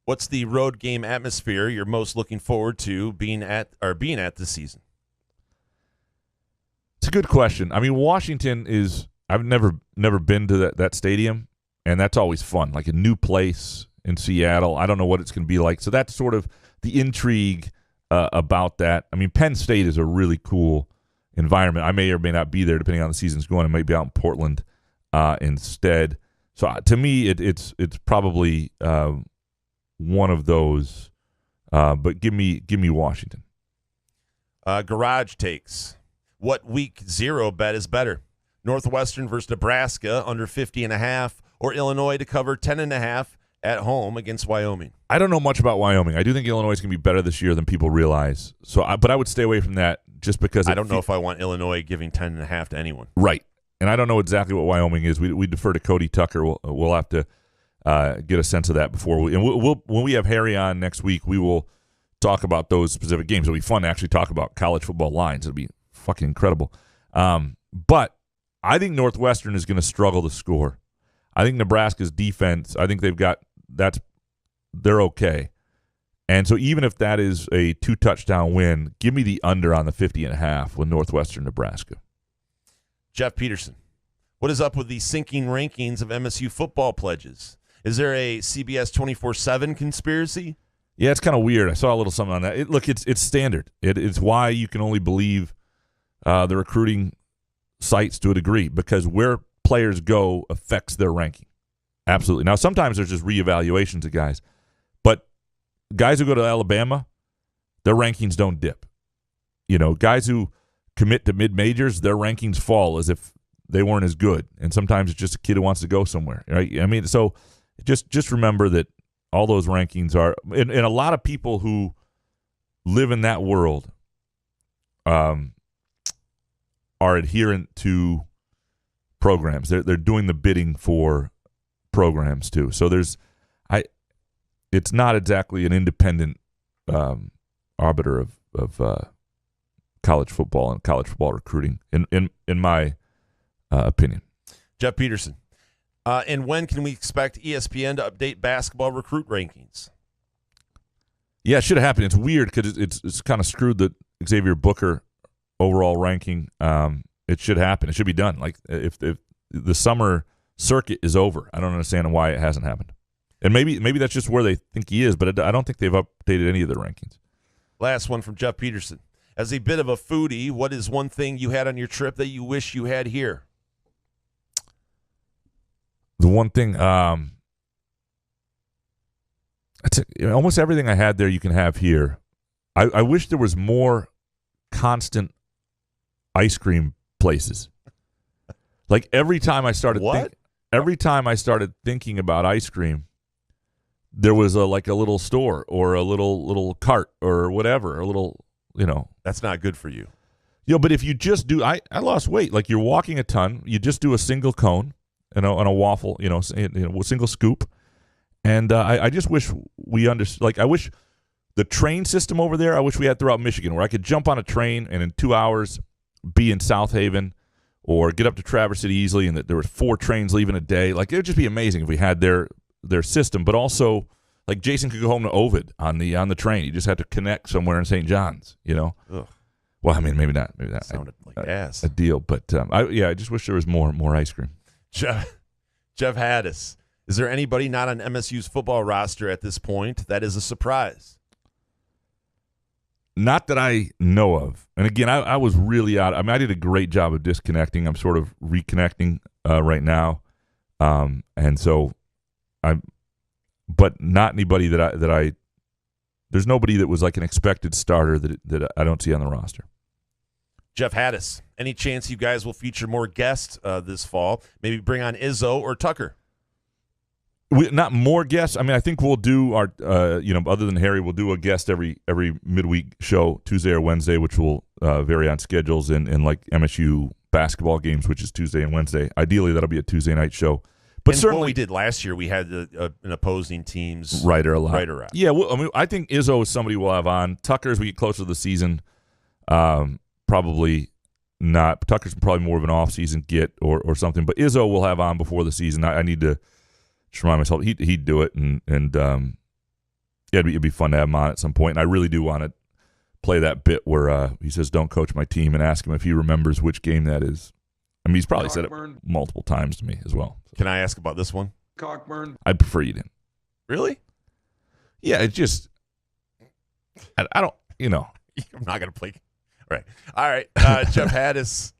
what's the road game atmosphere you're most looking forward to being at this season? It's a good question. I mean, Washington is. I've never been to that stadium, and that's always fun. Like a new place in Seattle. I don't know what it's going to be like. So that's sort of the intrigue about that. I mean, Penn State is a really cool environment. I may or may not be there depending on the season's going. I might be out in Portland instead. So to me, it's probably one of those. But give me Washington. Garage takes. What week 0 bet is better? Northwestern versus Nebraska under 50.5, or Illinois to cover 10.5 at home against Wyoming? I don't know much about Wyoming. I do think Illinois is going to be better this year than people realize. But I would stay away from that just because I don't know if I want Illinois giving 10.5 to anyone. Right, and I don't know exactly what Wyoming is. We defer to Cody Tucker. We'll have to get a sense of that before we'll when we have Harry on next week. We will talk about those specific games. It'll be fun to actually talk about college football lines. It'll be fucking incredible. But I think Northwestern is going to struggle to score. I think Nebraska's defense, I think they're okay. And so even if that is a 2-touchdown win, give me the under on the 50.5 with Northwestern Nebraska. Jeff Peterson, what is up with the sinking rankings of MSU football pledges? Is there a CBS 24/7 conspiracy? Yeah, it's kind of weird. I saw a little something on that. It's standard. It's why you can only believe the recruiting sites to a degree, because where players go affects their ranking. Absolutely. Now, sometimes there's just reevaluations of guys, but guys who go to Alabama, their rankings don't dip. Guys who commit to mid-majors, their rankings fall as if they weren't as good. And sometimes it's just a kid who wants to go somewhere, right? I mean, so just remember that all those rankings are, and a lot of people who live in that world are adherent to programs. They're doing the bidding for programs too. So it's not exactly an independent arbiter of college football and college football recruiting, in my opinion. Jeff Peterson. And when can we expect ESPN to update basketball recruit rankings? Yeah, it should have happened. It's weird because it's kind of screwed the Xavier Booker overall ranking. It should happen. It should be done. Like if the summer circuit is over, I don't understand why it hasn't happened. And maybe that's just where they think he is, but I don't think they've updated any of their rankings. Last one from Jeff Peterson. As a bit of a foodie, what is one thing you had on your trip that you wish you had here? The one thing, almost everything I had there you can have here. I wish there was more constant ice cream places. Like every time I started thinking about ice cream, there was a little store or a little cart or whatever, a little, That's not good for you. But if you just do, I lost weight. Like you're walking a ton, you just do a single cone and a waffle, a single scoop. And I just wish we understood. Like I wish the train system over there, I wish we had throughout Michigan, where I could jump on a train and in 2 hours be in South Haven or get up to Traverse City easily, and that there were 4 trains leaving a day. Like it would just be amazing if we had their system. But also, like Jason could go home to Ovid on the train. You just had to connect somewhere in St. John's. Ugh. Well, I mean, maybe not. Maybe that sounded like ass. A deal. But I just wish there was more ice cream. Jeff Haddis, is there anybody not on MSU's football roster at this point that is a surprise? Not that I know of. And again, I was really out. I mean, I did a great job of disconnecting. I'm sort of reconnecting right now, and so but not anybody that I. There's nobody that was like an expected starter that I don't see on the roster. Jeff Haddis, any chance you guys will feature more guests this fall? Maybe bring on Izzo or Tucker? Not more guests. I mean, I think we'll do our, other than Harry, we'll do a guest every midweek show, Tuesday or Wednesday, which will vary on schedules and like MSU basketball games, which is Tuesday and Wednesday. Ideally, that'll be a Tuesday night show. But and certainly, what we did last year, we had an opposing team's writer a lot. Writer out. Yeah, well, I mean, I think Izzo is somebody we'll have on. Tucker, as we get closer to the season, probably not. Tucker's probably more of an off-season get or something. But Izzo we'll have on before the season. I need to just remind myself he'd do it, and it'd be fun to have him on at some point. And I really do want to play that bit where he says, "Don't coach my team," and ask him if he remembers which game that is. I mean, he's probably said it multiple times to me as well. Can I ask about this one? Cockburn. I'd prefer you didn't. Really? Yeah, it just I don't, I'm not going to play. All right. Jeff Haddis.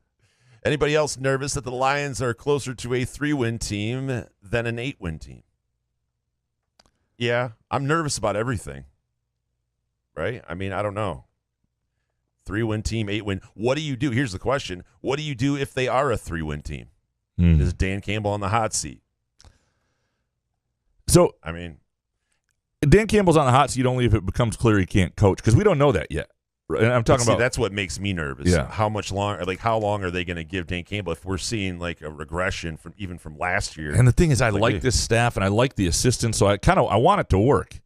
Anybody else nervous that the Lions are closer to a 3-win team than an 8-win team? Yeah, I'm nervous about everything. Right? I mean, I don't know. 3-win team, 8-win. What do you do? Here's the question. What do you do if they are a 3-win team? Is Dan Campbell on the hot seat? So, I mean, Dan Campbell's on the hot seat only if it becomes clear he can't coach, because we don't know that yet. And I'm talking about that's what makes me nervous. Yeah. How much long? Like, how long are they going to give Dan Campbell if we're seeing like a regression from last year? And the thing is, I like this staff and I like the assistants, so I want it to work.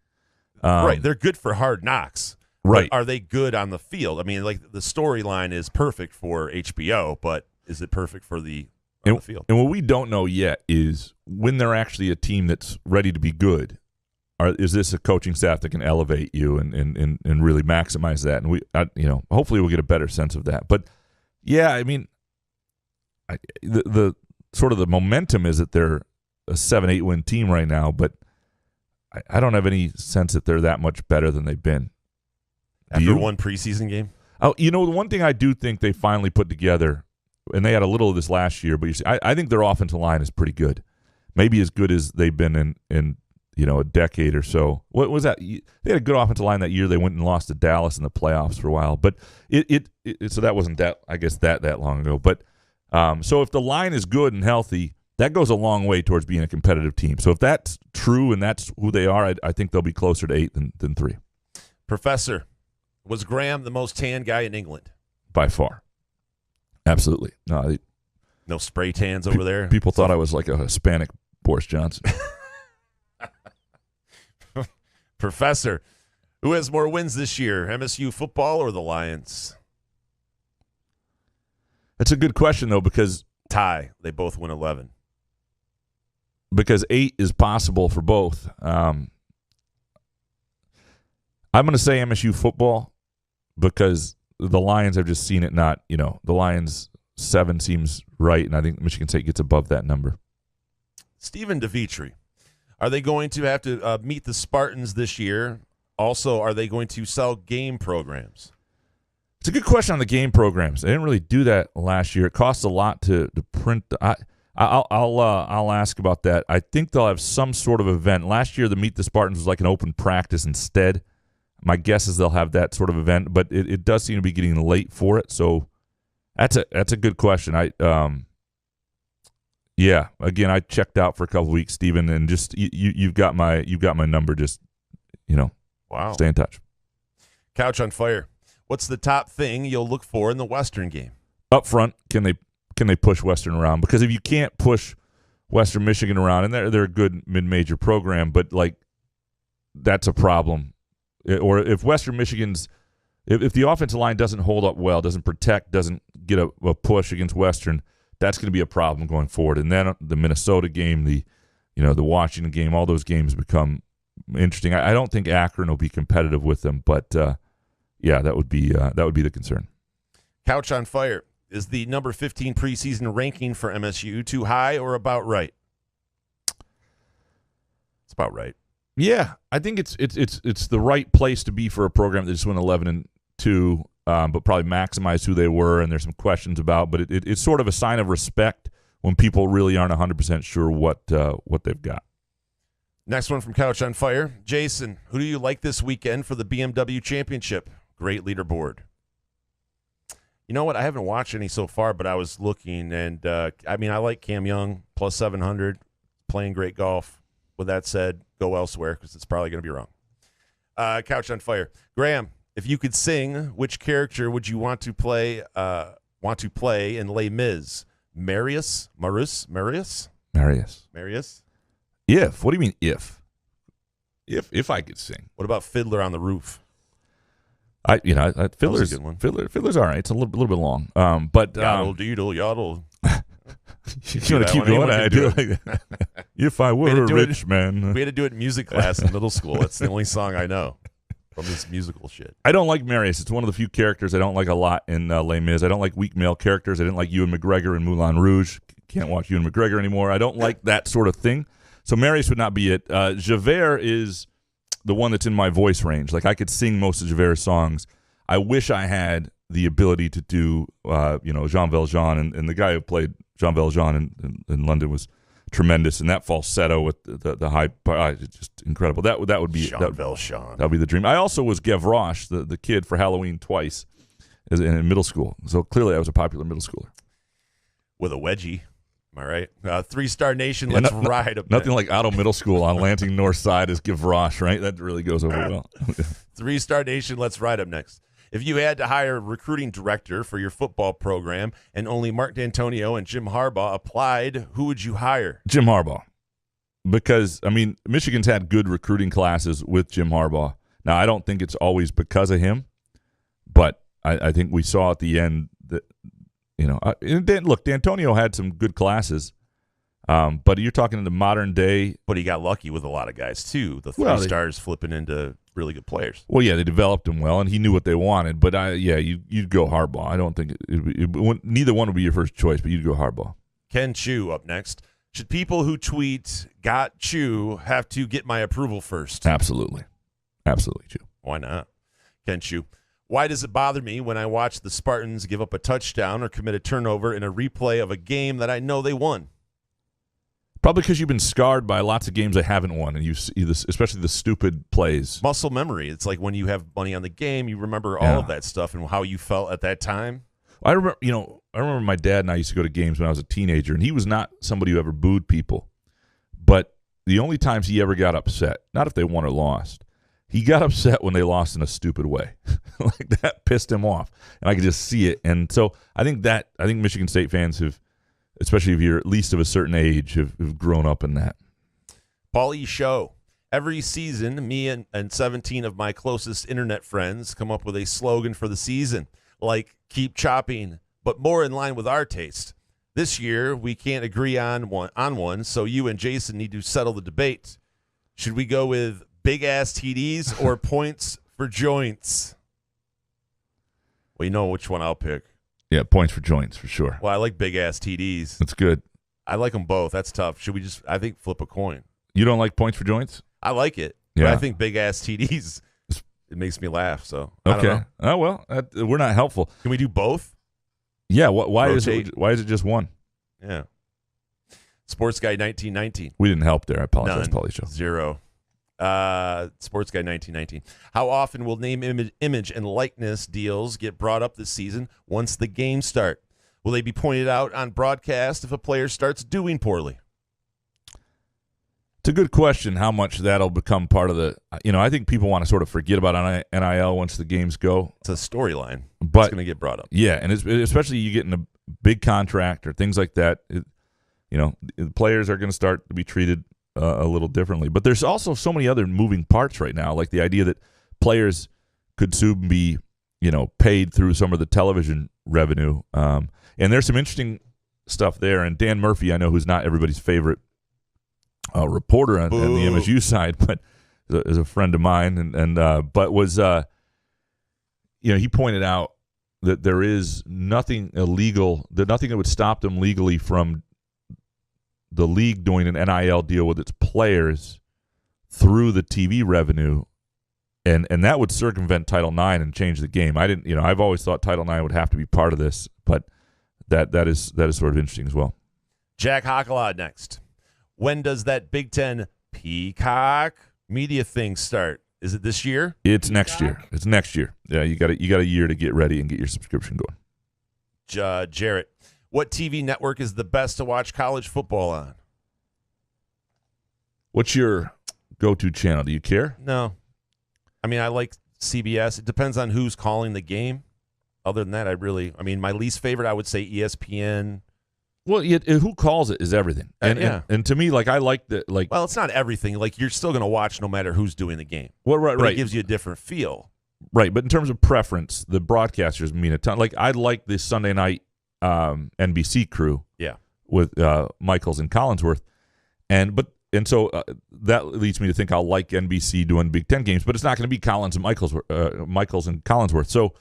Right, they're good for Hard Knocks. Right, but are they good on the field? I mean, like the storyline is perfect for HBO, but is it perfect for the on the field. And what we don't know yet is when they're actually a team that's ready to be good, is this a coaching staff that can elevate you and really maximize that? And hopefully we'll get a better sense of that. But yeah, I mean, the sort of the momentum is that they're a 7-8 win team right now, but I don't have any sense that they're that much better than they've been. After one preseason game? Oh, the one thing I do think they finally put together, and they had a little of this last year, but you see, I think their offensive line is pretty good. Maybe as good as they've been in a decade or so. What was that? They had a good offensive line that year. They went and lost to Dallas in the playoffs for a while, but so that wasn't that long ago. But so if the line is good and healthy, that goes a long way towards being a competitive team. So if that's true and that's who they are, I think they'll be closer to 8 than 3. Professor, was Graham the most tan guy in England? By far. Absolutely. No spray tans over there? People thought I was like a Hispanic Boris Johnson. Professor, who has more wins this year, MSU football or the Lions? That's a good question, though, because tie. They both win 11. Because 8 is possible for both. I'm going to say MSU football because the Lions, I've just seen it not, the Lions 7 seems right, and I think Michigan State gets above that number. Stephen DeVitri, are they going to have to meet the Spartans this year? Also, are they going to sell game programs? It's a good question on the game programs. They didn't really do that last year. It costs a lot to print. I'll ask about that. I think they'll have some sort of event. Last year, the Meet the Spartans was like an open practice instead. My guess is they'll have that sort of event, but it does seem to be getting late for it. So that's a good question. Yeah. Again, I checked out for a couple of weeks, Stephen, and just you've got my number. Just wow. Stay in touch. Couch on Fire. What's the top thing you'll look for in the Western game? Up front, can they push Western around? Because if you can't push Western Michigan around, and they're a good mid-major program, but like that's a problem. Or if Western Michigan's if the offensive line doesn't hold up well, doesn't protect, doesn't get a push against Western, that's going to be a problem going forward. And then the Minnesota game, the Washington game, all those games become interesting. I don't think Akron will be competitive with them, but yeah, that would be the concern. Couch on Fire. Is the number 15 preseason ranking for MSU too high or about right? It's about right. Yeah, I think it's the right place to be for a program that just went 11-2, but probably maximized who they were, and there's some questions about. But it's sort of a sign of respect when people really aren't 100% sure what they've got. Next one from Couch on Fire. Jason, who do you like this weekend for the BMW Championship? Great leaderboard. You know what? I haven't watched any so far, but I was looking, and I like Cam Young, plus 700, playing great golf. With that said, go elsewhere because it's probably going to be wrong. Couch on Fire. Graham, if you could sing, which character would you want to play in Les Mis? Marius? If. What do you mean if? If I could sing. What about Fiddler on the Roof? Fiddler's a good one. Fiddler's all right. It's a little bit long. But yodel deedle yodel. You want to keep going? I do like that. If I were a rich man. We had to do it in music class in middle school. That's the only song I know from this musical shit. I don't like Marius. It's one of the few characters I don't like a lot in Les Mis. I don't like weak male characters. I didn't like Ewan McGregor in Moulin Rouge. Can't watch Ewan McGregor anymore. I don't like that sort of thing. So Marius would not be it. Javert is the one that's in my voice range. Like I could sing most of Javert's songs. I wish I had the ability to do, Jean Valjean, and the guy who played Jean Valjean in London was tremendous, and that falsetto with the high, just incredible. That would be Jean Valjean. That would be the dream. I also was Gavroche, the kid for Halloween twice, in middle school. So clearly, I was a popular middle schooler with a wedgie. Am I right? 3-Star Nation, let's ride up. Nothing like Otto Middle School on Lansing North Side is Gavroche, right? That really goes over well. 3-Star Nation, let's ride up next. If you had to hire a recruiting director for your football program and only Mark D'Antonio and Jim Harbaugh applied, who would you hire? Jim Harbaugh. Because, Michigan's had good recruiting classes with Jim Harbaugh. Now, I don't think it's always because of him, but I think we saw at the end that And then, look, D'Antonio had some good classes, but you're talking in the modern day. But he got lucky with a lot of guys too. The three stars flipping into really good players. Well, yeah, they developed him well, and he knew what they wanted. But you'd go Harbaugh. I don't think neither one would be your first choice, but you'd go Harbaugh. Ken Chu up next. Should people who tweet "Got Chu" have to get my approval first? Absolutely, Chu. Why not? Ken Chu. Why does it bother me when I watch the Spartans give up a touchdown or commit a turnover in a replay of a game that I know they won? Probably because you've been scarred by lots of games they haven't won, and you see this, especially the stupid plays. Muscle memory. It's like when you have money on the game, you remember all of that stuff and how you felt at that time. I remember my dad and I used to go to games when I was a teenager, and he was not somebody who ever booed people. But the only times he ever got upset, not if they won or lost, he got upset when they lost in a stupid way. Like that pissed him off, and I could just see it. And so I think Michigan State fans have, especially if you're at least of a certain age, have grown up in that. Paulie Show. Every season, me and 17 of my closest internet friends come up with a slogan for the season, like "Keep chopping," but more in line with our taste. This year, we can't agree on one, so you and Jason need to settle the debate. Should we go with big ass TDs or points for joints? Well, you know which one I'll pick. Yeah, points for joints for sure. Well, I like big ass TDs. That's good. I like them both. That's tough. Should we just, I think, flip a coin? You don't like points for joints? I like it. Yeah. But I think big ass TDs, it makes me laugh. So I okay. don't know. Oh well, we're not helpful. Can we do both? Yeah. Why Rotate. is it just one? Yeah. Sports Guy 1919. We didn't help there. I apologize, None. Paulie Show. 0. Sports Guy 1919. How often will name, image, and likeness deals get brought up this season once the games start? Will they be pointed out on broadcast if a player starts doing poorly? It's a good question how much that'll become part of the – I think people want to sort of forget about NIL once the games go. It's a storyline. But it's going to get brought up. Yeah, and especially you get in a big contract or things like that, the players are going to start to be treated a little differently. But there's also so many other moving parts right now, like the idea that players could soon be, paid through some of the television revenue. And there's some interesting stuff there. And Dan Murphy, I know, who's not everybody's favorite reporter on the MSU side, but is a friend of mine, but was he pointed out that there is nothing illegal, nothing that would stop them legally from the league doing an NIL deal with its players through the TV revenue, and that would circumvent Title IX and change the game. I've always thought Title IX would have to be part of this, but that is sort of interesting as well. Jack Hockelad next. When does that Big Ten Peacock media thing start? Is it this year? It's next year. It's next year. Yeah, you got a year to get ready and get your subscription going. Jarrett, what TV network is the best to watch college football on? What's your go-to channel? Do you care? No. I mean, I like CBS. It depends on who's calling the game. Other than that, my least favorite, I would say ESPN. Well, who calls it is everything. And to me, I like the Well, it's not everything. You're still going to watch no matter who's doing the game. Well, right. It gives you a different feel. Right, but in terms of preference, the broadcasters mean a ton. I like the Sunday night NBC crew. Yeah. With Michaels and Collinsworth, so that leads me to think I'll like NBC doing Big Ten games, but it's not going to be Michaels and Collinsworth. So,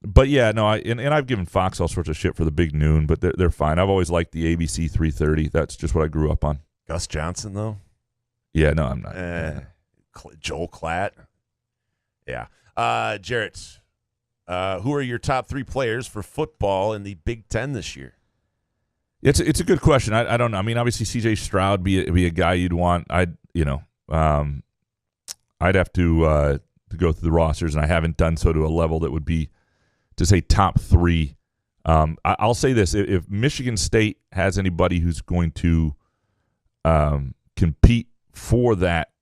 but yeah, no, I've given Fox all sorts of shit for the big noon, but they're fine. I've always liked the ABC 330. That's just what I grew up on. Gus Johnson, though? Yeah, no, I'm not. Joel Klatt? Yeah. Jarrett, who are your top 3 players for football in the Big Ten this year? It's a good question. I don't know. I mean, obviously C.J. Stroud be a guy you'd want. I'd have to go through the rosters, and I haven't done so to a level that would be to say top 3. I'll say this: if Michigan State has anybody who's going to compete for that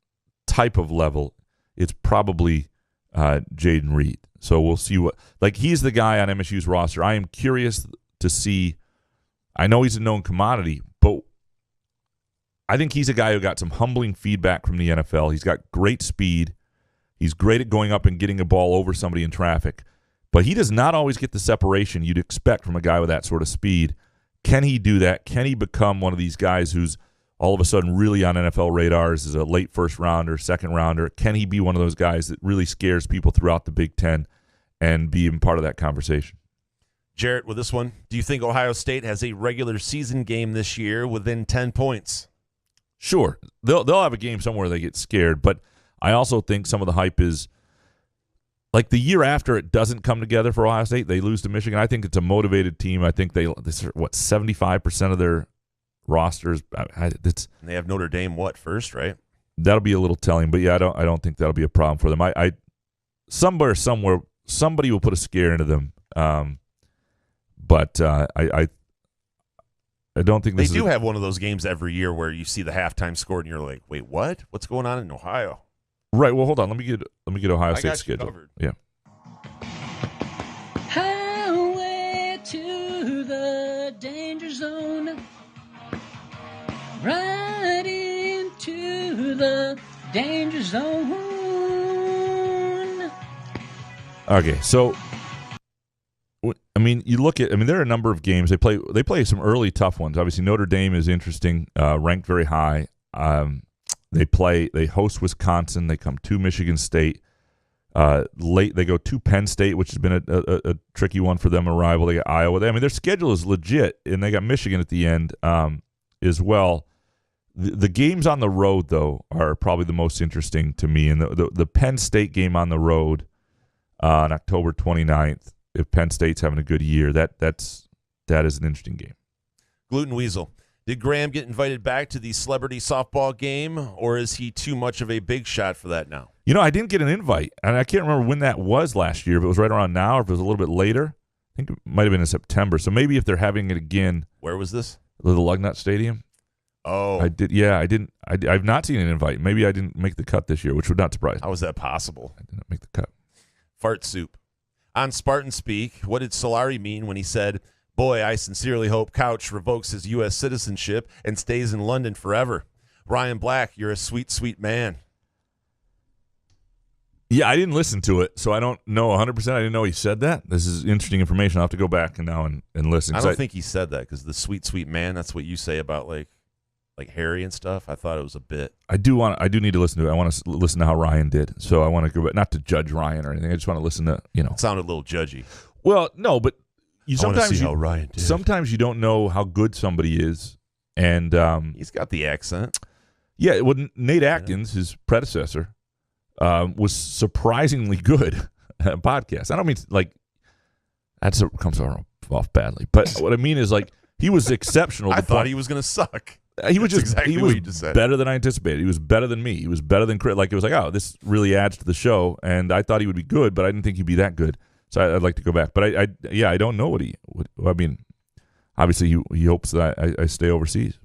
type of level, it's probably Jaden Reed. So we'll see he's the guy on MSU's roster. I am curious to see. I know he's a known commodity, but I think he's a guy who got some humbling feedback from the NFL. He's got great speed. He's great at going up and getting a ball over somebody in traffic. But he does not always get the separation you'd expect from a guy with that sort of speed. Can he do that? Can he become one of these guys who's all of a sudden really on NFL radars as a late first-rounder, second-rounder? Can he be one of those guys that really scares people throughout the Big Ten and be part of that conversation? Jarrett, with this one, do you think Ohio State has a regular season game this year within 10 points? Sure. They'll have a game somewhere they get scared, but I also think some of the hype is like the year after it doesn't come together for Ohio State, they lose to Michigan. I think it's a motivated team. I think this 75% of their rosters. They have Notre Dame first, right? That'll be a little telling, but yeah, I don't think that'll be a problem for them. Somewhere somebody will put a scare into them. But I don't think they do have one of those games every year where you see the halftime score and you're like, wait, what? What's going on in Ohio? Right. Well, hold on. Let me get Ohio State's schedule. Covered. Yeah. Highway to the danger zone. Right into the danger zone. Okay, so you look at. There are a number of games they play some early tough ones. Obviously, Notre Dame is interesting, ranked very high. They host Wisconsin. They come to Michigan State. Late they go to Penn State, which has been a tricky one for them. A rival. They got Iowa. Their schedule is legit, and they got Michigan at the end as well. The games on the road though are probably the most interesting to me, and the Penn State game on the road on October 29th. If Penn State's having a good year, that is an interesting game. Gluten Weasel. Did Graham get invited back to the celebrity softball game, or is he too much of a big shot for that now? I didn't get an invite, and I can't remember when that was last year, if it was right around now or if it was a little bit later. I think it might have been in September. So maybe if they're having it again. Where was this? The Lugnut Stadium. Oh. I did. Yeah, I didn't. I've not seen an invite. Maybe I didn't make the cut this year, which would not surprise me. How is that possible? I didn't make the cut. Fart Soup. On Spartan Speak, what did Solari mean when he said, "Boy, I sincerely hope Couch revokes his U.S. citizenship and stays in London forever"? Ryan Black, you're a sweet, sweet man. Yeah, I didn't listen to it, so I don't know 100%. I didn't know he said that. This is interesting information. I'll have to go back and listen. I don't think he said that because the sweet, sweet man, that's what you say about like Harry and stuff. I thought it was a bit. I do need to listen to it. I want to listen to how Ryan did. So I want to go back, not to judge Ryan or anything. I just want to listen to, It sounded a little judgy. Well, no, but sometimes how Ryan did. Sometimes you don't know how good somebody is. And he's got the accent. Yeah, well, Nate Atkins, his predecessor, was surprisingly good at podcasts. I don't mean that comes off badly, but what I mean is he was exceptional. I thought he was going to suck. He was exactly what you just said. Better than I anticipated. He was better than me. He was better than Chris. It was oh, this really adds to the show, and I thought he would be good, but I didn't think he'd be that good. So I'd like to go back. But I don't know what I mean, obviously he hopes that I stay overseas.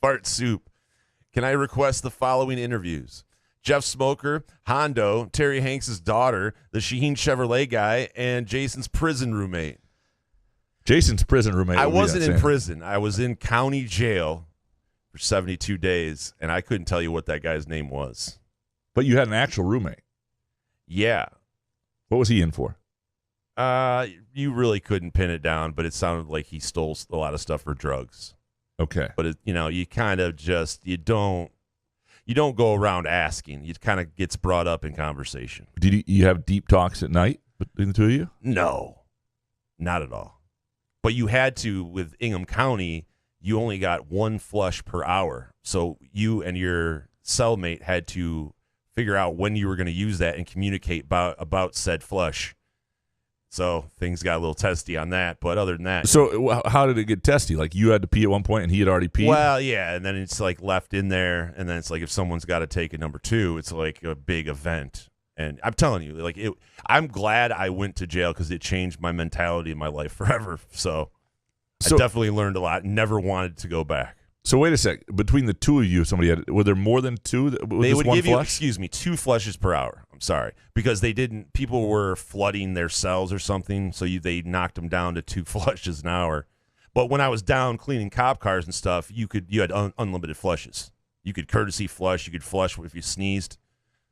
Fart Soup. Can I request the following interviews? Jeff Smoker, Hondo, Terry Hanks' daughter, the Shaheen Chevrolet guy, and Jason's prison roommate. Jason's prison roommate. I wasn't in prison. I was in county jail for 72 days, and I couldn't tell you what that guy's name was. But you had an actual roommate. Yeah. What was he in for? You really couldn't pin it down, but it sounded like he stole a lot of stuff for drugs. Okay. But you kind of just you don't go around asking. It kind of gets brought up in conversation. Did you have deep talks at night between the two of you? No, not at all. But you had to with Ingham County. You only got one flush per hour, so you and your cellmate had to figure out when you were going to use that and communicate about said flush. So things got a little testy on that, but other than that. So how did it get testy? You had to pee at one point and he had already peed? Well, yeah, and then it's left in there, and then it's if someone's got to take a number two, it's a big event. And I'm telling you, I'm glad I went to jail because it changed my mentality in my life forever. So I definitely learned a lot. Never wanted to go back. So wait a sec. Between the two of you, were there more than two? They would give you, 2 flushes per hour. I'm sorry, because people were flooding their cells or something, so they knocked them down to 2 flushes an hour. But when I was down cleaning cop cars and stuff, you had unlimited flushes. You could courtesy flush. You could flush if you sneezed.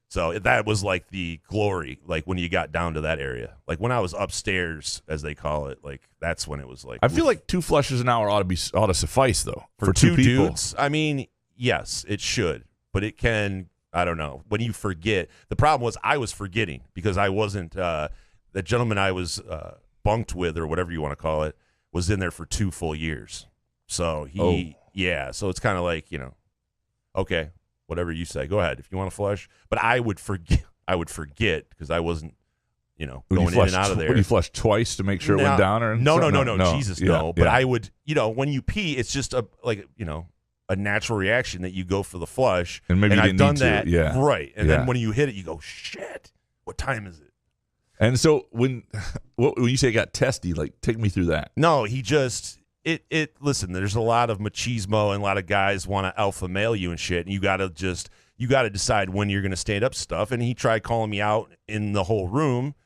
So that was like the glory, like when you got down to that area. Like when I was upstairs, as they call it, like that's when it was like. I feel like 2 flushes an hour ought to suffice though for two people. Dudes. I mean, yes, it should, but it can. I don't know. When you forget, the problem was I was forgetting because I wasn't. The gentleman I was bunked with, or whatever you want to call it, was in there for 2 full years. So yeah. So it's kind of like, okay. Whatever you say, go ahead if you want to flush. But I would forget. Because I wasn't, going in and out of there. Would you flush twice to make sure it went down? Or no. Jesus, yeah, no. But yeah. I would, when you pee, it's just a natural reaction that you go for the flush. And maybe you I've didn't done need that, to. Yeah. right? And Yeah. then when you hit it, you go, shit. What time is it? And so when you say it got testy, like take me through that. No, he just. Listen, there's a lot of machismo and a lot of guys want to alpha male you and shit, and you got to decide when you're going to stand up stuff. And he tried calling me out in the whole room,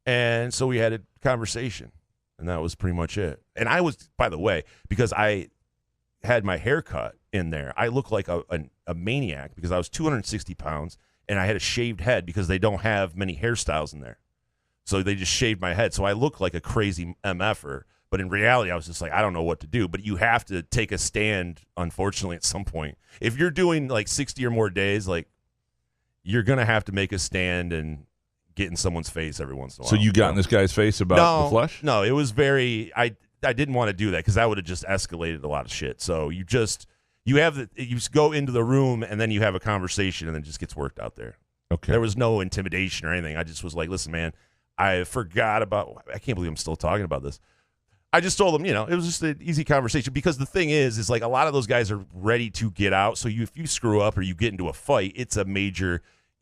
and so we had a conversation, and that was pretty much it. And I was, by the way, because I had my hair cut in there, I looked like a maniac because I was 260 pounds, and I had a shaved head because they don't have many hairstyles in there, so they just shaved my head, so I looked like a crazy MFer. But in reality, I was just like, I don't know what to do. But you have to take a stand, unfortunately, at some point. If you're doing like 60 or more days, like you're going to have to make a stand and get in someo's face every once in a while. So you got in this guy's face about the flush? No, it was very – I didn't want to do that because that would have just escalated a lot of shit. So you just go into the room and then you have a conversation and then it just gets worked out there. Okay. There was no intimidation or anything. I just was like, listen, man, I forgot about – I can't believe I'm still talking about this. I just told him, it was just an easy conversation because the thing is like a lot of those guys are ready to get out. So if you screw up or you get into a fight, it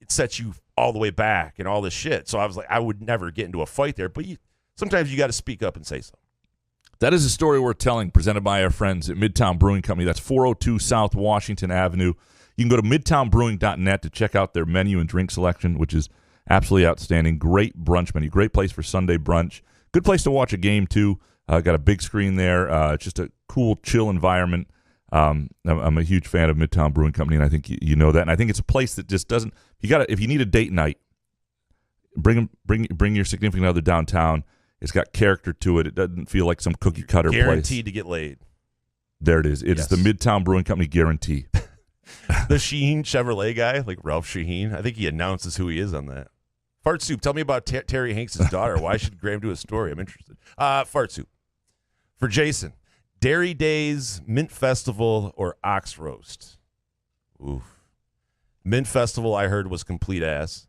sets you all the way back and all this shit. So I was like, I would never get into a fight there. But sometimes you got to speak up and say something. That is a story worth telling, presented by our friends at Midtown Brewing Company. That's 402 South Washington Avenue. You can go to midtownbrewing.net to check out their menu and drink selection, which is absolutely outstanding. Great brunch menu. Great place for Sunday brunch. Good place to watch a game, too. Got a big screen there. It's just a cool, chill environment. I'm a huge fan of Midtown Brewing Company, and I think you know that. And I think it's a place that just doesn't. If you need a date night, bring your significant other downtown. It's got character to it. It doesn't feel like some cookie cutter place. Guaranteed to get laid. There it is. It's the Midtown Brewing Company guarantee. The Sheen Chevrolet guy, like Ralph Sheen, I think he announces who he is on that. Fart Soup, tell me about Terry Hanks' daughter. Why should Graham do a story? I'm interested. Fart Soup. For Jason, Dairy Days, Mint Festival, or Ox Roast? Oof. Mint Festival, I heard, was complete ass.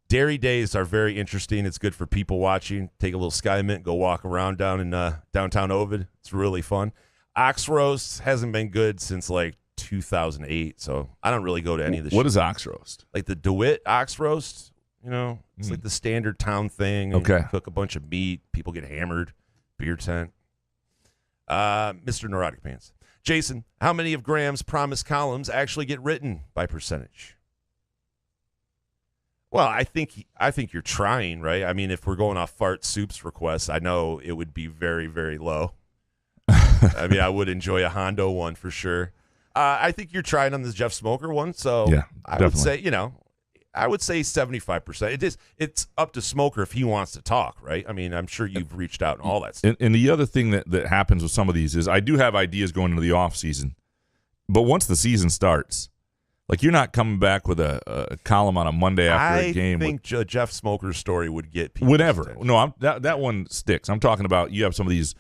Dairy Days are very interesting. It's good for people watching. Take a little Sky Mint, go walk around down in downtown Ovid. It's really fun. Ox Roast hasn't been good since like 2008, so I don't really go to any of this shit. What is Ox Roast? Like the DeWitt Ox Roast, it's like the standard town thing. Okay. You cook a bunch of meat. People get hammered. Beer tent. Mr. Neurotic Pants. Jason, how many of Graham's promised columns actually get written by percentage? Well, I think you're trying, right? I mean, if we're going off Fart Soup's requests, I know it would be very, very low. I mean, I would enjoy a Hondo one for sure. I think you're trying on this Jeff Smoker one, so yeah, I would say, I would say 75%. It's up to Smoker if he wants to talk, right? I mean, I'm sure you've reached out and all that stuff. And the other thing that happens with some of these is I do have ideas going into the off season, but once the season starts, like you're not coming back with a column on a Monday after a game. I think Jeff Smoker's story would get people. Whatever. No, that one sticks. I'm talking about you have some of these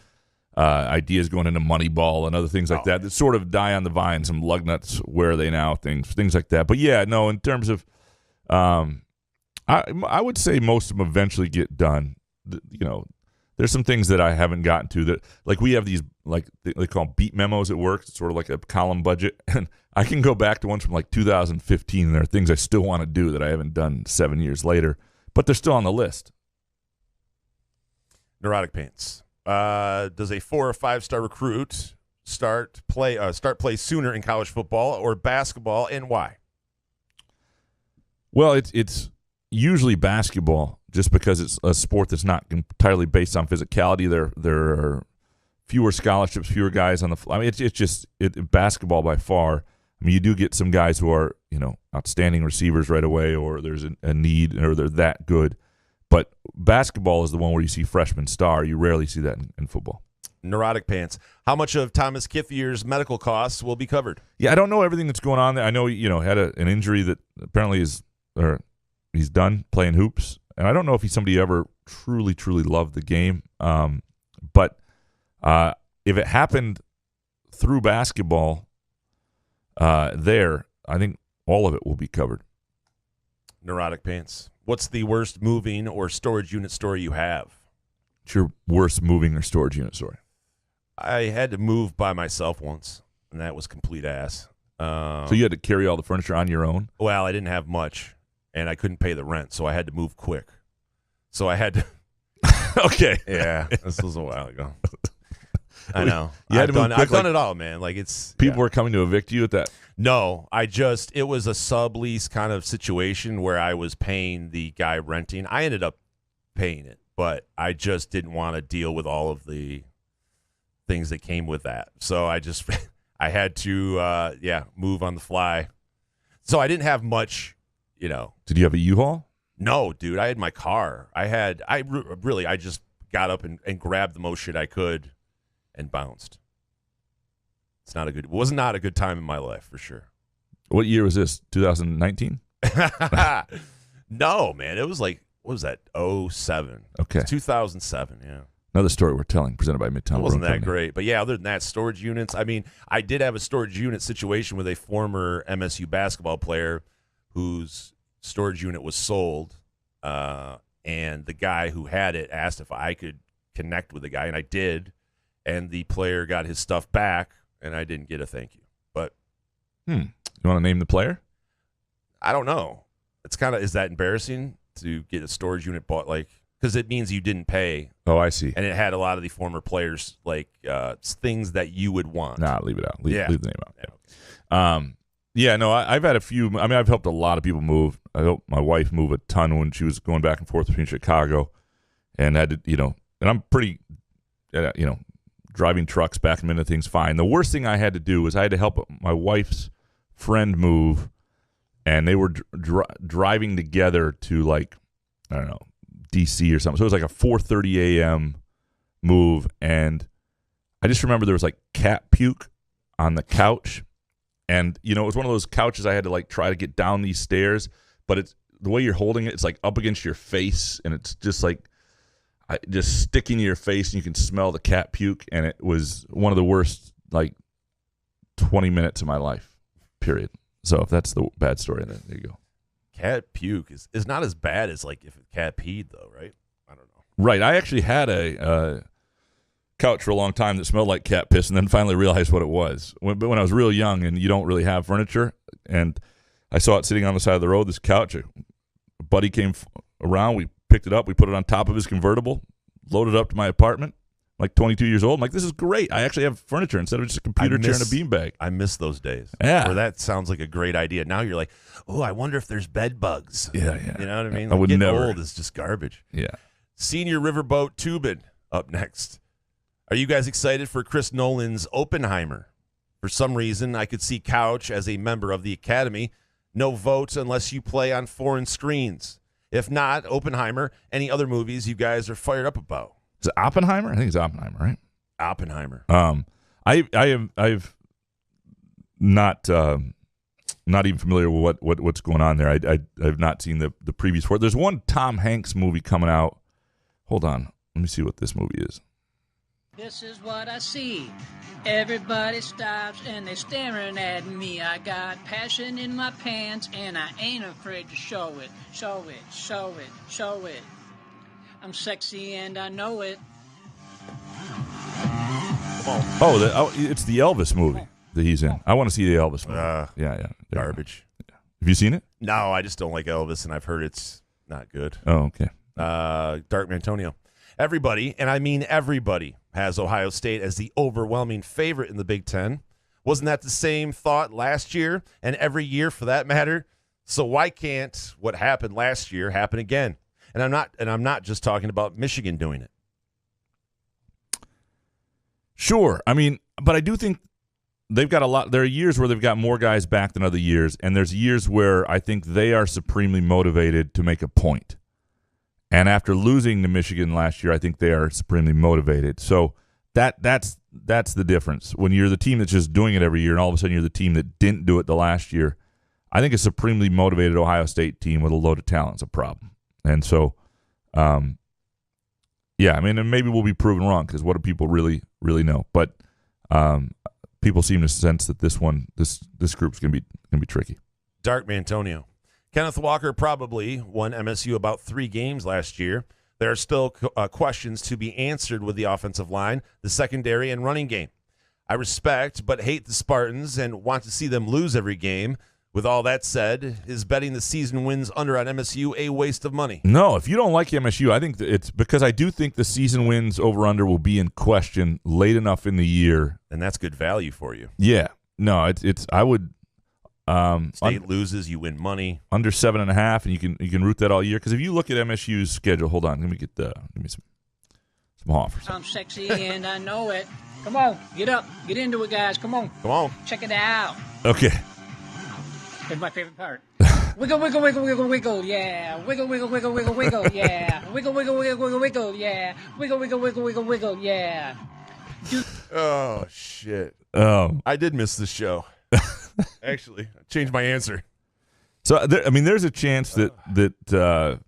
ideas going into Moneyball and other things like that sort of die on the vine. Some lug nuts, where are they now? Things like that. But yeah, no, in terms of, I would say most of them eventually get done. There's some things that I haven't gotten to that, like we have these, like they call them beat memos at work. It's sort of like a column budget, and I can go back to ones from like 2015. And there are things I still want to do that I haven't done 7 years later, but they're still on the list. Neurotic Pants. Does a 4 or 5 star recruit start play sooner in college football or basketball, and why? Well, it's usually basketball, just because it's a sport that's not entirely based on physicality. There are fewer scholarships, fewer guys on the. I mean, it's just basketball by far. I mean, you do get some guys who are outstanding receivers right away, or there's a need, or they're that good. But basketball is the one where you see freshman star. You rarely see that in football. Neurotic Pants. How much of Thomas Kiffier's medical costs will be covered? Yeah, I don't know everything that's going on there. I know, had an injury that apparently he's done playing hoops. And I don't know if he's somebody who ever truly, truly loved the game. But if it happened through basketball there, I think all of it will be covered. Neurotic Pants. What's the worst moving or storage unit story you have? It's your worst moving or storage unit story. I had to move by myself once, and that was complete ass. So you had to carry all the furniture on your own? Well, I didn't have much, and I couldn't pay the rent, so I had to move quick. So I had to. Okay. Yeah, this was a while ago. I know. You had to move quick, I've done it all, man. Like people were coming to evict you at that. No, it was a sublease kind of situation where I was paying the guy renting. I ended up paying it, but I just didn't want to deal with all of the things that came with that. So I had to move on the fly. So I didn't have much, Did you have a U-Haul? No, dude, I had my car. I just got up and grabbed the most shit I could and bounced. It was not a good time in my life, for sure. What year was this? 2019? No, man. It was like, what was that? 07. Okay. 2007, yeah. Another story we're telling, presented by Midtown. It wasn't that great. But yeah, other than that, storage units. I mean, I did have a storage unit situation with a former MSU basketball player whose storage unit was sold. And the guy who had it asked if I could connect with the guy, and I did. And the player got his stuff back, and I didn't get a thank you. But you want to name the player? I don't know. Is that embarrassing to get a storage unit bought? Because it means you didn't pay. Oh, I see. And it had a lot of the former players, things that you would want. Nah, leave it out. Leave the name out. I've had a few. I mean, I've helped a lot of people move. I helped my wife move a ton when she was going back and forth between Chicago, and had to, and I'm pretty, driving trucks back and into things fine. The worst thing I had to do was I had to help my wife's friend move, and they were driving together to I don't know, DC or something. So it was like a 4:30 a.m. move, and I just remember there was cat puke on the couch, and it was one of those couches I had to try to get down these stairs, but it's the way you're holding it, it's up against your face, and it's just just sticking to your face, and you can smell the cat puke, and it was one of the worst 20 minutes of my life, period. So if that's the bad story, then there you go. Cat puke is not as bad as if a cat peed, though, right? I don't know. Right. I actually had a couch for a long time that smelled like cat piss, and then finally realized what it was. But when I was real young and you don't really have furniture, and I saw it sitting on the side of the road, this couch, a buddy came around, we picked it up, we put it on top of his convertible, loaded it up to my apartment, 22 years old. I'm like, this is great. I actually have furniture instead of just a computer chair and a beanbag. I miss those days. Yeah. Where that sounds like a great idea. Now you're like, oh, I wonder if there's bed bugs. Yeah. You know what I mean? I would getting never. old is just garbage. Yeah. Senior Riverboat Tubin up next. Are you guys excited for Chris Nolan's Oppenheimer? For some reason, I could see Couch as a member of the Academy. No votes unless you play on foreign screens. If not, Oppenheimer, any other movies you guys are fired up about? Is it Oppenheimer? I think it's Oppenheimer, right? Oppenheimer. I've not even familiar with what's going on there. I've not seen the previous for it. There's one Tom Hanks movie coming out. Hold on, let me see what this movie is. This is what I see. Everybody stops and they're staring at me. I got passion in my pants and I ain't afraid to show it. Show it, show it, show it. I'm sexy and I know it. Oh, it's the Elvis movie that he's in. I want to see the Elvis movie. Yeah. Garbage. Have you seen it? No, I just don't like Elvis, and I've heard it's not good. Oh, okay. Dark Mantonio. Everybody, and I mean everybody, has Ohio State as the overwhelming favorite in the Big Ten. Wasn't that the same thought last year and every year for that matter? So why can't what happened last year happen again? And I'm not just talking about Michigan doing it. Sure. I mean, but I do think they've got a lot. There are years where they've got more guys back than other years, and there's years where I think they are supremely motivated to make a point. And after losing to Michigan last year, I think they are supremely motivated. So that's the difference. When you're the team that's just doing it every year, and all of a sudden you're the team that didn't do it the last year, I think a supremely motivated Ohio State team with a load of talent is a problem. And so, yeah, I mean, and maybe we'll be proven wrong because what do people really know? But people seem to sense that this group's gonna be tricky. Dark Mantonio. Kenneth Walker probably won MSU about 3 games last year. There are still questions to be answered with the offensive line, the secondary, and running game. I respect but hate the Spartans and want to see them lose every game. With all that said, is betting the season wins under on MSU a waste of money? No, if you don't like MSU, I think it's because I do think the season wins over under will be in question late enough in the year, and that's good value for you. Yeah, no, it's I would. State loses, you win money under 7.5, and you can root that all year. Because if you look at MSU's schedule, hold on, let me give me some offers. I'm sexy and I know it. Come on, get up, get into it, guys. Come on, check it out. Okay. It's my favorite part. Wiggle, wiggle, wiggle, wiggle, wiggle, yeah. Wiggle, wiggle, wiggle, wiggle, wiggle, yeah. Wiggle, wiggle, wiggle, wiggle, wiggle, yeah. Wiggle, wiggle, wiggle, wiggle, wiggle, yeah. Oh, shit. I did miss this show. Actually, I changed my answer. So, there's a chance that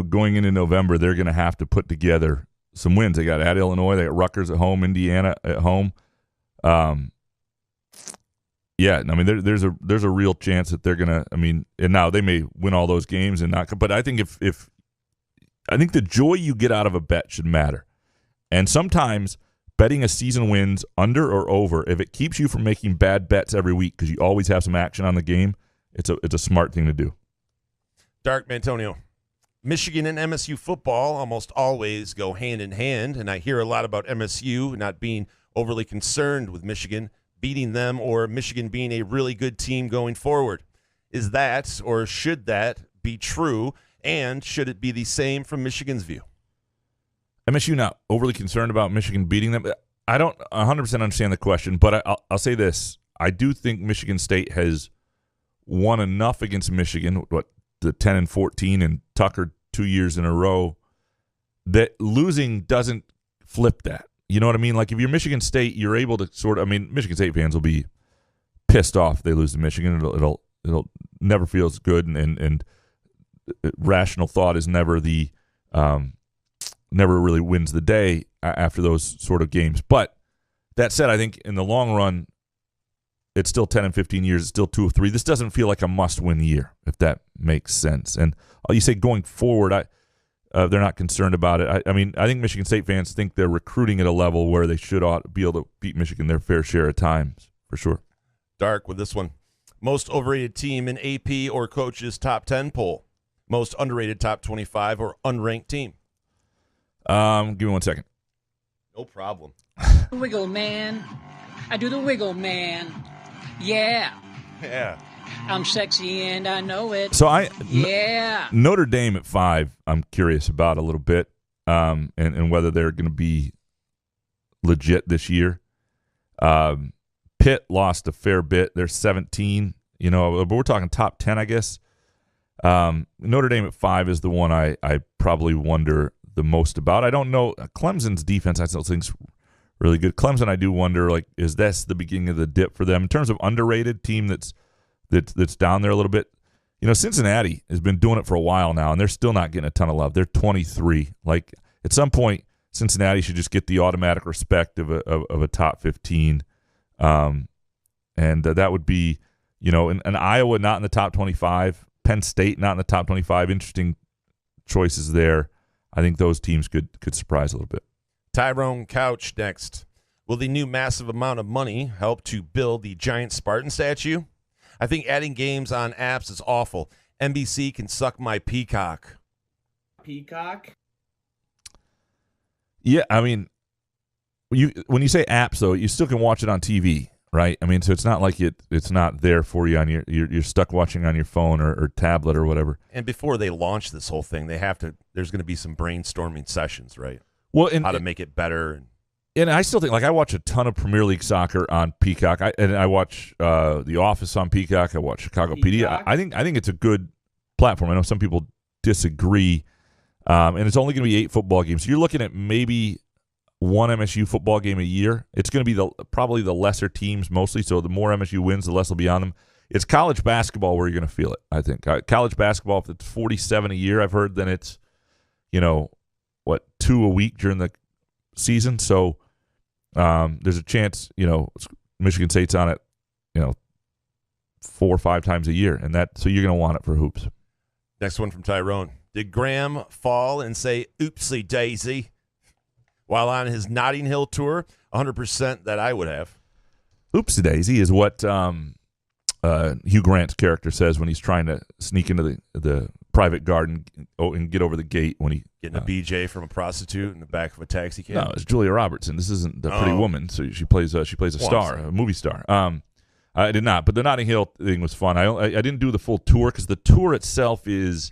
going into November, they're going to have to put together some wins. They got at Illinois, they got Rutgers at home, Indiana at home. Yeah, I mean, there's a real chance that they're gonna. I mean, and now they may win all those games and not. But I think if I think the joy you get out of a bet should matter, and sometimes betting a season wins under or over, if it keeps you from making bad bets every week because you always have some action on the game, it's a smart thing to do. Dark Mantonio. Michigan and MSU football almost always go hand in hand, and I hear a lot about MSU not being overly concerned with Michigan beating them or Michigan being a really good team going forward. Is that or should that be true, and should it be the same from Michigan's view? MSU not overly concerned about Michigan beating them. I don't 100% understand the question, but I'll say this. I do think Michigan State has won enough against Michigan, the 10-14 and Tucker 2 years in a row, that losing doesn't flip that. You know what I mean? Like if you're Michigan State, you're able to Michigan State fans will be pissed off if they lose to Michigan. It'll never feel as good, and rational thought is never never really wins the day after those sort of games. But that said, I think in the long run, it's still 10 and 15 years. It's still 2 of 3. This doesn't feel like a must-win year, if that makes sense. And you say going forward, they're not concerned about it. I mean, I think Michigan State fans think they're recruiting at a level where they ought to be able to beat Michigan their fair share of times, for sure. Dark with this one. Most overrated team in AP or coach's top 10 poll. Most underrated top 25 or unranked team. Give me 1 second. No problem. Wiggle, man. I do the wiggle, man. Yeah. Yeah. I'm sexy and I know it. So yeah. Notre Dame at 5, I'm curious about a little bit, and whether they're going to be legit this year. Pitt lost a fair bit. They're 17, but we're talking top 10, I guess. Notre Dame at 5 is the one I probably wonder the most about. I don't know. Clemson's defense, I still think's really good. Clemson, I do wonder, is this the beginning of the dip for them in terms of underrated team that's down there a little bit? Cincinnati has been doing it for a while now, and they're still not getting a ton of love. They're 23. Like at some point, Cincinnati should just get the automatic respect of a top 15, and that would be, an Iowa not in the top 25, Penn State not in the top 25. Interesting choices there. I think those teams could surprise a little bit. Tyrone Couch next. Will the new massive amount of money help to build the giant Spartan statue? I think adding games on apps is awful. NBC can suck my Peacock. Peacock? Yeah, I mean, when you say apps, though, you still can watch it on TV, right? I mean, so it's not like it's not there for you on you're stuck watching on your phone or tablet or whatever. And before they launch this whole thing, there's going to be some brainstorming sessions, right? Well, how to make it better. And I still think, like, I watch a ton of Premier League soccer on Peacock, and I watch The Office on Peacock. I watch Chicago PD. I think it's a good platform. I know some people disagree, and it's only going to be 8 football games. So you're looking at maybe one MSU football game a year. It's going to be probably the lesser teams mostly, so the more MSU wins, the less will be on them. It's college basketball where you're going to feel it, I think. College basketball, if it's 47 a year, I've heard, then it's, 2 a week during the season. So there's a chance, Michigan State's on it, 4 or 5 times a year, and so you're going to want it for hoops. Next one from Tyrone. Did Graham fall and say, oopsie daisy, while on his Notting Hill tour? 100% that I would have. Oopsie daisy is what Hugh Grant's character says when he's trying to sneak into the private garden and get over the gate when he getting a BJ from a prostitute in the back of a taxi cab. No, it's Julia Robertson. This isn't the Pretty Woman, so she plays a star, a movie star. I did not, but the Notting Hill thing was fun. I didn't do the full tour because the tour itself is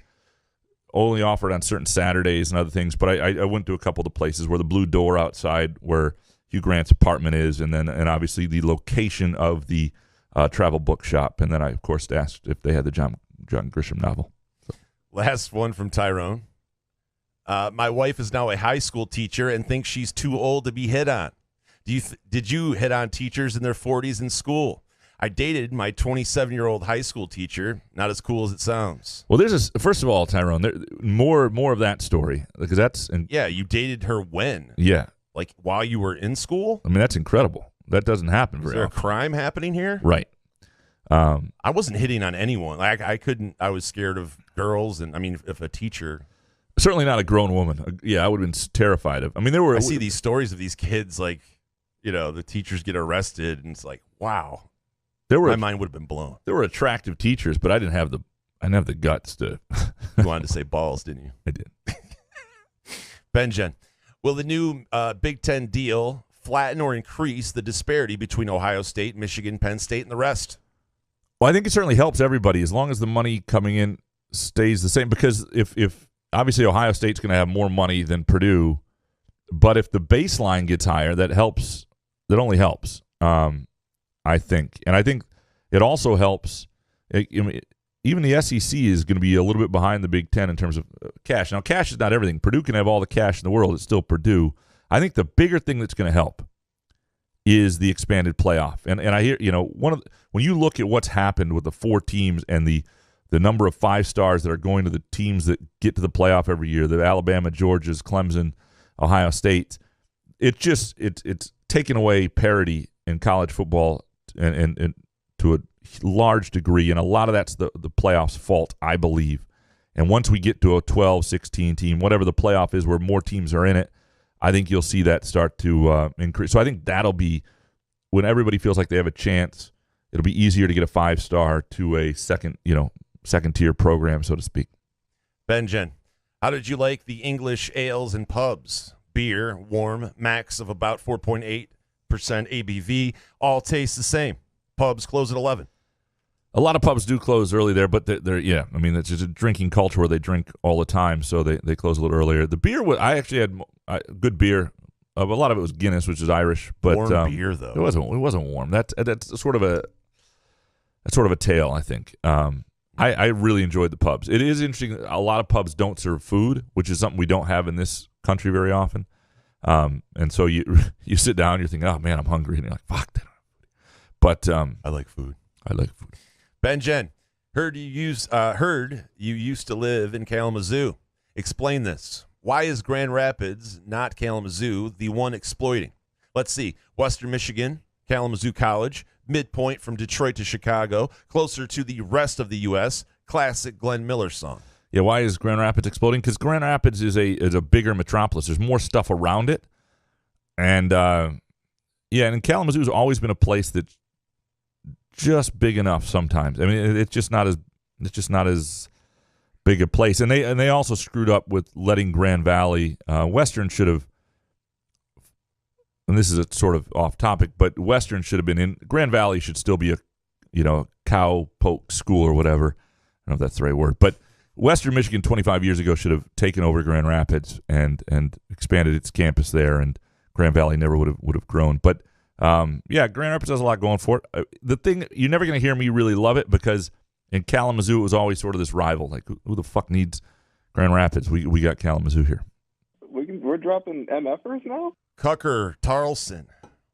only offered on certain Saturdays and other things. But I went to a couple of the places where the Blue Door outside, where Hugh Grant's apartment is, and obviously the location of the travel book shop. And then I, of course, asked if they had the John Grisham novel. So. Last one from Tyrone. My wife is now a high school teacher and thinks she's too old to be hit on. Did you hit on teachers in their 40s in school? I dated my 27-year-old high school teacher. Not as cool as it sounds. Well, first of all, Tyrone, more of that story, because you dated her when? Yeah. Like while you were in school? I mean, that's incredible. That doesn't happen very often. Is there a crime happening here? Right. I wasn't hitting on anyone. I couldn't. I was scared of girls, and I mean, if a teacher. Certainly not a grown woman. Yeah, I would have been terrified of. I mean, I see these stories of these kids, like, the teachers get arrested, and it's like, wow. My mind would have been blown. There were attractive teachers, but I didn't have the guts to. You wanted to say balls, didn't you? I did. Benjen, will the new Big Ten deal flatten or increase the disparity between Ohio State, Michigan, Penn State, and the rest? Well, I think it certainly helps everybody as long as the money coming in stays the same. Because if obviously Ohio State's going to have more money than Purdue, but if the baseline gets higher, that helps. That only helps. I think. And I think it also helps. Even the SEC is going to be a little bit behind the Big Ten in terms of cash. Now, cash is not everything. Purdue can have all the cash in the world. It's still Purdue. I think the bigger thing that's going to help is the expanded playoff. And I hear, when you look at what's happened with the 4 teams and the number of 5 stars that are going to the teams that get to the playoff every year, the Alabama, Georgias, Clemson, Ohio State, it's taken away parity in college football and to a large degree, and a lot of that's the playoffs' fault, I believe. And once we get to a 12, 16 team, whatever the playoff is where more teams are in it, I think you'll see that start to increase. So I think that'll be, when everybody feels like they have a chance, it'll be easier to get a 5-star to a second-tier program, so to speak. Benjen, how did you like the English ales and pubs? Beer, warm, max of about 4.8%. ABV, all taste the same. Pubs close at 11. A lot of pubs do close early there, but they're I mean, it's just a drinking culture where they drink all the time, so they close a little earlier. The beer, I actually had good beer. A lot of it was Guinness, which is Irish, but warm beer though. It wasn't warm. That's sort of a tale, I think. I really enjoyed the pubs. It is interesting. A lot of pubs don't serve food, which is something we don't have in this country very often. And so you sit down, you're thinking, oh man, I'm hungry, and you're like, fuck that. But I like food. Benjen, heard you used to live in Kalamazoo. Explain this. Why is Grand Rapids, not Kalamazoo, the one exploiting? Let's see. Western Michigan, Kalamazoo College, midpoint from Detroit to Chicago, closer to the rest of the U.S. Classic Glenn Miller song. Yeah, why is Grand Rapids exploding? Because Grand Rapids is a bigger metropolis. There's more stuff around it, and and Kalamazoo's always been a place that's just big enough. Sometimes, I mean, it's just not as big a place. And they also screwed up with letting Grand Valley. Western should have, and this is a sort of off topic, but Western should have been in. Grand Valley should still be a cow poke school or whatever. I don't know if that's the right word, but Western Michigan 25 years ago should have taken over Grand Rapids and expanded its campus there. And Grand Valley never would have grown. But yeah, Grand Rapids has a lot going for it. The thing, you're never going to hear me really love it because in Kalamazoo it was always sort of this rival. Like who the fuck needs Grand Rapids? We got Kalamazoo here. We're dropping MFers now? Cucker Tarlson,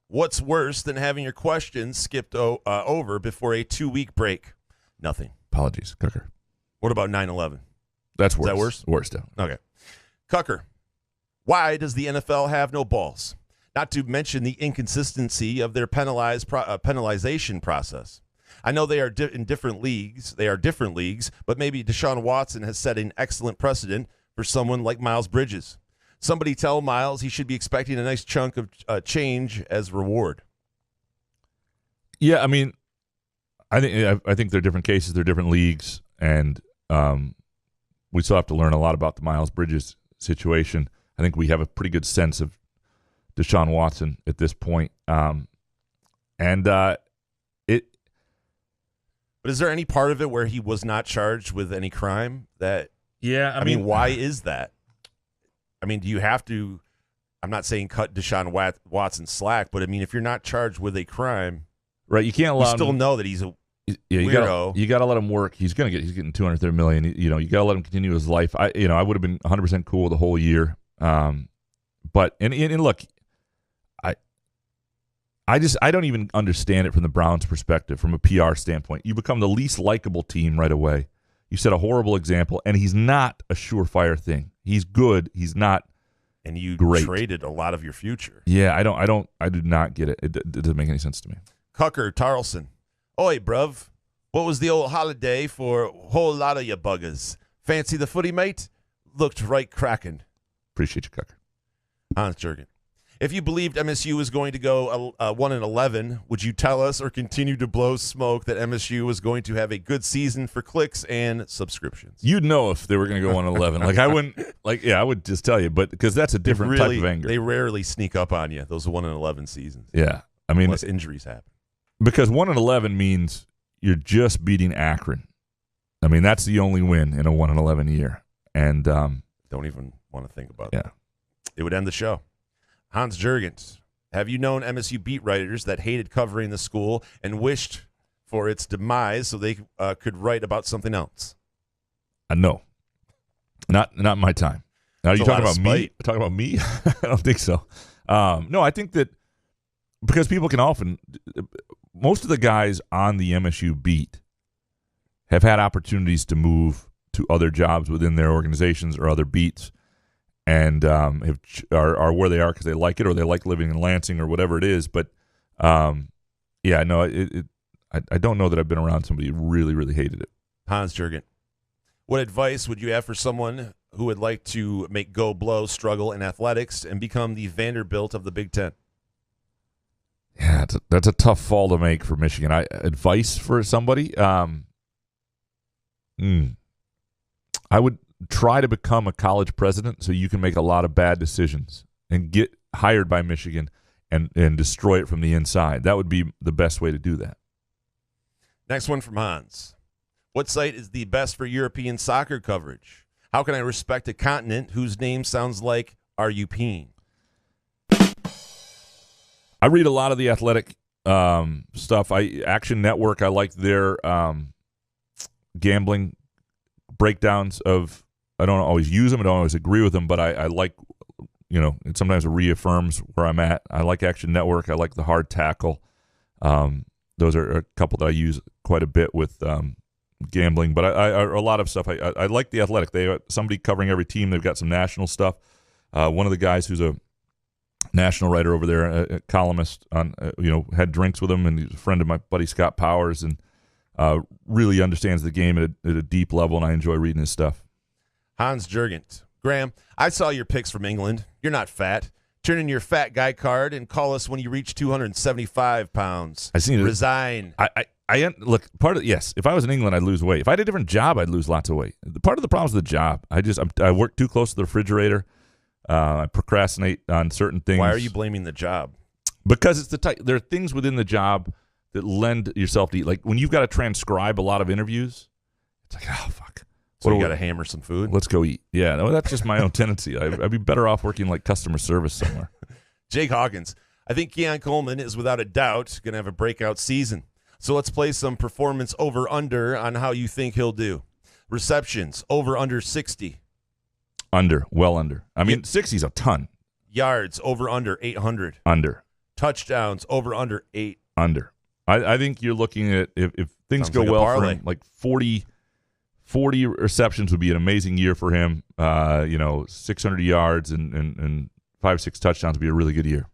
what's worse than having your questions skipped over before a 2-week break? Nothing. Apologies, Cucker. What about 9/11? That's worse. Is that worse? Worse, though. Okay. Cucker, why does the NFL have no balls? Not to mention the inconsistency of their penalization process. I know they are in different leagues. They are different leagues, but maybe Deshaun Watson has set an excellent precedent for someone like Miles Bridges. Somebody tell Miles he should be expecting a nice chunk of change as reward. Yeah, I mean, I think they're different cases. They're different leagues, and we still have to learn a lot about the Miles Bridges situation. I think we have a pretty good sense of Deshaun Watson at this point. But is there any part of it where he was not charged with any crime? That yeah, I mean, why is that? I mean, do you have to? I'm not saying cut Deshaun Watson slack, but I mean, if you're not charged with a crime, right? You can't allow. You still know that he's a you weirdo. Got to let him work. He's getting $230 million. You know, you got to let him continue his life. I would have been 100% cool the whole year. But look, I don't even understand it from the Browns' perspective, from a PR standpoint. You become the least likable team right away. You set a horrible example, and he's not a surefire thing. He's good. He's not. And you great. Traded a lot of your future. Yeah, I do not get it. It doesn't make any sense to me. Cucker Tarlson. Oi, bruv. What was the old holiday for a whole lot of you buggers? Fancy the footy, mate? Looked right cracking. Appreciate you, Cucker. Hans Jurgen. If you believed MSU was going to go 1-11, would you tell us or continue to blow smoke that MSU was going to have a good season for clicks and subscriptions? You'd know if they were going to go 1-11. Like I wouldn't. Like I would just tell you, but because that's a different type of anger. They rarely sneak up on you. Those 1-11 seasons. Yeah, I mean, unless injuries happen. Because 1-11 means you're just beating Akron. I mean, that's the only win in a 1-11 year, and don't even want to think about that. It would end the show. Hans Jurgens, have you known MSU beat writers that hated covering the school and wished for its demise so they could write about something else? No, not in my time. Now, are you talking about me? Talking about me? I don't think so. No, I think that because people can often, most of the guys on the MSU beat have had opportunities to move to other jobs within their organizations or other beats, and are where they are because they like it or they like living in Lansing or whatever it is. But yeah, no, I don't know that I've been around somebody who really, really hated it. Hans Jurgen, what advice would you have for someone who would like to make Go Blow struggle in athletics and become the Vanderbilt of the Big Ten? Yeah, that's a tough fall to make for Michigan. Advice for somebody? I would try to become a college president so you can make a lot of bad decisions and get hired by Michigan and destroy it from the inside. That would be the best way to do that. Next one from Hans. What site is the best for European soccer coverage? How can I respect a continent whose name sounds like Are You Peeing? I read a lot of the athletic stuff. Action Network, I like their gambling breakdowns of, I don't always use them, I don't always agree with them, but I like, sometimes it reaffirms where I'm at. I like Action Network. I like the Hard Tackle. Those are a couple that I use quite a bit with gambling, but I a lot of stuff. I like the Athletic. They got somebody covering every team. They've got some national stuff. One of the guys who's a national writer over there, a columnist, had drinks with him, and he's a friend of my buddy Scott Powers, and really understands the game at a deep level, and I enjoy reading his stuff. Hans Jurgens. Graham, I saw your pics from England. You're not fat. Turn in your fat guy card and call us when you reach 275 pounds. I seen it. Resign. Look, yes, if I was in England, I'd lose weight. If I had a different job, I'd lose lots of weight. Part of the problem is the job. I work too close to the refrigerator. I procrastinate on certain things. Why are you blaming the job? Because it's there are things within the job that lend yourself to eat. Like when you've got to transcribe a lot of interviews, it's like, oh, fuck. So you got to hammer some food? Let's go eat. Yeah, no, that's just my own tendency. I'd be better off working like customer service somewhere. Jake Hawkins. I think Keon Coleman is without a doubt going to have a breakout season. So let's play some performance over-under on how you think he'll do. Receptions, over-under 60. Under, well under. I mean, 60's a ton. Yards, over-under 800. Under. Touchdowns, over-under 8. Under. I think you're looking at, if things Sounds go like a well for parlay. him, like 40 receptions would be an amazing year for him. 600 yards and 5-6 touchdowns would be a really good year.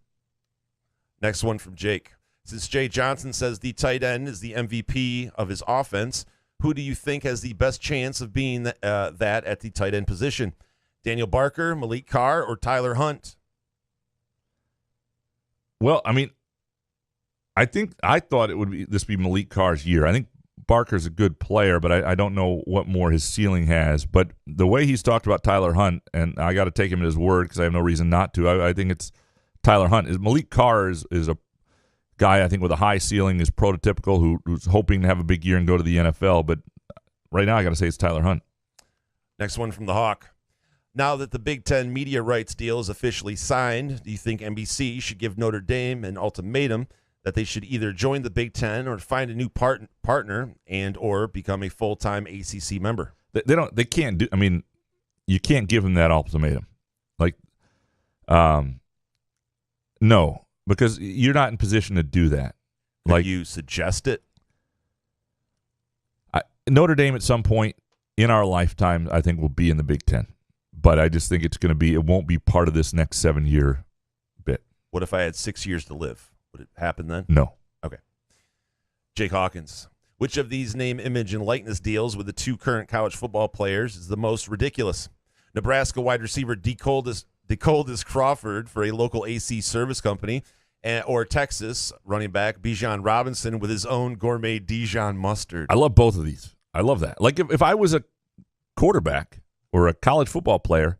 Next one from Jake. Since Jay Johnson says the tight end is the MVP of his offense, who do you think has the best chance of being that at the tight end position? Daniel Barker, Malik Carr, or Tyler Hunt? Well, I mean, I thought it would be Malik Carr's year. I think Barker's a good player, but I don't know what more his ceiling has. But the way he's talked about Tyler Hunt, and I got to take him at his word because I have no reason not to. I think it's Tyler Hunt. Malik Carr is a guy, I think, with a high ceiling, is prototypical, who's hoping to have a big year and go to the NFL. But right now I got to say it's Tyler Hunt. Next one from the Hawk. Now that the Big Ten media rights deal is officially signed, do you think NBC should give Notre Dame an ultimatum that they should either join the Big Ten or find a new partner and or become a full-time ACC member? They can't do. I mean, you can't give them that ultimatum. Like, no, because you're not in position to do that. Like, you suggest it? Notre Dame at some point in our lifetime, I think, will be in the Big Ten. But I just think it won't be part of this next 7-year bit. What if I had 6 years to live? Would it happen then? No. Okay. Jake Hawkins. Which of these name, image, and likeness deals with the two current college football players is the most ridiculous? Nebraska wide receiver DeColdis Crawford for a local AC service company, or Texas running back Bijan Robinson with his own gourmet Dijon mustard. I love both of these. I love that. Like, if I was a quarterback or a college football player,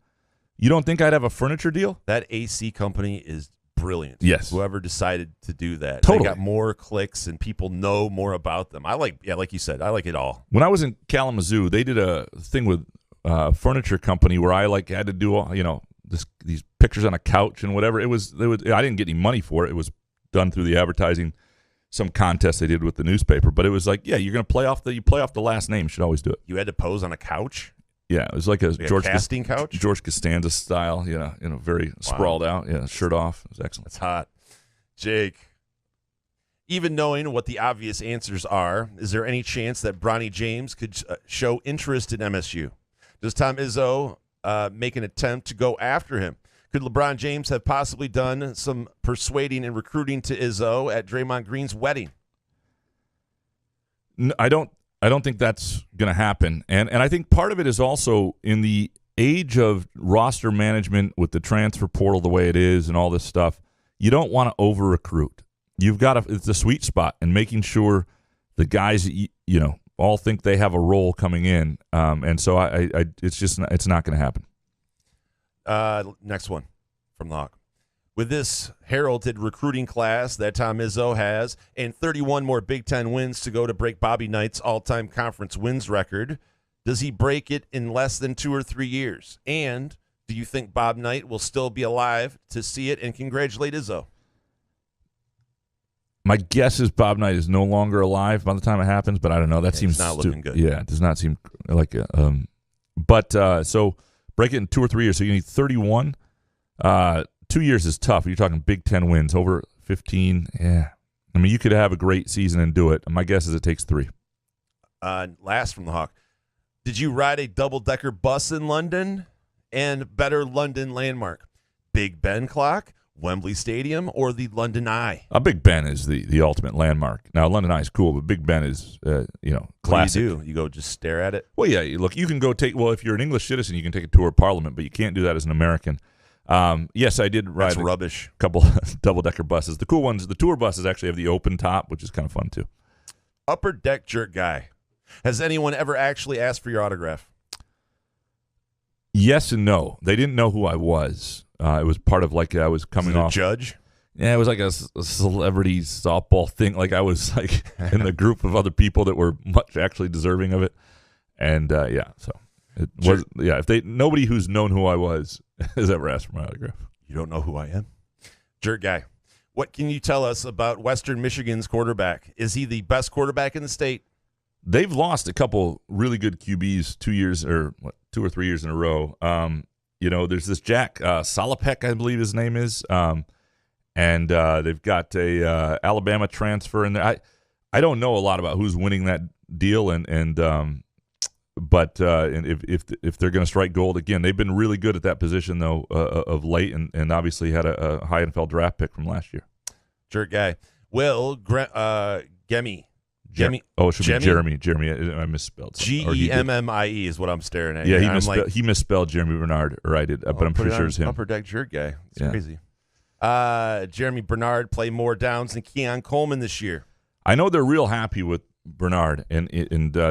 you don't think I'd have a furniture deal? That AC company is brilliant. Yes. Whoever decided to do that. Totally. They got more clicks and people know more about them. Like you said, I like it all. When I was in Kalamazoo, they did a thing with a furniture company where I had to do these pictures on a couch and whatever. It was I didn't get any money for it. It was done through the advertising, some contest they did with the newspaper. But it was like, yeah, you're going to play off the last name. You should always do it. You had to pose on a couch? Yeah, it was like a casting couch? George Costanza style, very sprawled out, shirt off. It was excellent. It's hot. Jake, even knowing what the obvious answers are, is there any chance that Bronny James could show interest in MSU? Does Tom Izzo make an attempt to go after him? Could LeBron James have possibly done some persuading and recruiting to Izzo at Draymond Green's wedding? No, I don't think that's going to happen. And I think part of it is also in the age of roster management with the transfer portal the way it is and all this stuff, you don't want to over-recruit. It's a sweet spot in making sure the guys, all think they have a role coming in. And so it's not going to happen. Next one from the Hawk. With this heralded recruiting class that Tom Izzo has and 31 more Big Ten wins to go to break Bobby Knight's all-time conference wins record, does he break it in less than 2 or 3 years? And do you think Bob Knight will still be alive to see it and congratulate Izzo? My guess is Bob Knight is no longer alive by the time it happens, but I don't know. That seems not looking good. Yeah, it does not seem like so break it in 2 or 3 years. So you need 31. 2 years is tough. You're talking Big Ten wins over 15. Yeah. I mean, you could have a great season and do it. My guess is it takes 3. Last from the Hawk. Did you ride a double-decker bus in London? And better London landmark, Big Ben clock, Wembley Stadium, or the London Eye? Big Ben is the ultimate landmark. Now, London Eye is cool, but Big Ben is, classic. What do you do? You go just stare at it? Well, yeah. Look, you can go if you're an English citizen, you can take a tour of Parliament, but you can't do that as an American. Yes, I did ride a couple double-decker buses. The cool ones, the tour buses actually have the open top, which is kind of fun, too. Upper deck jerk guy. Has anyone ever actually asked for your autograph? Yes and no. They didn't know who I was. It was part of I was coming off. Judge? Yeah, it was like a celebrity softball thing. Like I was in the group of other people that were much actually deserving of it. And so it was. Yeah, nobody who's known who I was has ever asked for my autograph. You don't know who I am? Jerk guy. What can you tell us about Western Michigan's quarterback? Is he the best quarterback in the state? They've lost a couple really good QBs 2 or 3 years in a row. There's this Jack Salopek, I believe his name is, and they've got a Alabama transfer in there. I don't know a lot about who's winning that deal, but if they're going to strike gold again, they've been really good at that position though of late, and obviously had a high NFL draft pick from last year. Jerk guy. Will Gemmie. Oh, it should be Jeremy. Jeremy, I misspelled. Gemmie is what I'm staring at. Yeah, he misspelled Jeremy Bernard, or I did, but I'm pretty sure it's him. Upper Deck Jerk guy. It's crazy. Jeremy Bernard play more downs than Keon Coleman this year. I know they're real happy with Bernard, and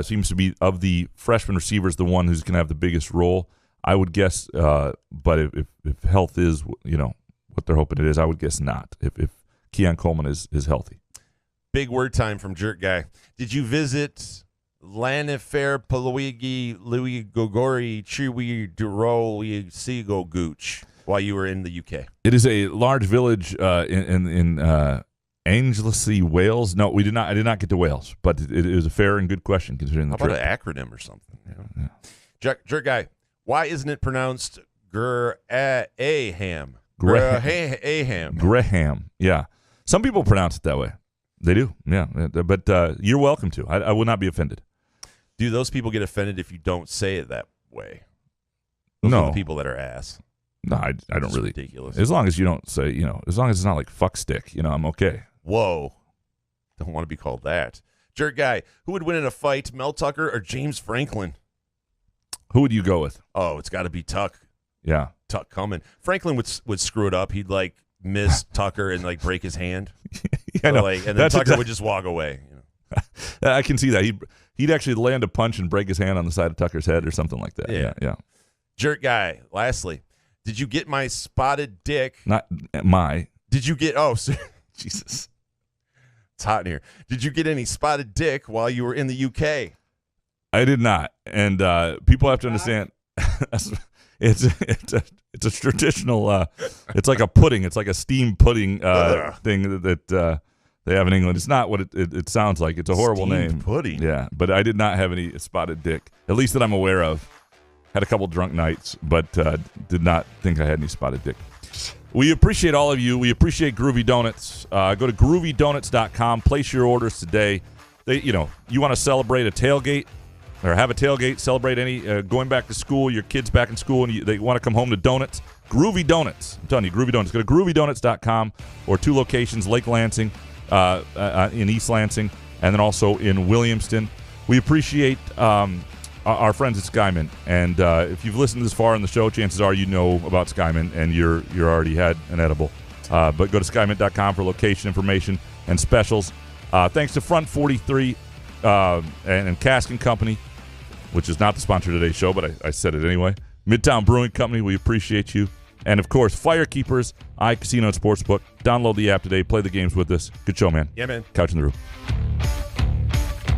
seems to be, of the freshman receivers, the one who's going to have the biggest role. I would guess, but if health is what they're hoping it is, I would guess not. If Keon Coleman is healthy. Big word time from Jerk guy. Did you visit Lanifer Palawigi Louis Gogori Chiwi Duroli Sigo Gooch while you were in the UK? It is a large village in Anglesey, Wales. No, we did not. I did not get to Wales, but it was a fair and good question considering the trip. How about an acronym or something? Yeah. Jerk guy. Why isn't it pronounced Graham? Graham. Yeah. Some people pronounce it that way. They do. Yeah. But you're welcome to. I will not be offended. Do those people get offended if you don't say it that way? Those are the people that are ass. No, I don't really. Ridiculous. As long as you don't say, as long as it's not like fuck stick, I'm okay. Whoa. Don't want to be called that. Jerk guy. Who would win in a fight, Mel Tucker or James Franklin? Who would you go with? Oh, it's got to be Tuck. Yeah. Tuck coming. Franklin would screw it up. He'd miss Tucker and break his hand. I know. And then Tucker would just walk away. I can see that. He'd actually land a punch and break his hand on the side of Tucker's head or something like that. Yeah. Jerk guy. Lastly, did you get my spotted dick? Not my. Did you get? Oh, Jesus. It's hot in here. Did you get any spotted dick while you were in the UK? I did not, and people have to understand. It's a traditional. It's like a pudding. It's like a steamed pudding thing that they have in England. It's not what it sounds like. It's a horrible name. Pudding. Yeah, but I did not have any spotted dick, at least that I'm aware of. Had a couple drunk nights, but did not think I had any spotted dick. We appreciate all of you. We appreciate Groovy Donuts. Go to groovydonuts.com. Place your orders today. You want to celebrate a tailgate or have a tailgate, celebrate any going back to school, your kids back in school, and they want to come home to donuts. Groovy Donuts. I'm telling you, Groovy Donuts. Go to groovydonuts.com, or 2 locations, Lake Lansing, in East Lansing, and then also in Williamston. We appreciate our friends at Skyman, and if you've listened this far in the show, chances are you know about Skyman, and you're already had an edible. But go to skymint.com for location information and specials. Thanks to Front 43 and Cask & Company, which is not the sponsor of today's show, but I said it anyway. Midtown Brewing Company, we appreciate you. And, of course, Firekeepers, iCasino and Sportsbook. Download the app today. Play the games with us. Good show, man. Yeah, man. Couch in the Roof.